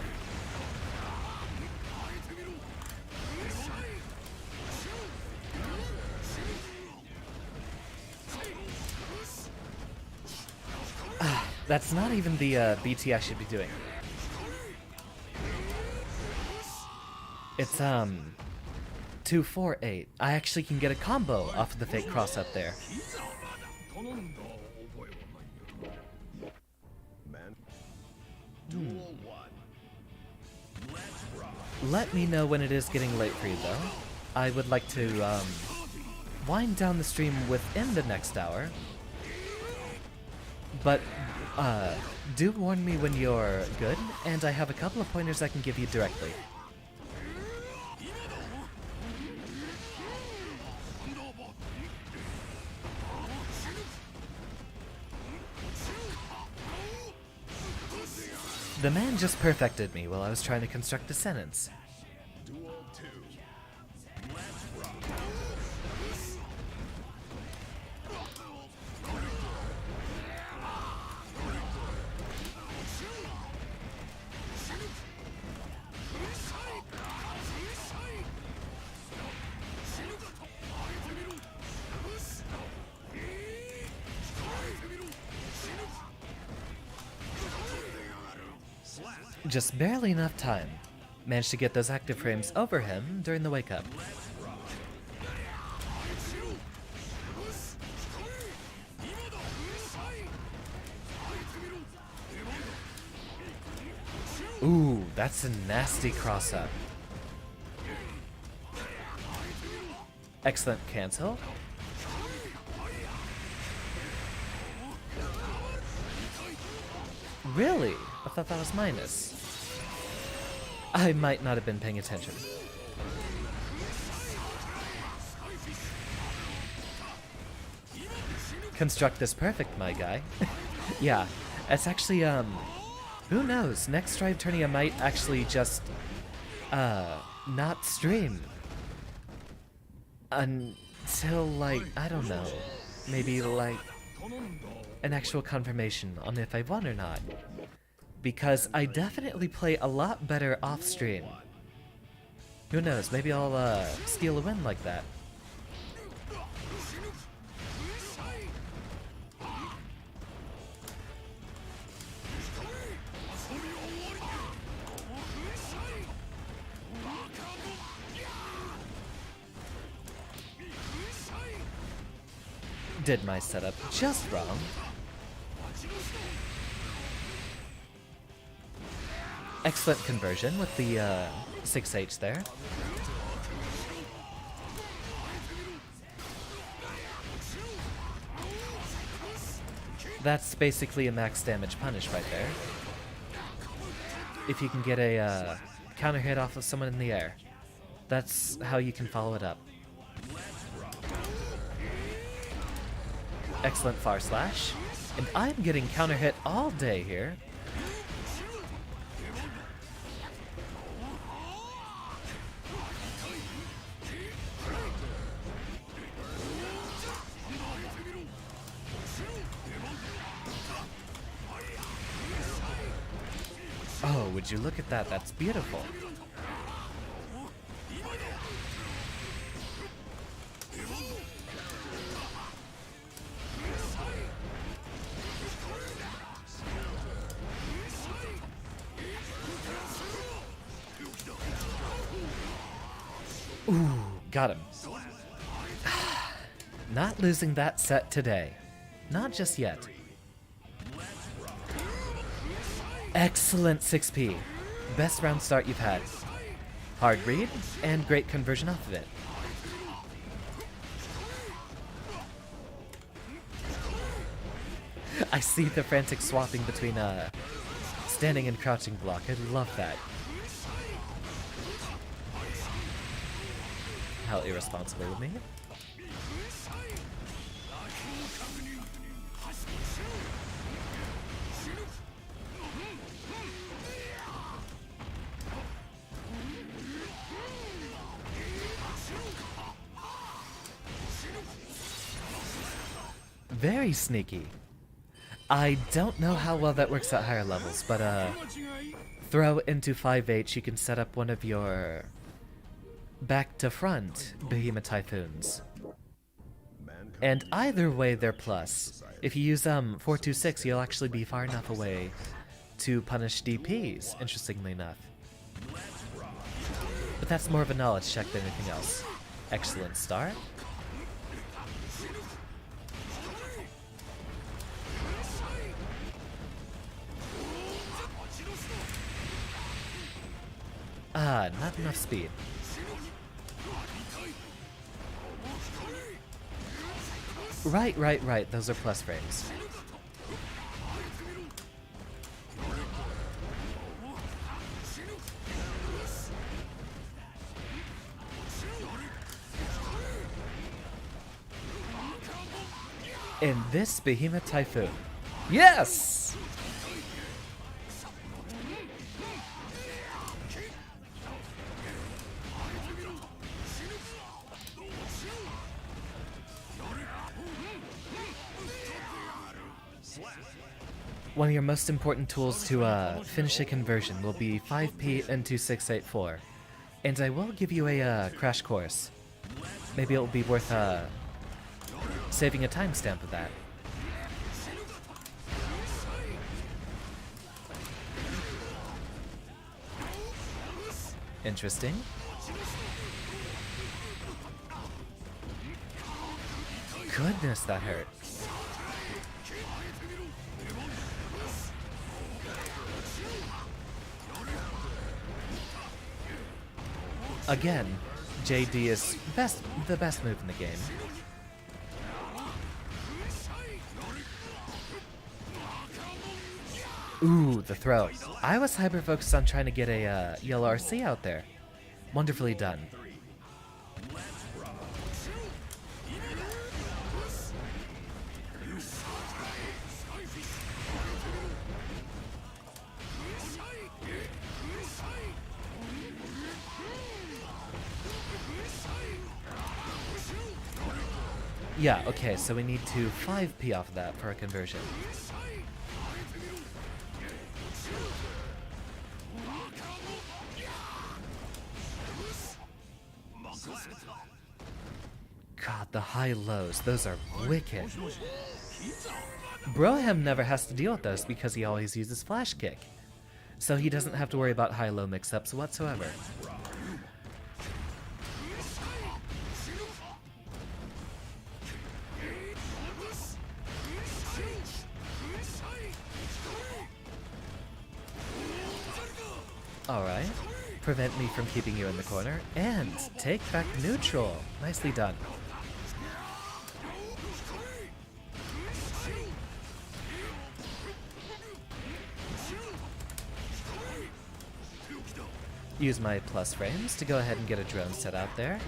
That's not even the BT I should be doing. It's 248. I actually can get a combo off of the fake cross up there. Man. Duel 1. Let's rock. Let me know when it is getting late for you though. I would like to wind down the stream within the next hour. But do warn me when you're good, and I have a couple of pointers I can give you directly. The man just perfected me while I was trying to construct a sentence. Duel 2. Let's rock. Just barely enough time. Managed to get those active frames over him during the wake up. Ooh, that's a nasty cross-up. Excellent cancel. Really? I thought that was minus. I might not have been paying attention. Construct this perfect, my guy. Yeah, it's actually, who knows? Next Strive Tourney I might actually just, not stream. Until, like, I don't know. Maybe, like, an actual confirmation on if I won or not. Because I definitely play a lot better off stream. Who knows? Maybe I'll, steal a win like that. Did my setup just wrong. Excellent conversion with the 6H there. That's basically a max damage punish right there. If you can get a counter hit off of someone in the air. That's how you can follow it up. Excellent far slash. And I'm getting counter hit all day here. Oh, would you look at that? That's beautiful. Ooh, got him. Not losing that set today. Not just yet. Excellent 6P. Best round start you've had. Hard read, and great conversion off of it. I see the frantic swapping between standing and crouching block. I love that. How irresponsible of me. Very sneaky. I don't know how well that works at higher levels, but throw into 5H, you can set up one of your back to front Behemoth Typhoons. And either way, they're plus. If you use 426, you'll actually be far enough away to punish DPs, interestingly enough. But that's more of a knowledge check than anything else. Excellent start. Ah, not enough speed. Right. Those are plus frames. In this Behemoth Typhoon. Yes! One of your most important tools to finish a conversion will be 5P into 684. And I will give you a crash course. Maybe it'll be worth saving a timestamp of that. Interesting. Goodness, that hurt. Again, JD is the best move in the game. Ooh, the throw. I was hyper-focused on trying to get a yellow RC out there. Wonderfully done. Yeah, okay, so we need to 5p off of that for a conversion. God, the high-lows, those are wicked. Broham never has to deal with those because he always uses flash kick. So he doesn't have to worry about high-low mix-ups whatsoever. Alright. Prevent me from keeping you in the corner. And take back neutral. Nicely done. Use my plus frames to go ahead and get a drone set out there.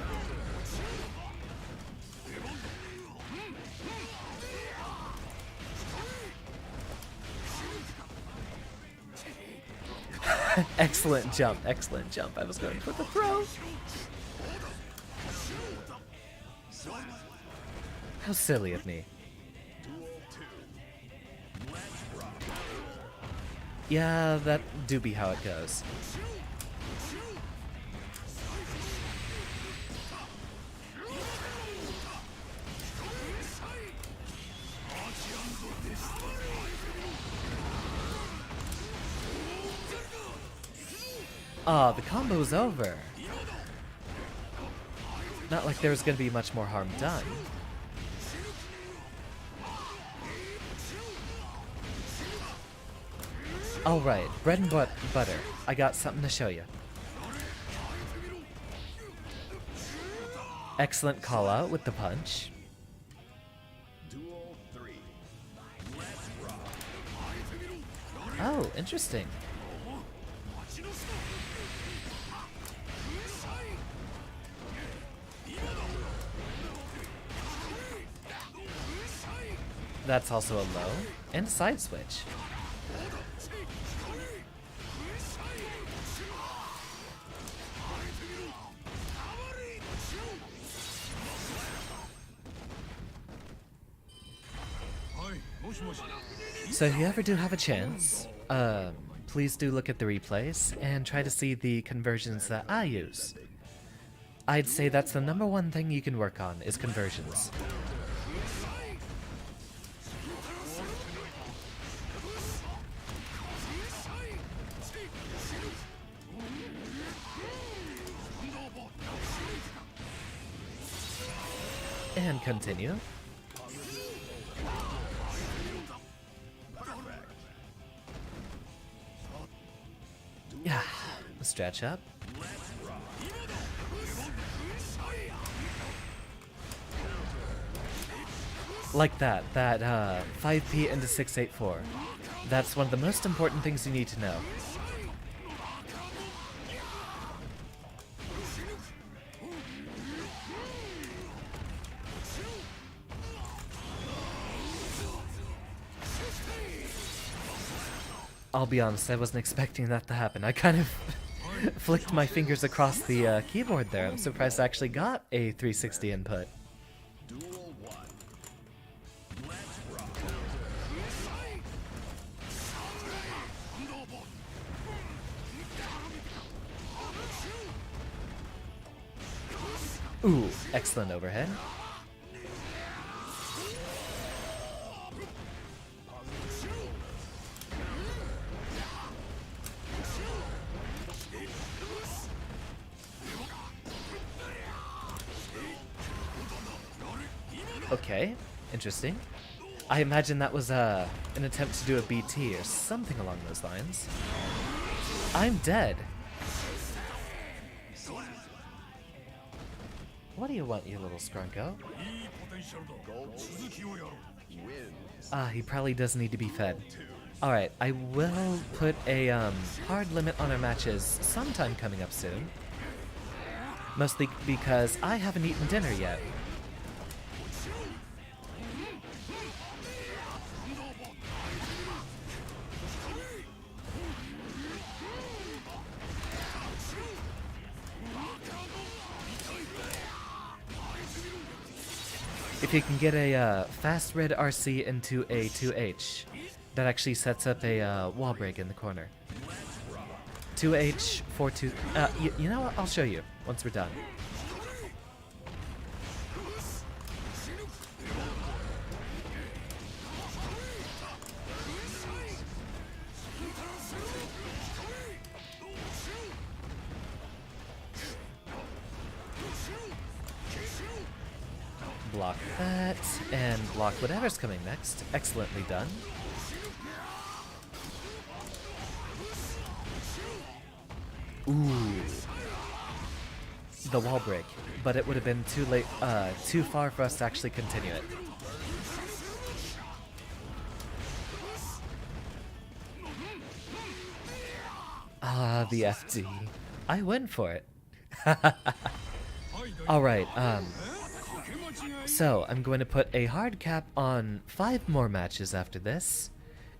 Excellent jump, excellent jump. I was going for the throw. How silly of me. Yeah, that do be how it goes. Ah, the combo's over. Not like there was going to be much more harm done. Alright, bread and butter. I got something to show you. Excellent call out with the punch. Duel 3. Let's rock. Oh, interesting. That's also a low and a side switch. So if you ever do have a chance, please do look at the replays and try to see the conversions that I use. I'd say that's the #1 thing you can work on, is conversions. And continue. Yeah, stretch up. Like that 5p into 684. That's one of the most important things you need to know. I'll be honest, I wasn't expecting that to happen. I kind of flicked my fingers across the keyboard there. I'm surprised I actually got a 360 input. Duel 1. Let's rock. Ooh, excellent overhead. Okay, interesting. I imagine that was an attempt to do a BT or something along those lines. I'm dead. What do you want, you little scrunko? Wins. Ah, he probably does need to be fed. Alright, I will put a hard limit on our matches sometime coming up soon. Mostly because I haven't eaten dinner yet. If you can get a fast red RC into a 2H, that actually sets up a wall break in the corner. 2H, 4-2... you know what? I'll show you once we're done. Block that, and block whatever's coming next. Excellently done. Ooh. The wall break, but it would have been too late, too far for us to actually continue it. Ah, the FD. I went for it. Alright, so I'm going to put a hard cap on 5 more matches after this,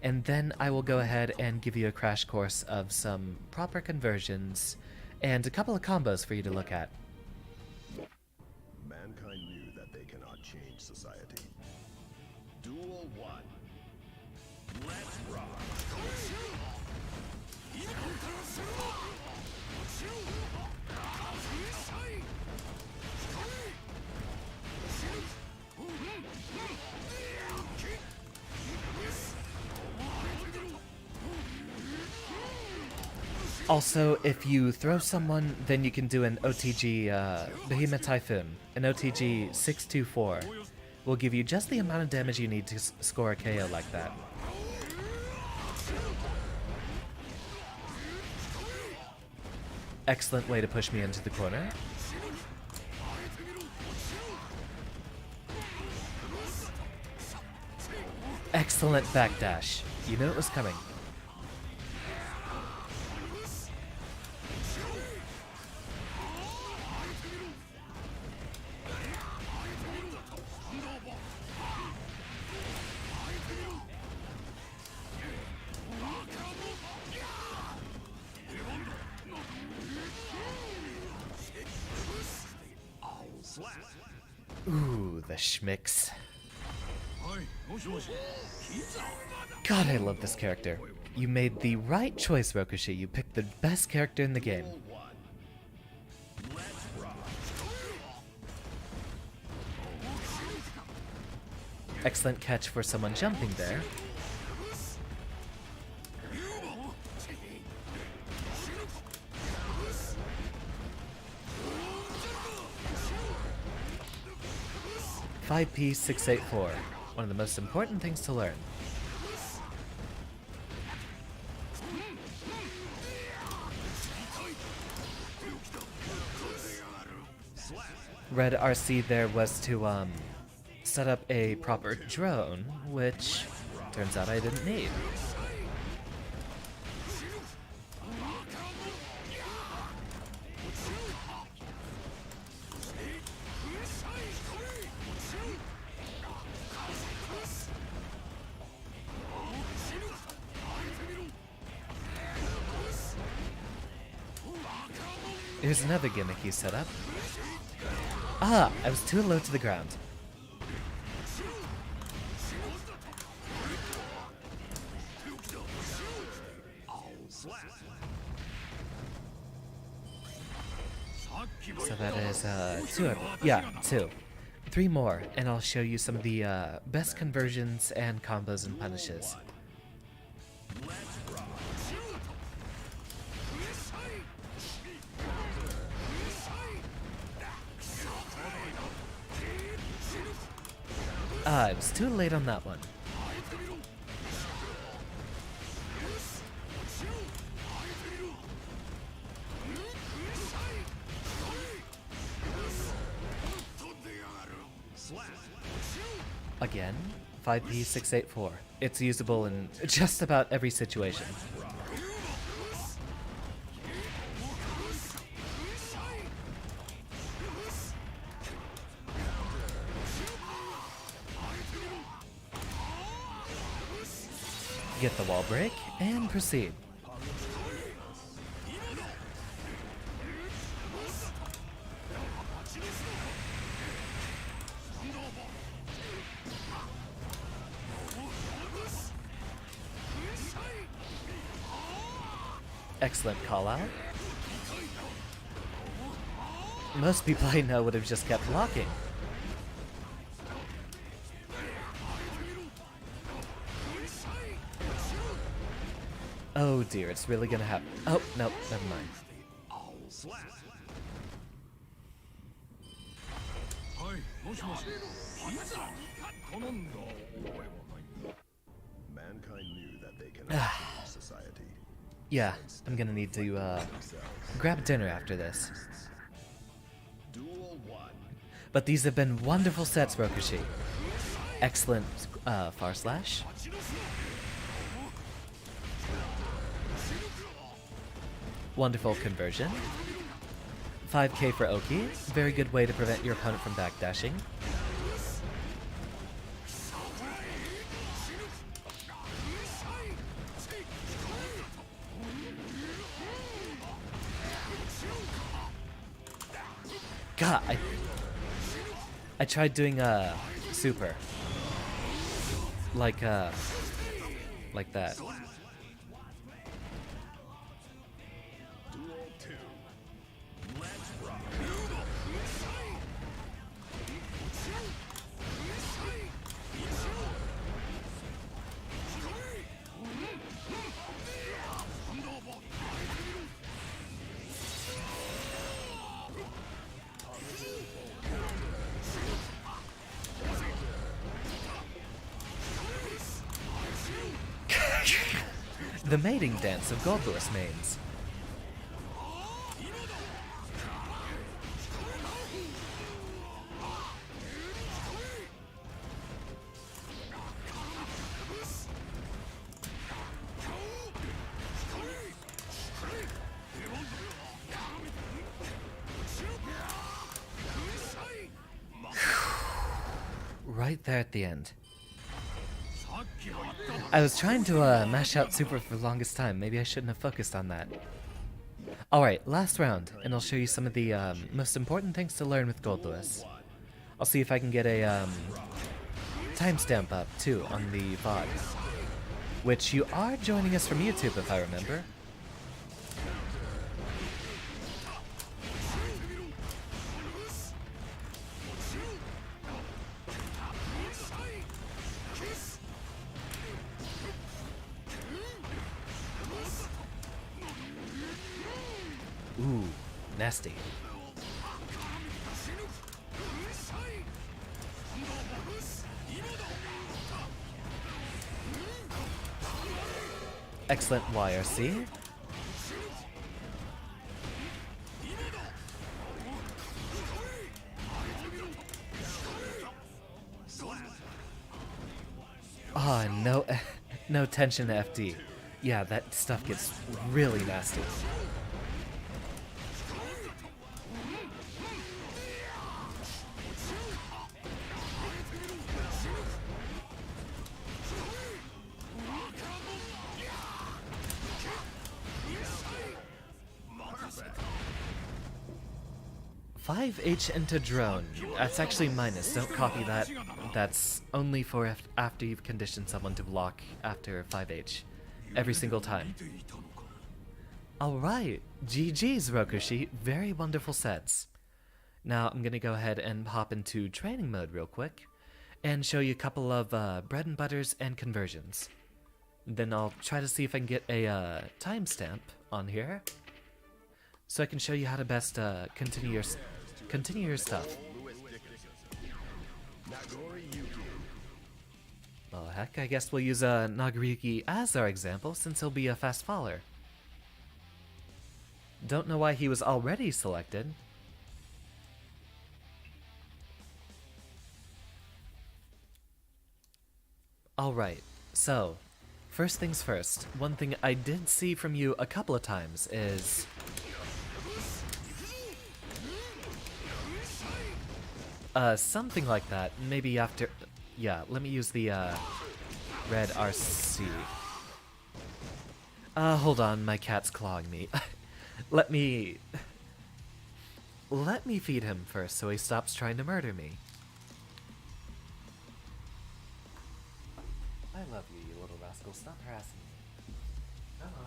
and then I will go ahead and give you a crash course of some proper conversions and a couple of combos for you to look at. Mankind knew that they cannot change society. Duel 1. Let's rock. Also, if you throw someone, then you can do an OTG Behemoth Typhoon. An OTG 624 will give you just the amount of damage you need to score a KO like that. Excellent way to push me into the corner. Excellent backdash. You knew it was coming. Ooh, the schmicks. God, I love this character. You made the right choice, Rokushi. You picked the best character in the game. Excellent catch for someone jumping there. P684, one of the most important things to learn. Red RC there was to set up a proper drone, which turns out I didn't need. Here's another gimmick he set up. Ah, I was too low to the ground. So that is 2. Yeah, 2. 3 more, and I'll show you some of the best conversions and combos and punishes. I was too late on that one. Again, 5P684. It's usable in just about every situation. Get the wall break and proceed. Excellent call out. Most people I know would have just kept blocking. Oh dear, it's really gonna happen. Oh, no, never mind. Mankind knew that they cannot change society. Yeah, I'm gonna need to grab dinner after this. Duel 1. But these have been wonderful sets, Rokushi. Excellent far slash. Wonderful conversion. 5k for Oki. Very good way to prevent your opponent from backdashing. God, I tried doing super. Like that. Duel 2. Let's rock. The mating dance of Goldlewis mains. Right there at the end. I was trying to mash out super for the longest time. Maybe I shouldn't have focused on that. Alright, last round, and I'll show you some of the most important things to learn with Goldlewis. I'll see if I can get a timestamp up, too, on the VOD. Which you are joining us from YouTube, if I remember. Ooh, nasty. Excellent YRC. Oh, no, no tension FD. Yeah, that stuff gets really nasty. Five H into drone. That's actually minus. Don't copy that. That's only for after you've conditioned someone to block after 5H. Every single time. Alright. GG's, Rokushi. Very wonderful sets. Now I'm gonna go ahead and hop into training mode real quick and show you a couple of bread and butters and conversions. Then I'll try to see if I can get a timestamp on here so I can show you how to best continue your stuff. Nagori Yuki. heck, I guess we'll use Nagoriki as our example since he'll be a fast faller. Don't know why he was already selected. Alright, so, first things first, one thing I did see from you a couple of times is... something like that, maybe after... Yeah, let me use the, red RC. Hold on, my cat's clawing me. Let me feed him first so he stops trying to murder me. I love you, you little rascal. Stop harassing me. Come on.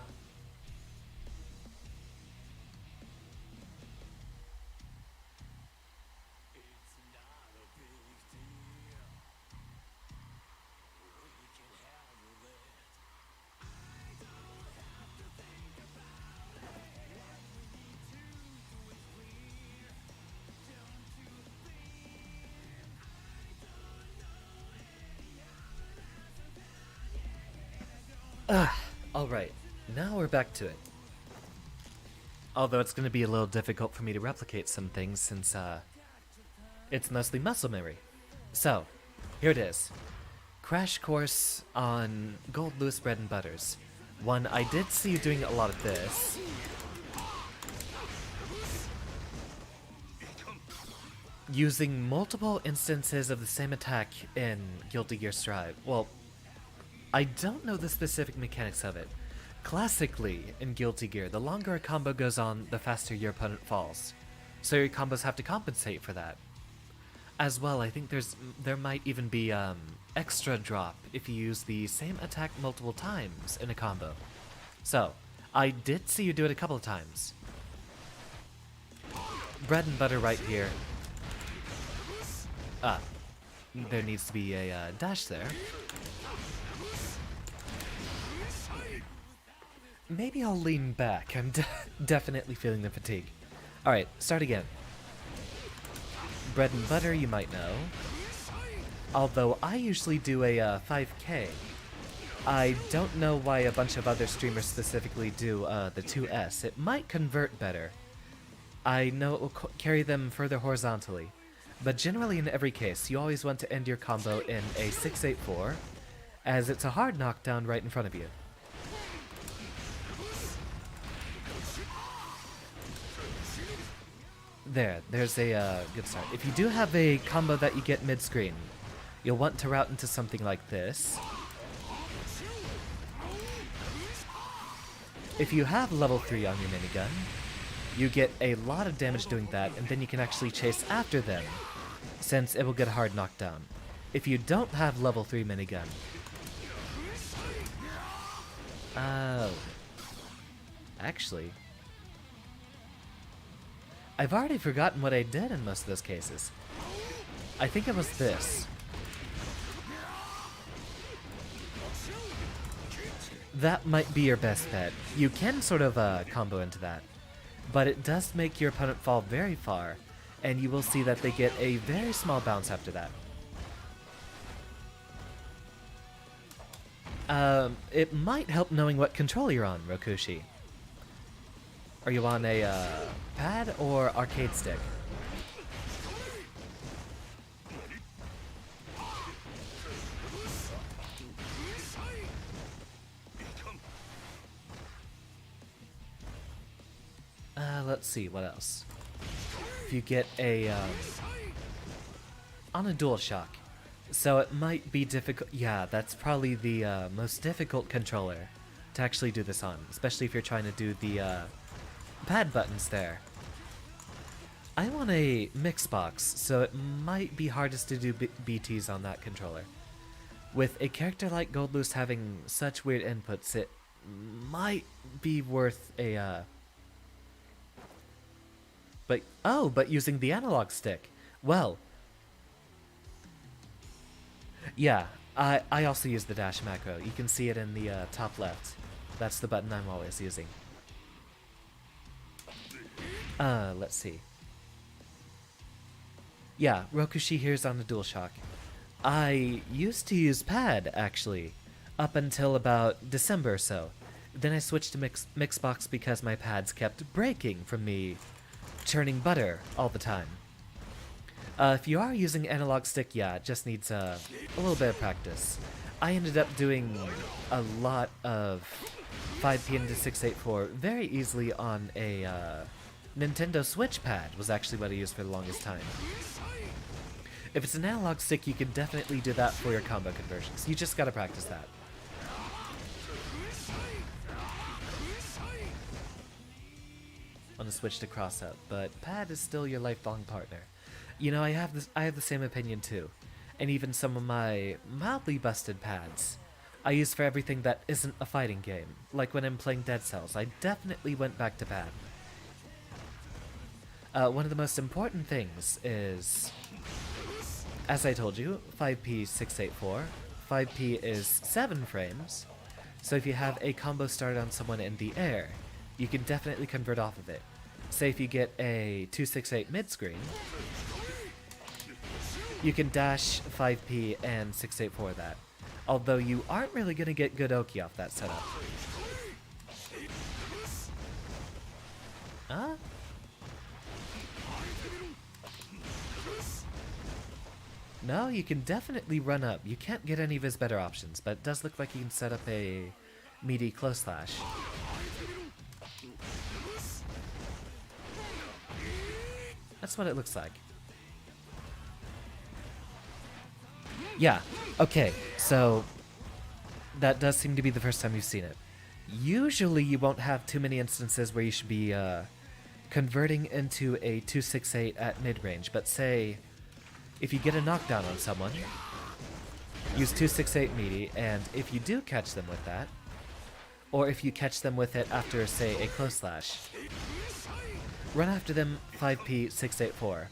Alright, now we're back to it. Although it's going to be a little difficult for me to replicate some things since, it's mostly muscle memory. So, here it is. Crash course on Goldlewis bread and butters. One, I did see you doing a lot of this. Using multiple instances of the same attack in Guilty Gear Strive. Well, I don't know the specific mechanics of it. Classically, in Guilty Gear, the longer a combo goes on, the faster your opponent falls. So your combos have to compensate for that. As well, I think there might even be extra drop if you use the same attack multiple times in a combo. So, I did see you do it a couple of times. Bread and butter right here. There needs to be a dash there. Maybe I'll lean back. I'm definitely feeling the fatigue. Alright, start again. Bread and butter, you might know. Although I usually do a 5K. I don't know why a bunch of other streamers specifically do the 2S. It might convert better. I know it will carry them further horizontally. But generally in every case, you always want to end your combo in a 6-8-4, as it's a hard knockdown right in front of you. There's a good start. If you do have a combo that you get mid-screen, you'll want to route into something like this. If you have level 3 on your minigun, you get a lot of damage doing that, and then you can actually chase after them, since it will get a hard knockdown. If you don't have level 3 minigun... Actually... I've already forgotten what I did in most of those cases. I think it was this. That might be your best bet. You can sort of combo into that, but it does make your opponent fall very far, and you will see that they get a very small bounce after that. It might help knowing what controller you're on, Rokushi. Are you on a pad or arcade stick? Let's see, what else? If you get a, on a DualShock. So it might be difficult. Yeah, that's probably the most difficult controller to actually do this on, especially if you're trying to do the pad buttons there. I'm on a mix box, so it might be hardest to do BTs on that controller. With a character like Goldlewis having such weird inputs, it might be worth a but using the analog stick. Well, yeah, I also use the dash macro. You can see it in the top left. That's the button I'm always using. Let's see. Yeah, Rokushi here's on the DualShock. I used to use pad, actually, up until about December or so. Then I switched to Mixbox because my pads kept breaking from me churning butter all the time. If you are using analog stick, yeah, it just needs a little bit of practice. I ended up doing a lot of 5P into 684 very easily on a Nintendo Switch pad, was actually what I used for the longest time. If it's an analog stick, you can definitely do that for your combo conversions. You just gotta practice that. On the Switch to cross up, but pad is still your lifelong partner. You know, I have the same opinion too. And even some of my mildly busted pads I use for everything that isn't a fighting game. Like when I'm playing Dead Cells, I definitely went back to pad. One of the most important things is, as I told you, 5P 684. 5P is 7 frames, so if you have a combo started on someone in the air, you can definitely convert off of it. Say if you get a 268 mid-screen, you can dash 5P and 684 that. Although you aren't really going to get good Oki off that setup. Huh? No, you can definitely run up. You can't get any of his better options, but it does look like you can set up a meaty close slash. That's what it looks like. Yeah, okay, so that does seem to be the first time you've seen it. Usually you won't have too many instances where you should be converting into a 268 at mid-range, but say if you get a knockdown on someone, use 268 meaty, and if you do catch them with that, or if you catch them with it after, say, a close slash, run after them 5P 684.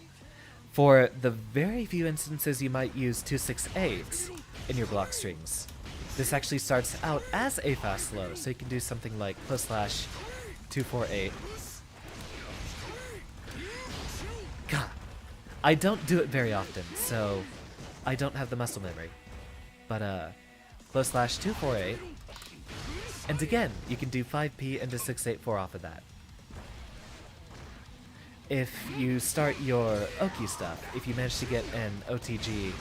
For the very few instances you might use 268 in your block strings, this actually starts out as a fast slow, so you can do something like close slash 248. God, I don't do it very often, so I don't have the muscle memory. But close slash 248, and again, you can do 5P into 684 off of that. If you start your Oki stuff, if you manage to get an OTG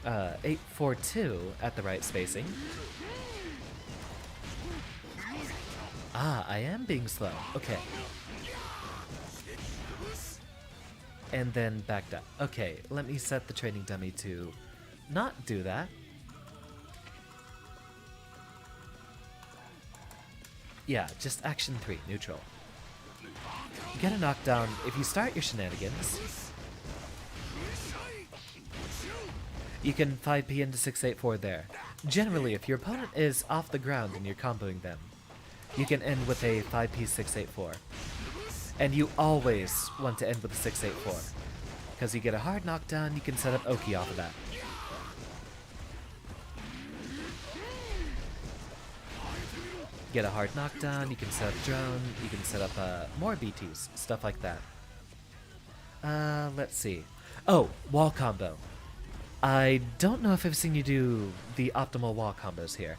842 at the right spacing. Ah, I am being slow. Okay. And then backed up. Okay, let me set the training dummy to not do that. Yeah, just action 3, neutral. Get a knockdown if you start your shenanigans. You can 5P into 684 there. Generally, if your opponent is off the ground and you're comboing them, you can end with a 5P 684. And you always want to end with a 684. Because you get a hard knockdown, you can set up Oki off of that. Get a hard knockdown, you can set up drone, you can set up more BTs, stuff like that. Let's see. Oh, wall combo. I don't know if I've seen you do the optimal wall combos here.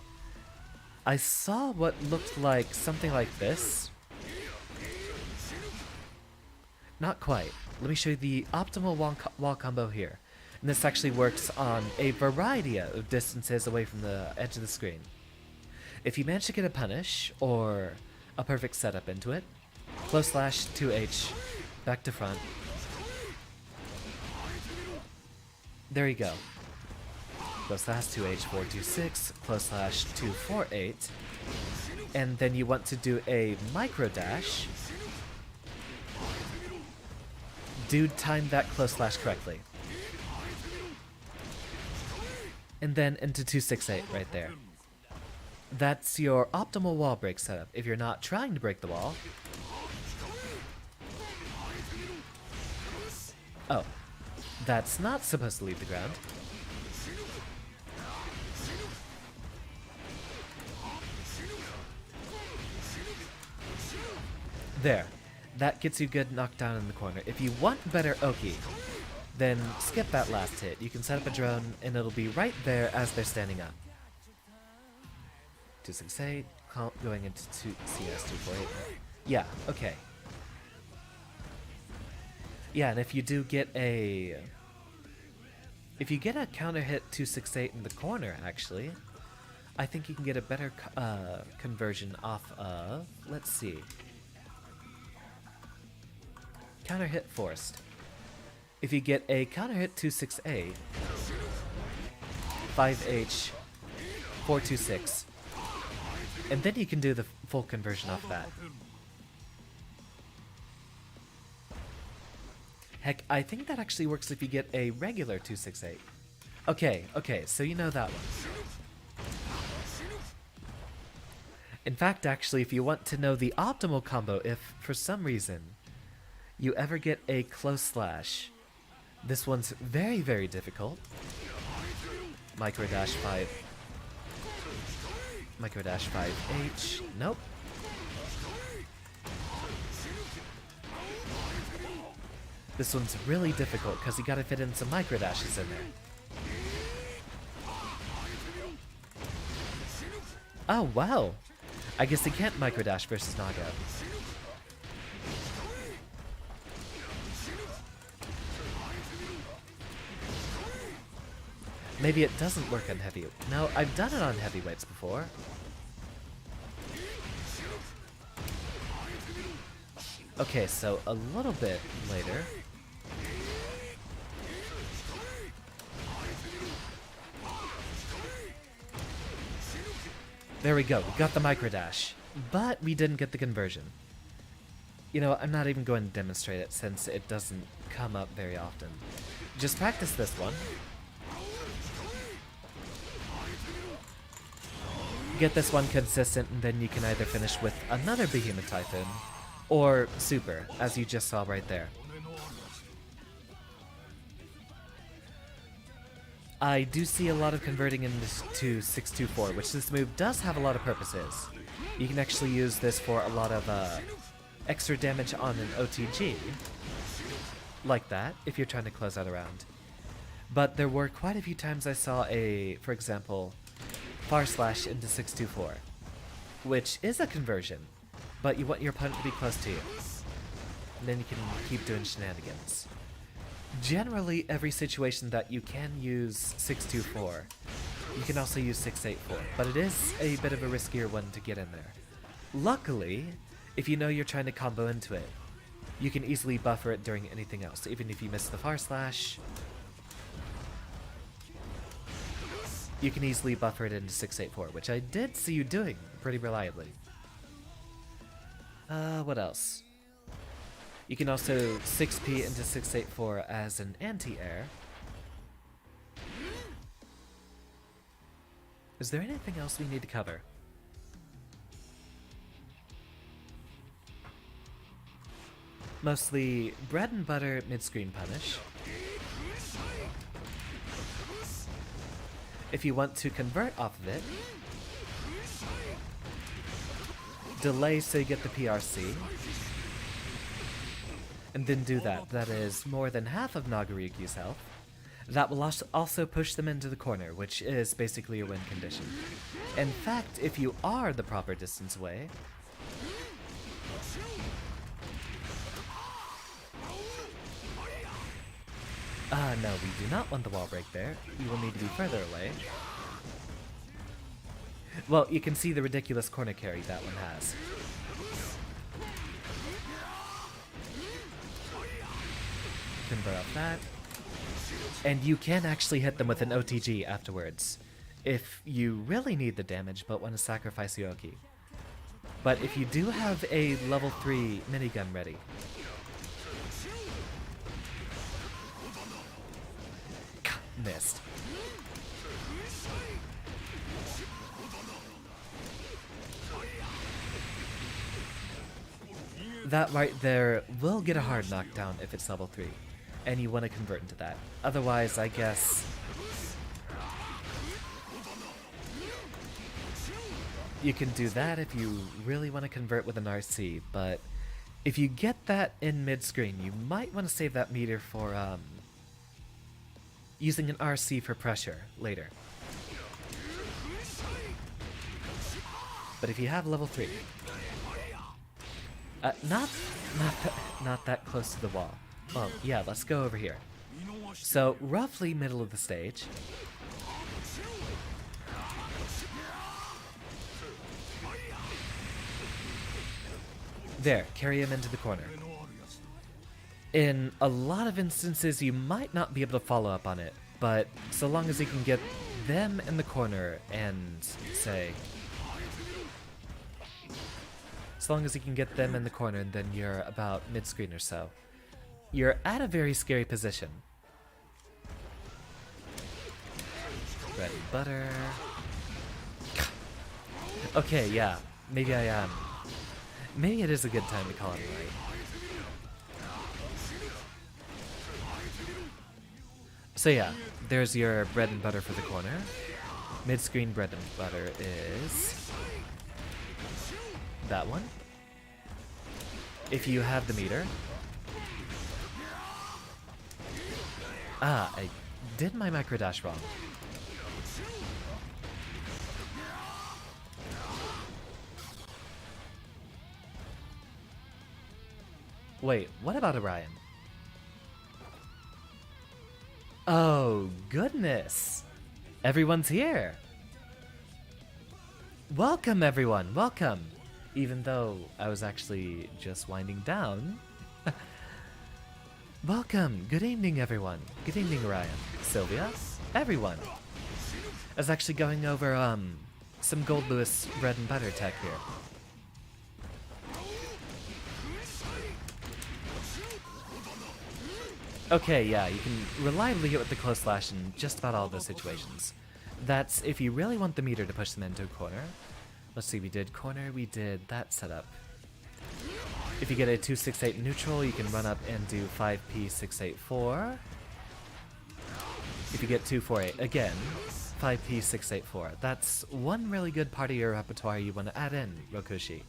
I saw what looked like something like this. Not quite. Let me show you the optimal wall combo here. And this actually works on a variety of distances away from the edge of the screen. If you manage to get a punish, or a perfect setup into it, close slash 2H, back to front. There you go. Close slash 2H 426, close slash 248, and then you want to do a micro dash. Do time that close slash correctly. And then into 268 right there. That's your optimal wall break setup. If you're not trying to break the wall. Oh, that's not supposed to leave the ground. There. That gets you good knockdown in the corner. If you want better Oki, then skip that last hit. You can set up a drone and it'll be right there as they're standing up. 268, going into CS 248. Yeah, okay. Yeah, and if you do get a... If you get a counter hit 268 in the corner, actually, I think you can get a better conversion off of... Let's see. Counter hit forced. If you get a counter hit 268, 5H, 426, and then you can do the full conversion off that. Heck, I think that actually works if you get a regular 268. Okay, so you know that one. In fact, actually, if you want to know the optimal combo, if for some reason you ever get a close slash, this one's very, very difficult. Micro dash 5. Micro dash 5H. Nope. This one's really difficult because you gotta fit in some micro dashes in there. Oh, wow. I guess he can't micro dash versus Naga. Maybe it doesn't work on heavy. No, I've done it on heavyweights before. Okay, so a little bit later. There we go, we got the micro dash, but we didn't get the conversion. You know, I'm not even going to demonstrate it since it doesn't come up very often. Just practice this one. Get this one consistent, and then you can either finish with another Behemoth Typhoon, or Super, as you just saw right there. I do see a lot of converting into 624, which this move does have a lot of purposes. You can actually use this for a lot of extra damage on an OTG, like that, if you're trying to close out a round. But there were quite a few times I saw a, for example, far slash into 624, which is a conversion, but you want your opponent to be close to you. And then you can keep doing shenanigans. Generally, every situation that you can use 624, you can also use 684, but it is a bit of a riskier one to get in there. Luckily, if you know you're trying to combo into it, you can easily buffer it during anything else, even if you miss the far slash. You can easily buffer it into 684, which I did see you doing pretty reliably. What else? You can also 6P into 684 as an anti-air. Is there anything else we need to cover? Mostly bread and butter mid-screen punish. If you want to convert off of it, delay so you get the PRC, and then do that. That is more than half of Nagaryuki's health. That will also push them into the corner, which is basically your win condition. In fact, if you are the proper distance away, no, we do not want the wall break there. You will need to be further away. Well, you can see the ridiculous corner carry that one has. Convert up that. And you can actually hit them with an OTG afterwards, if you really need the damage but want to sacrifice Yoki. But if you do have a level 3 minigun ready, missed. That right there will get a hard knockdown if it's level 3, and you want to convert into that. Otherwise, I guess you can do that if you really want to convert with an RC, but if you get that in mid-screen, you might want to save that meter for using an RC for pressure later. But if you have level 3, not that close to the wall. Well, yeah, let's go over here. So roughly middle of the stage. There, carry him into the corner. In a lot of instances, you might not be able to follow up on it, but so long as you can get them in the corner and say... So long as you can get them in the corner and then you're about mid-screen or so, you're at a very scary position. Bread and butter. Okay, yeah. Maybe I am. Maybe it is a good time to call it right. So yeah, there's your bread and butter for the corner. Mid-screen bread and butter is that one. If you have the meter. Ah, I did my micro dash wrong. Wait, what about Orion? Oh, goodness. Everyone's here. Welcome, everyone. Welcome. Even though I was actually just winding down. Welcome. Good evening, everyone. Good evening, Orion. Sylvia. Everyone. I was actually going over, some Goldlewis bread and butter tech here. Okay, yeah, you can reliably hit with the close slash in just about all of those situations. That's if you really want the meter to push them into a corner. Let's see, we did corner, we did that setup. If you get a 268 neutral, you can run up and do 5P684. If you get 248, again, 5P684. That's one really good part of your repertoire you want to add in, Rokushi.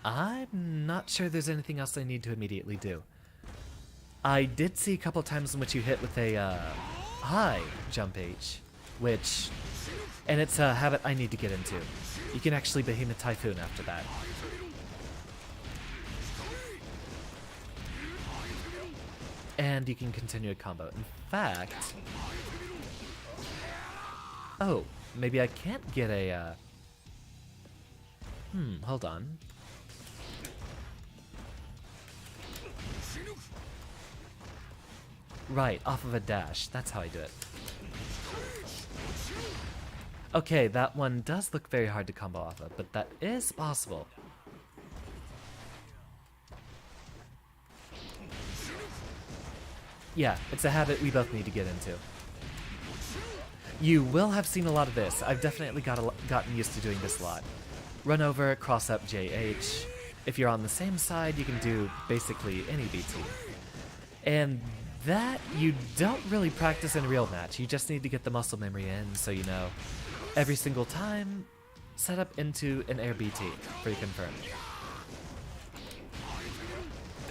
I'm not sure there's anything else I need to immediately do. I did see a couple times in which you hit with a high jump H, which, and it's a habit I need to get into. You can actually Behemoth Typhoon after that. And you can continue a combo. In fact, oh, maybe I can't get a, hold on. Right, off of a dash. That's how I do it. Okay, that one does look very hard to combo off of, but that is possible. Yeah, it's a habit we both need to get into. You will have seen a lot of this. I've definitely gotten used to doing this a lot. Run over, cross up JH. If you're on the same side, you can do basically any BT. And that you don't really practice in a real match. You just need to get the muscle memory in so you know every single time set up into an air BT for you confirm.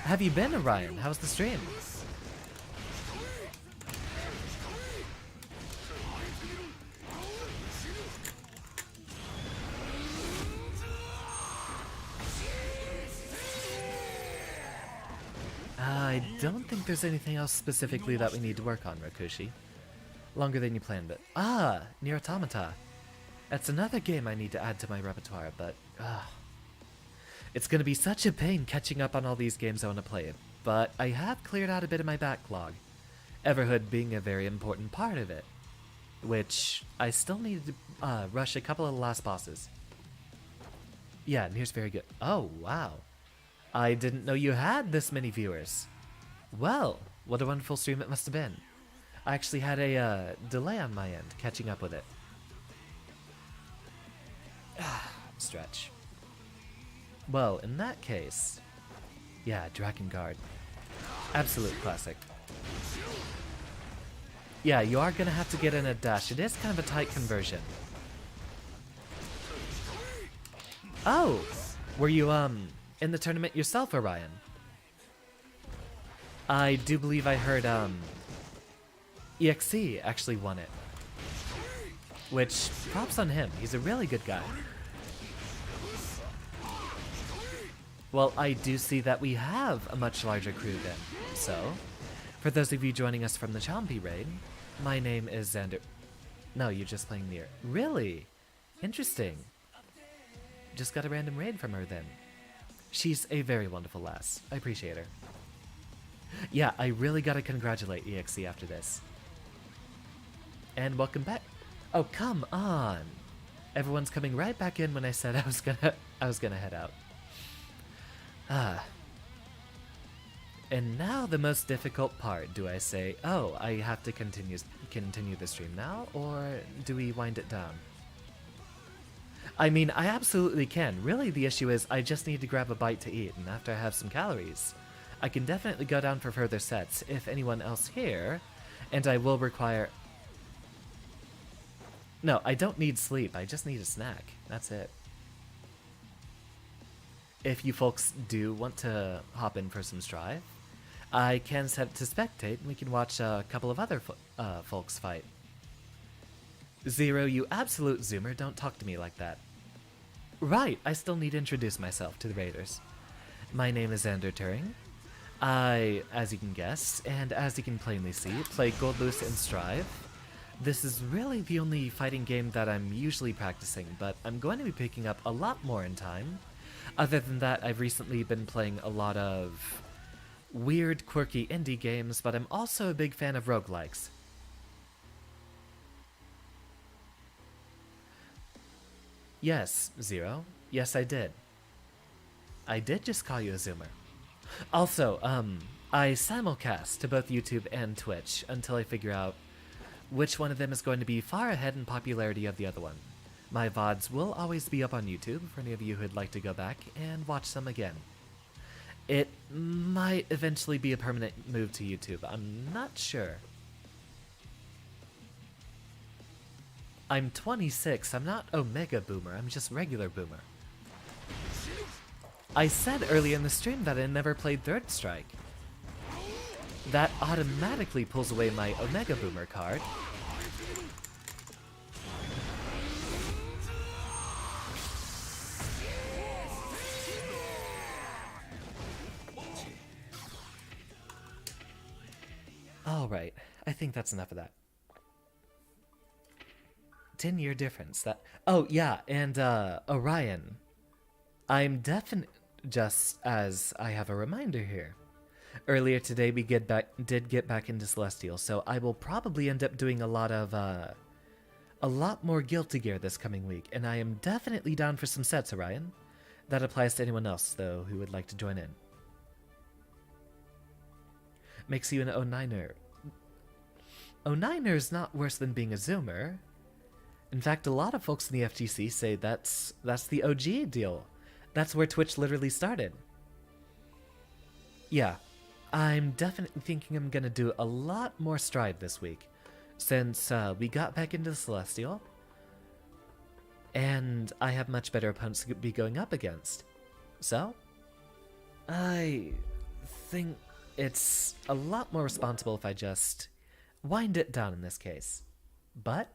Have you been, Orion? How's the stream? I don't think there's anything else specifically that we need to work on, Rokushi. Longer than you planned, but... Ah! Nier Automata. That's another game I need to add to my repertoire, but... It's gonna be such a pain catching up on all these games I want to play, but I have cleared out a bit of my backlog. Everhood being a very important part of it. Which, I still need to rush a couple of the last bosses. Yeah, Nier's very good. Oh, wow. I didn't know you had this many viewers. Well, what a wonderful stream it must have been. I actually had a delay on my end, catching up with it. Stretch. Well, in that case... Yeah, Dragon Guard. Absolute classic. Yeah, you are gonna have to get in a dash. It is kind of a tight conversion. Oh! Were you, in the tournament yourself, Orion? I do believe I heard EXE actually won it. Which, props on him. He's a really good guy. Well, I do see that we have a much larger crew then. So, for those of you joining us from the Chompy raid, my name is Xander. No, you're just playing Nier. Really? Interesting. Just got a random raid from her then. She's a very wonderful lass. I appreciate her. Yeah, I really gotta congratulate EXE after this. And welcome back. Oh, come on. Everyone's coming right back in when I said I was gonna head out. And now the most difficult part. Do I say, oh, I have to continue the stream now, or do we wind it down? I mean, I absolutely can. Really, the issue is I just need to grab a bite to eat, and after I have some calories, I can definitely go down for further sets if anyone else here, and I will require... No, I don't need sleep. I just need a snack. That's it. If you folks do want to hop in for some Strive, I can set it to spectate, and we can watch a couple of other folks fight. Zero, you absolute zoomer, don't talk to me like that. Right, I still need to introduce myself to the raiders. My name is Xander Turing. I, as you can guess, and as you can plainly see, play Goldlewis in Strive. This is really the only fighting game that I'm usually practicing, but I'm going to be picking up a lot more in time. Other than that, I've recently been playing a lot of weird, quirky indie games, but I'm also a big fan of roguelikes. Yes, Zero. Yes, I did. I did just call you a zoomer. Also, I simulcast to both YouTube and Twitch until I figure out which one of them is going to be far ahead in popularity of the other one. My VODs will always be up on YouTube for any of you who'd like to go back and watch them again. It might eventually be a permanent move to YouTube, I'm not sure. I'm 26, I'm not Omega Boomer, I'm just regular Boomer. I said earlier in the stream that I never played Third Strike. That automatically pulls away my Omega Boomer card. Alright, I think that's enough of that. 10-year difference. That. Oh, yeah, and Orion. I'm definitely... Just as I have a reminder here. Earlier today we did get back into Celestial, so I will probably end up doing a lot more Guilty Gear this coming week, and I am definitely down for some sets, Orion. That applies to anyone else, though, who would like to join in. Makes you an 09er. 09er is not worse than being a Zoomer. In fact, a lot of folks in the FGC say that's the OG deal. That's where Twitch literally started. Yeah, I'm definitely thinking I'm gonna do a lot more Stride this week, since we got back into Celestial, and I have much better opponents to be going up against. So, I think it's a lot more responsible if I just wind it down in this case. But,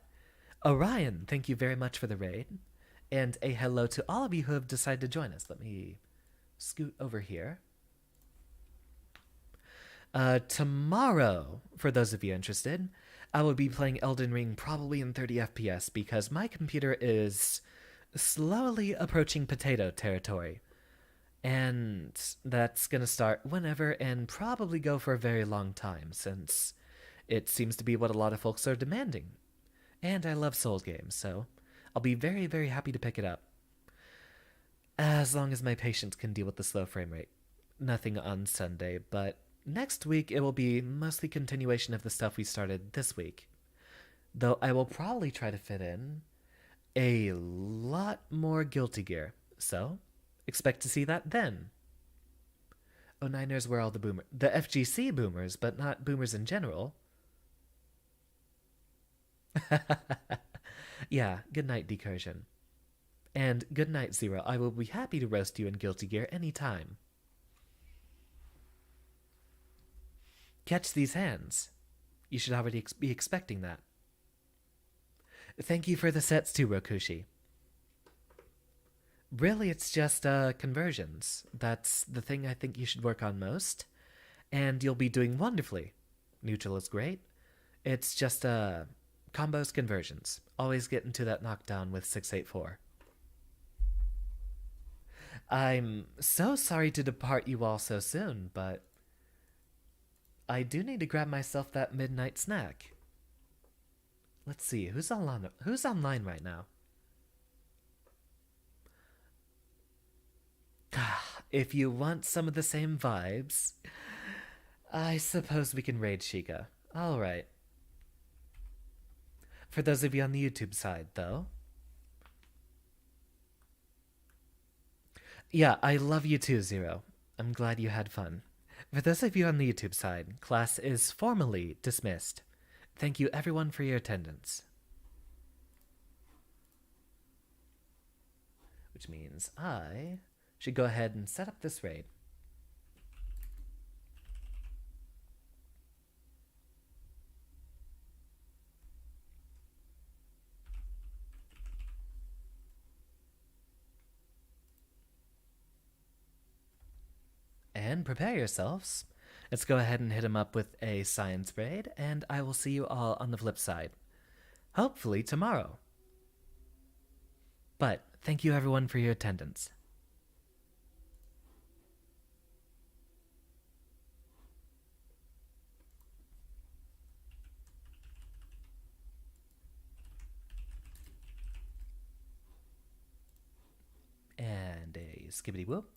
Orion, thank you very much for the raid. And a hello to all of you who have decided to join us. Let me scoot over here. Tomorrow, for those of you interested, I will be playing Elden Ring probably in 30 FPS because my computer is slowly approaching potato territory. And that's going to start whenever and probably go for a very long time since it seems to be what a lot of folks are demanding. And I love Souls games, so I'll be very, very happy to pick it up. As long as my patience can deal with the slow frame rate. Nothing on Sunday, but next week it will be mostly continuation of the stuff we started this week. Though I will probably try to fit in a lot more Guilty Gear, so expect to see that then. Oh, Niners were all the FGC boomers, but not boomers in general. Yeah, good night, Decursion. And good night, Zero. I will be happy to roast you in Guilty Gear anytime. catch these hands. You should already be expecting that. Thank you for the sets too, Rokushi. Really, it's just conversions. That's the thing I think you should work on most. And you'll be doing wonderfully. Neutral is great. It's just combos conversions. Always get into that knockdown with 684. I'm so sorry to depart you all so soon, but I do need to grab myself that midnight snack. Let's see, who's online right now? If you want some of the same vibes, I suppose we can raid Sheikah. Alright. For those of you on the YouTube side, though. Yeah, I love you too, Zero. I'm glad you had fun. For those of you on the YouTube side, class is formally dismissed. Thank you everyone for your attendance. Which means I should go ahead and set up this raid. And prepare yourselves. Let's go ahead and hit him up with a science raid, and I will see you all on the flip side. Hopefully tomorrow. But thank you everyone for your attendance. And a skibbity whoop.